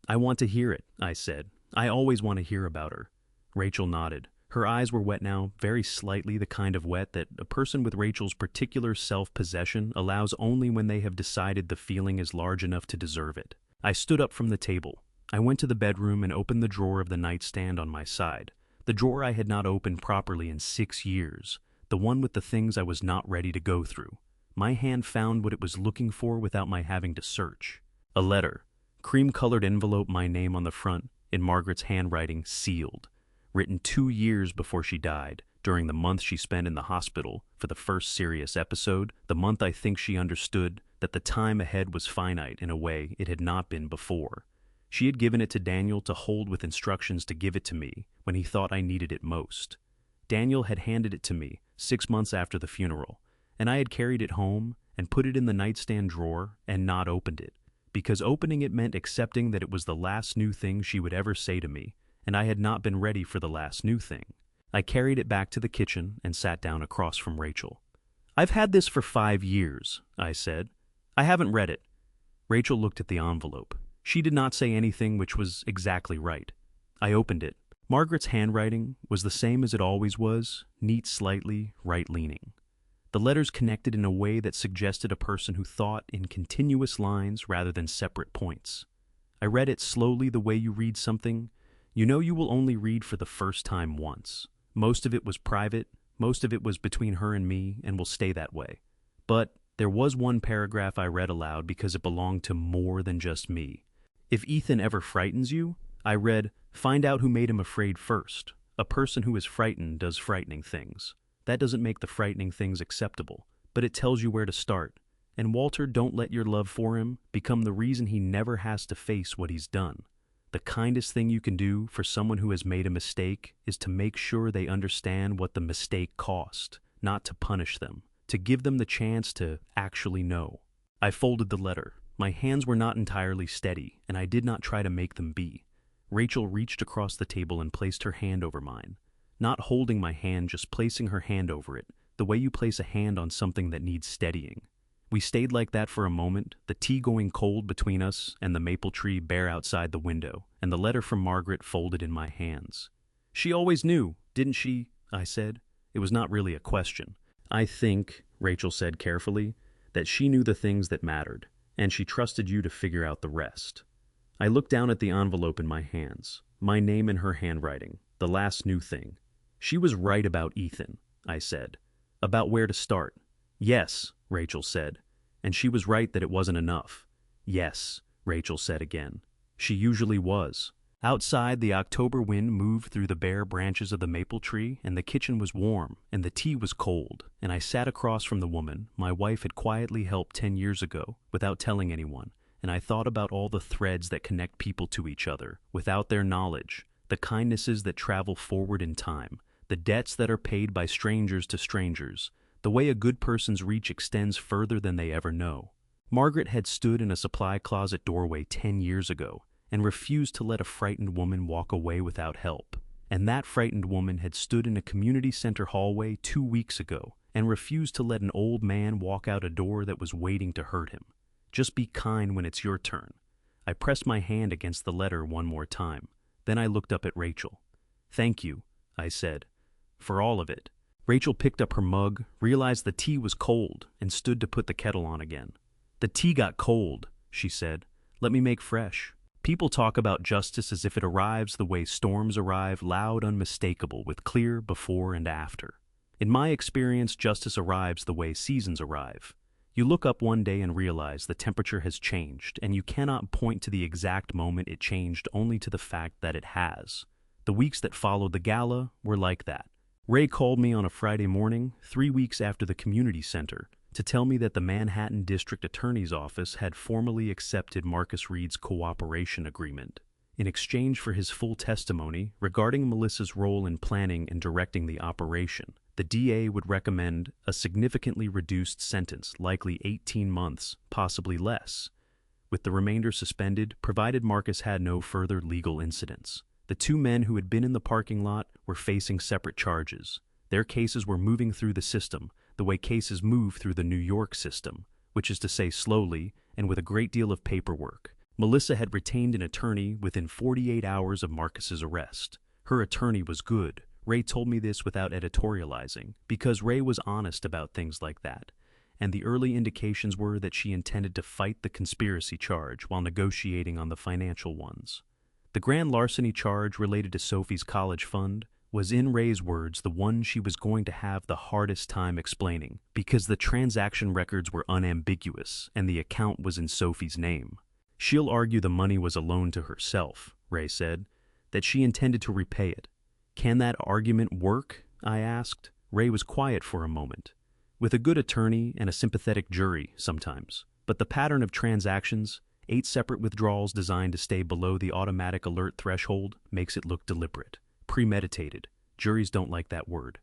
"I want to hear it," I said. "I always want to hear about her." Rachel nodded. Her eyes were wet now, very slightly, the kind of wet that a person with Rachel's particular self-possession allows only when they have decided the feeling is large enough to deserve it. I stood up from the table. I went to the bedroom and opened the drawer of the nightstand on my side. The drawer I had not opened properly in 6 years. The one with the things I was not ready to go through. My hand found what it was looking for without my having to search. A letter. Cream-colored envelope, my name on the front, in Margaret's handwriting, sealed. Written 2 years before she died, during the month she spent in the hospital for the first serious episode, the month I think she understood that the time ahead was finite in a way it had not been before. She had given it to Daniel to hold with instructions to give it to me when he thought I needed it most. Daniel had handed it to me 6 months after the funeral, and I had carried it home and put it in the nightstand drawer and not opened it, because opening it meant accepting that it was the last new thing she would ever say to me, and I had not been ready for the last new thing. I carried it back to the kitchen and sat down across from Rachel. "I've had this for 5 years, I said. "I haven't read it." Rachel looked at the envelope. She did not say anything, which was exactly right. I opened it. Margaret's handwriting was the same as it always was, neat, slightly right-leaning. The letters connected in a way that suggested a person who thought in continuous lines rather than separate points. I read it slowly, the way you read something You know you will only read for the first time once. Most of it was private, most of it was between her and me, and will stay that way. But there was one paragraph I read aloud because it belonged to more than just me. If Ethan ever frightens you, I read, find out who made him afraid first. A person who is frightened does frightening things. That doesn't make the frightening things acceptable, but it tells you where to start. And Walter, don't let your love for him become the reason he never has to face what he's done. The kindest thing you can do for someone who has made a mistake is to make sure they understand what the mistake cost, not to punish them, to give them the chance to actually know. I folded the letter. My hands were not entirely steady, and I did not try to make them be. Rachel reached across the table and placed her hand over mine. Not holding my hand, just placing her hand over it, the way you place a hand on something that needs steadying. We stayed like that for a moment, the tea going cold between us and the maple tree bare outside the window, and the letter from Margaret folded in my hands. She always knew, didn't she? I said. It was not really a question. I think, Rachel said carefully, that she knew the things that mattered, and she trusted you to figure out the rest. I looked down at the envelope in my hands, my name in her handwriting, the last new thing. She was right about Ethan, I said. About where to start. Yes, Rachel said. And she was right that it wasn't enough. Yes, Rachel said again. She usually was. Outside, the October wind moved through the bare branches of the maple tree, and the kitchen was warm, and the tea was cold, and I sat across from the woman my wife had quietly helped 10 years ago, without telling anyone, and I thought about all the threads that connect people to each other, without their knowledge, the kindnesses that travel forward in time, the debts that are paid by strangers to strangers, the way a good person's reach extends further than they ever know. Margaret had stood in a supply closet doorway 10 years ago and refused to let a frightened woman walk away without help. And that frightened woman had stood in a community center hallway 2 weeks ago and refused to let an old man walk out a door that was waiting to hurt him. Just be kind when it's your turn. I pressed my hand against the letter one more time. Then I looked up at Rachel. Thank you, I said, for all of it. Rachel picked up her mug, realized the tea was cold, and stood to put the kettle on again. The tea got cold, she said. Let me make fresh. People talk about justice as if it arrives the way storms arrive, loud, unmistakable, with clear before and after. In my experience, justice arrives the way seasons arrive. You look up one day and realize the temperature has changed, and you cannot point to the exact moment it changed, only to the fact that it has. The weeks that followed the gala were like that. Ray called me on a Friday morning, 3 weeks after the community center, to tell me that the Manhattan District Attorney's Office had formally accepted Marcus Reed's cooperation agreement. In exchange for his full testimony regarding Melissa's role in planning and directing the operation, the DA would recommend a significantly reduced sentence, likely 18 months, possibly less, with the remainder suspended, provided Marcus had no further legal incidents. The 2 men who had been in the parking lot were facing separate charges. Their cases were moving through the system, the way cases move through the New York system, which is to say slowly and with a great deal of paperwork. Melissa had retained an attorney within 48 hours of Marcus's arrest. Her attorney was good. Ray told me this without editorializing, because Ray was honest about things like that, and the early indications were that she intended to fight the conspiracy charge while negotiating on the financial ones. The grand larceny charge related to Sophie's college fund was, in Ray's words, the one she was going to have the hardest time explaining, because the transaction records were unambiguous and the account was in Sophie's name. She'll argue the money was a loan to herself, Ray said, that she intended to repay it. Can that argument work? I asked. Ray was quiet for a moment. With a good attorney and a sympathetic jury, sometimes. But the pattern of transactions, 8 separate withdrawals designed to stay below the automatic alert threshold, makes it look deliberate, premeditated. Juries don't like that word.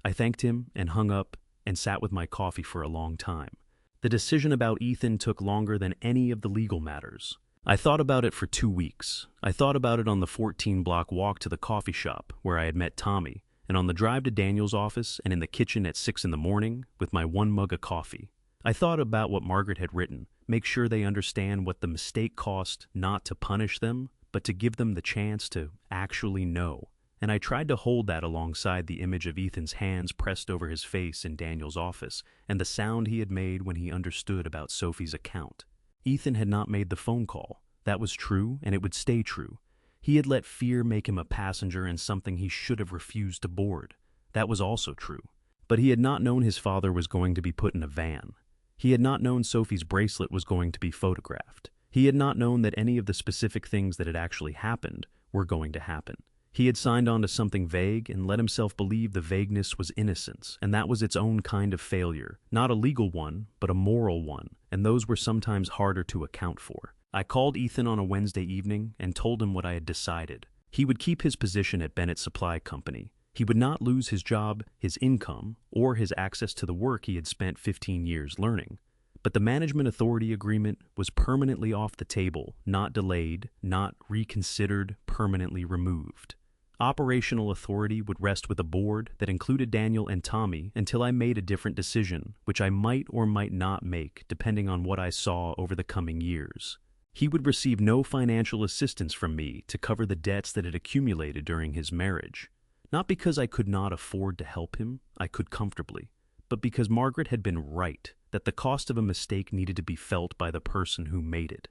I thanked him and hung up and sat with my coffee for a long time. The decision about Ethan took longer than any of the legal matters. I thought about it for 2 weeks. I thought about it on the 14-block walk to the coffee shop where I had met Tommy, and on the drive to Daniel's office, and in the kitchen at 6 in the morning with my 1 mug of coffee. I thought about what Margaret had written, make sure they understand what the mistake cost, not to punish them, but to give them the chance to actually know. And I tried to hold that alongside the image of Ethan's hands pressed over his face in Daniel's office, and the sound he had made when he understood about Sophie's account. Ethan had not made the phone call. That was true, and it would stay true. He had let fear make him a passenger in something he should have refused to board. That was also true. But he had not known his father was going to be put in a van. He had not known Sophie's bracelet was going to be photographed. He had not known that any of the specific things that had actually happened were going to happen. He had signed on to something vague and let himself believe the vagueness was innocence, and that was its own kind of failure. Not a legal one, but a moral one, and those were sometimes harder to account for. I called Ethan on a Wednesday evening and told him what I had decided. He would keep his position at Bennett Supply Company. He would not lose his job, his income, or his access to the work he had spent 15 years learning. But the management authority agreement was permanently off the table, not delayed, not reconsidered, permanently removed. Operational authority would rest with a board that included Daniel and Tommy until I made a different decision, which I might or might not make depending on what I saw over the coming years. He would receive no financial assistance from me to cover the debts that had accumulated during his marriage. Not because I could not afford to help him, I could comfortably, but because Margaret had been right that the cost of a mistake needed to be felt by the person who made it.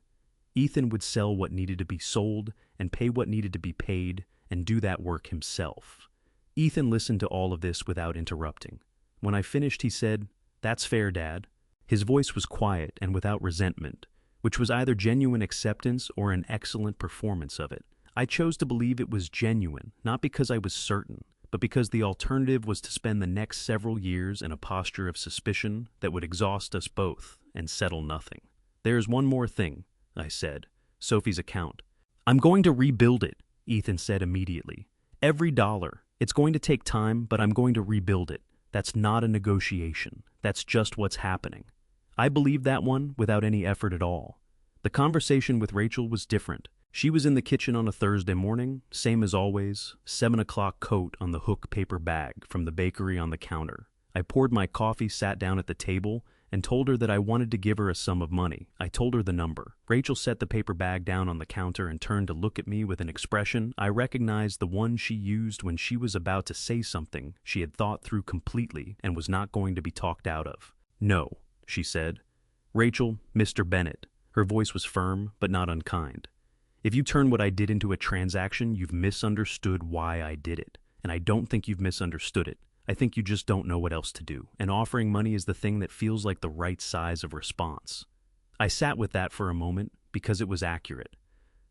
Ethan would sell what needed to be sold and pay what needed to be paid and do that work himself. Ethan listened to all of this without interrupting. When I finished, he said, "That's fair, Dad." His voice was quiet and without resentment, which was either genuine acceptance or an excellent performance of it. I chose to believe it was genuine, not because I was certain, but because the alternative was to spend the next several years in a posture of suspicion that would exhaust us both and settle nothing. "There's one more thing," I said. "Sophie's account." "I'm going to rebuild it," Ethan said immediately. "Every dollar. It's going to take time, but I'm going to rebuild it. That's not a negotiation. That's just what's happening." I believed that one without any effort at all. The conversation with Rachel was different. She was in the kitchen on a Thursday morning, same as always, 7 o'clock coat on the hook paper bag from the bakery on the counter. I poured my coffee, sat down at the table, and told her that I wanted to give her a sum of money. I told her the number. Rachel set the paper bag down on the counter and turned to look at me with an expression I recognized, the one she used when she was about to say something she had thought through completely and was not going to be talked out of. "No," she said. "Rachel, Mr. Bennett." Her voice was firm, but not unkind. "If you turn what I did into a transaction, you've misunderstood why I did it. And I don't think you've misunderstood it. I think you just don't know what else to do. And offering money is the thing that feels like the right size of response." I sat with that for a moment because it was accurate.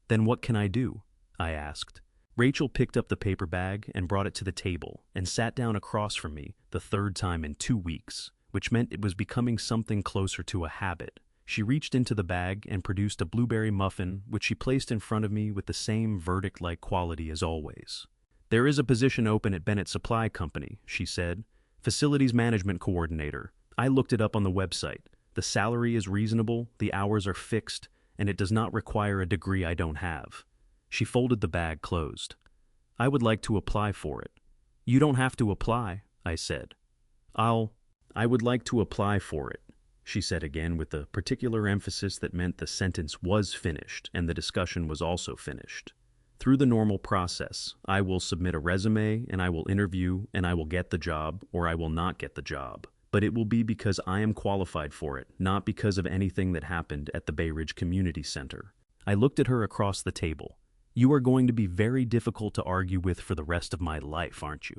"Then what can I do?" I asked. Rachel picked up the paper bag and brought it to the table and sat down across from me the third time in 2 weeks, which meant it was becoming something closer to a habit. She reached into the bag and produced a blueberry muffin, which she placed in front of me with the same verdict-like quality as always. "There is a position open at Bennett Supply Company," she said. "Facilities Management Coordinator. I looked it up on the website. The salary is reasonable, the hours are fixed, and it does not require a degree I don't have." She folded the bag closed. "I would like to apply for it." "You don't have to apply," I said. I would like to apply for it," she said again with a particular emphasis that meant the sentence was finished and the discussion was also finished. "Through the normal process, I will submit a resume and I will interview and I will get the job or I will not get the job. But it will be because I am qualified for it, not because of anything that happened at the Bay Ridge Community Center." I looked at her across the table. "You are going to be very difficult to argue with for the rest of my life, aren't you?"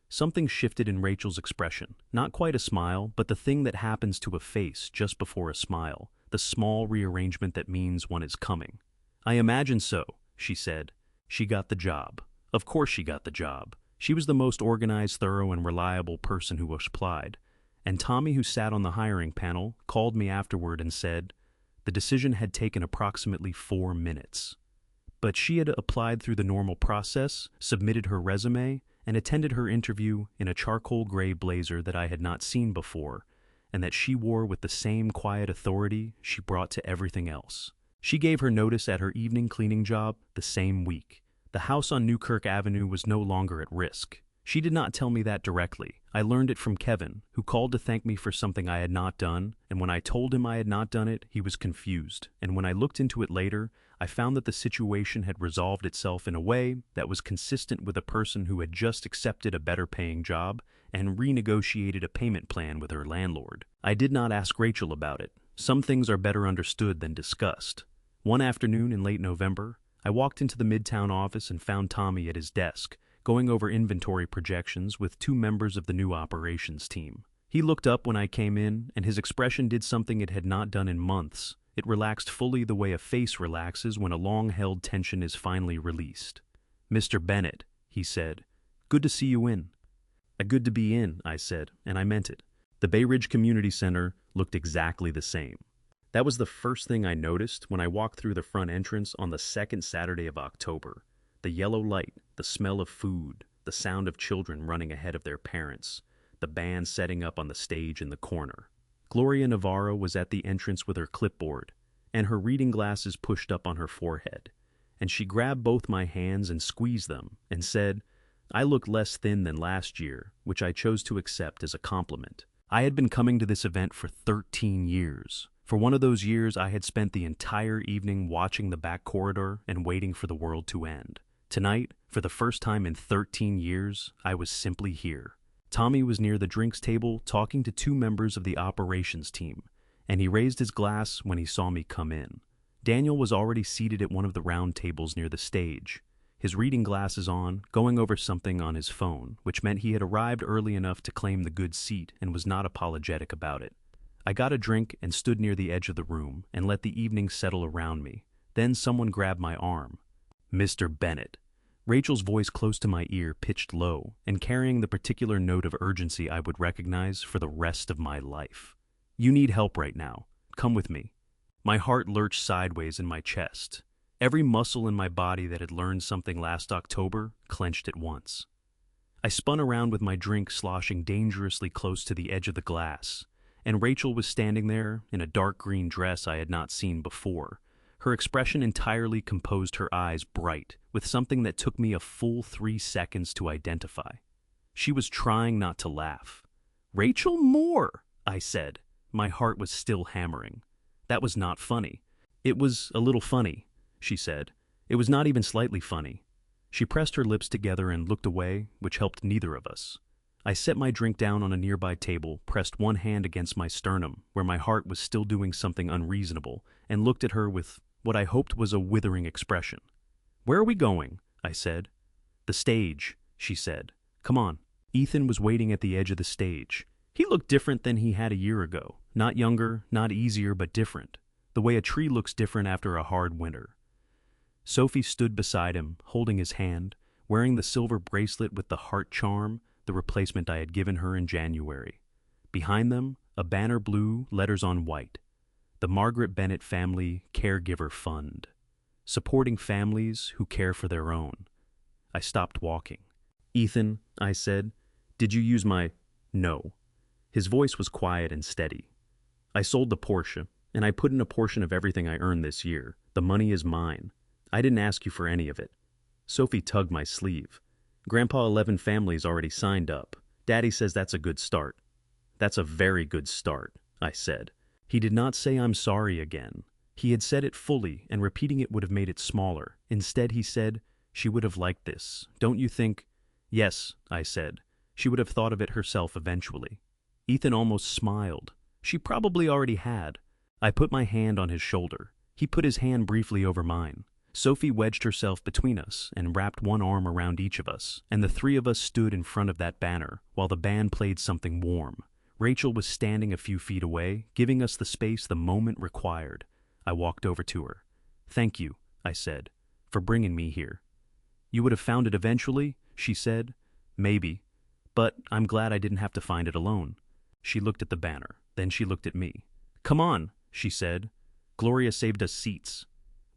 Something shifted in Rachel's expression. Not quite a smile, but the thing that happens to a face just before a smile, the small rearrangement that means one is coming. "I imagine so," she said. "She got the job. Of course she got the job. She was the most organized, thorough, and reliable person who applied. And Tommy, who sat on the hiring panel, called me afterward and said the decision had taken approximately 4 minutes. But she had applied through the normal process, submitted her resume, and attended her interview in a charcoal gray blazer that I had not seen before, and that she wore with the same quiet authority she brought to everything else. She gave her notice at her evening cleaning job the same week. The house on Newkirk Avenue was no longer at risk. She did not tell me that directly. I learned it from Kevin, who called to thank me for something I had not done, and when I told him I had not done it, he was confused. And when I looked into it later, I found that the situation had resolved itself in a way that was consistent with a person who had just accepted a better-paying job and renegotiated a payment plan with her landlord. I did not ask Rachel about it. Some things are better understood than discussed. One afternoon in late November, I walked into the Midtown office and found Tommy at his desk, going over inventory projections with two members of the new operations team. He looked up when I came in, and his expression did something it had not done in months. It relaxed fully the way a face relaxes when a long-held tension is finally released. "Mr. Bennett," he said, "good to see you in." Good to be in," I said, and I meant it. The Bay Ridge Community Center looked exactly the same. That was the first thing I noticed when I walked through the front entrance on the second Saturday of October. The yellow light, the smell of food, the sound of children running ahead of their parents, the band setting up on the stage in the corner. Gloria Navarro was at the entrance with her clipboard, and her reading glasses pushed up on her forehead, and she grabbed both my hands and squeezed them and said, "I look less thin than last year," which I chose to accept as a compliment. I had been coming to this event for 13 years. For one of those years, I had spent the entire evening watching the back corridor and waiting for the world to end. Tonight, for the first time in 13 years, I was simply here. Tommy was near the drinks table talking to two members of the operations team, and he raised his glass when he saw me come in. Daniel was already seated at one of the round tables near the stage, his reading glasses on, going over something on his phone, which meant he had arrived early enough to claim the good seat and was not apologetic about it. I got a drink and stood near the edge of the room and let the evening settle around me. Then someone grabbed my arm. "Mr. Bennett." Rachel's voice close to my ear pitched low and carrying the particular note of urgency I would recognize for the rest of my life. "You need help right now. Come with me." My heart lurched sideways in my chest. Every muscle in my body that had learned something last October clenched at once. I spun around with my drink sloshing dangerously close to the edge of the glass, and Rachel was standing there in a dark green dress I had not seen before. Her expression entirely composed her eyes bright, with something that took me a full 3 seconds to identify. She was trying not to laugh. "Rachel Moore," I said. My heart was still hammering. That was not funny. "It was a little funny," she said. "It was not even slightly funny." She pressed her lips together and looked away, which helped neither of us. I set my drink down on a nearby table, pressed one hand against my sternum, where my heart was still doing something unreasonable, and looked at her with what I hoped was a withering expression. "Where are we going?" I said. "The stage," she said. "Come on." Ethan was waiting at the edge of the stage. He looked different than he had a year ago. Not younger, not easier, but different. The way a tree looks different after a hard winter. Sophie stood beside him, holding his hand, wearing the silver bracelet with the heart charm, the replacement I had given her in January. Behind them, a banner blue, letters on white. The Margaret Bennett Family Caregiver Fund. Supporting families who care for their own. I stopped walking. "Ethan," I said, "did you use my—" "No." His voice was quiet and steady. "I sold the Porsche, and I put in a portion of everything I earned this year. The money is mine. I didn't ask you for any of it." Sophie tugged my sleeve. "Grandpa 11 family's already signed up. Daddy says that's a good start." "That's a very good start," I said. He did not say "I'm sorry" again. He had said it fully, and repeating it would have made it smaller. Instead, he said, "She would have liked this. Don't you think?" "Yes," I said. "She would have thought of it herself eventually." Ethan almost smiled. "She probably already had." I put my hand on his shoulder. He put his hand briefly over mine. Sophie wedged herself between us and wrapped one arm around each of us, and the three of us stood in front of that banner while the band played something warm. Rachel was standing a few feet away, giving us the space the moment required. I walked over to her. "Thank you," I said, "for bringing me here." "You would have found it eventually," she said. "Maybe. But I'm glad I didn't have to find it alone." She looked at the banner. Then she looked at me. "Come on," she said. "Gloria saved us seats."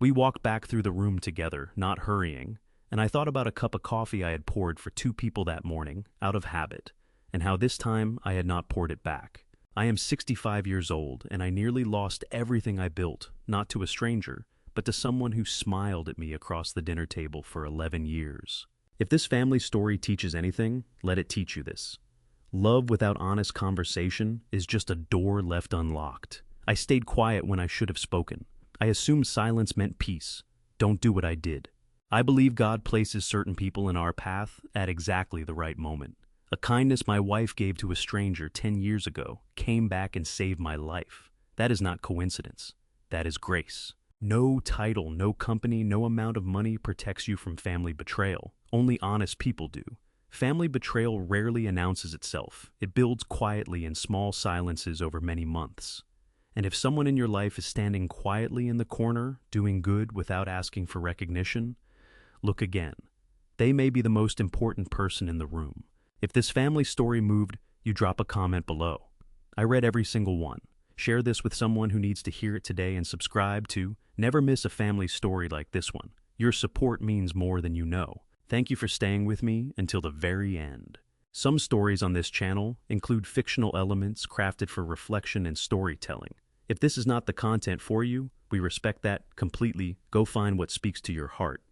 We walked back through the room together, not hurrying, and I thought about a cup of coffee I had poured for 2 people that morning, out of habit, and how this time I had not poured it back. I am 65 years old, and I nearly lost everything I built, not to a stranger, but to someone who smiled at me across the dinner table for 11 years. If this family story teaches anything, let it teach you this. Love without honest conversation is just a door left unlocked. I stayed quiet when I should have spoken. I assumed silence meant peace. Don't do what I did. I believe God places certain people in our path at exactly the right moment. A kindness my wife gave to a stranger 10 years ago came back and saved my life. That is not coincidence. That is grace. No title, no company, no amount of money protects you from family betrayal. Only honest people do. Family betrayal rarely announces itself. It builds quietly in small silences over many months. And if someone in your life is standing quietly in the corner, doing good without asking for recognition, look again. They may be the most important person in the room. If this family story moved, you drop a comment below. I read every single one. Share this with someone who needs to hear it today and subscribe to never miss a family story like this one. Your support means more than you know. Thank you for staying with me until the very end. Some stories on this channel include fictional elements crafted for reflection and storytelling. If this is not the content for you, we respect that completely. Go find what speaks to your heart.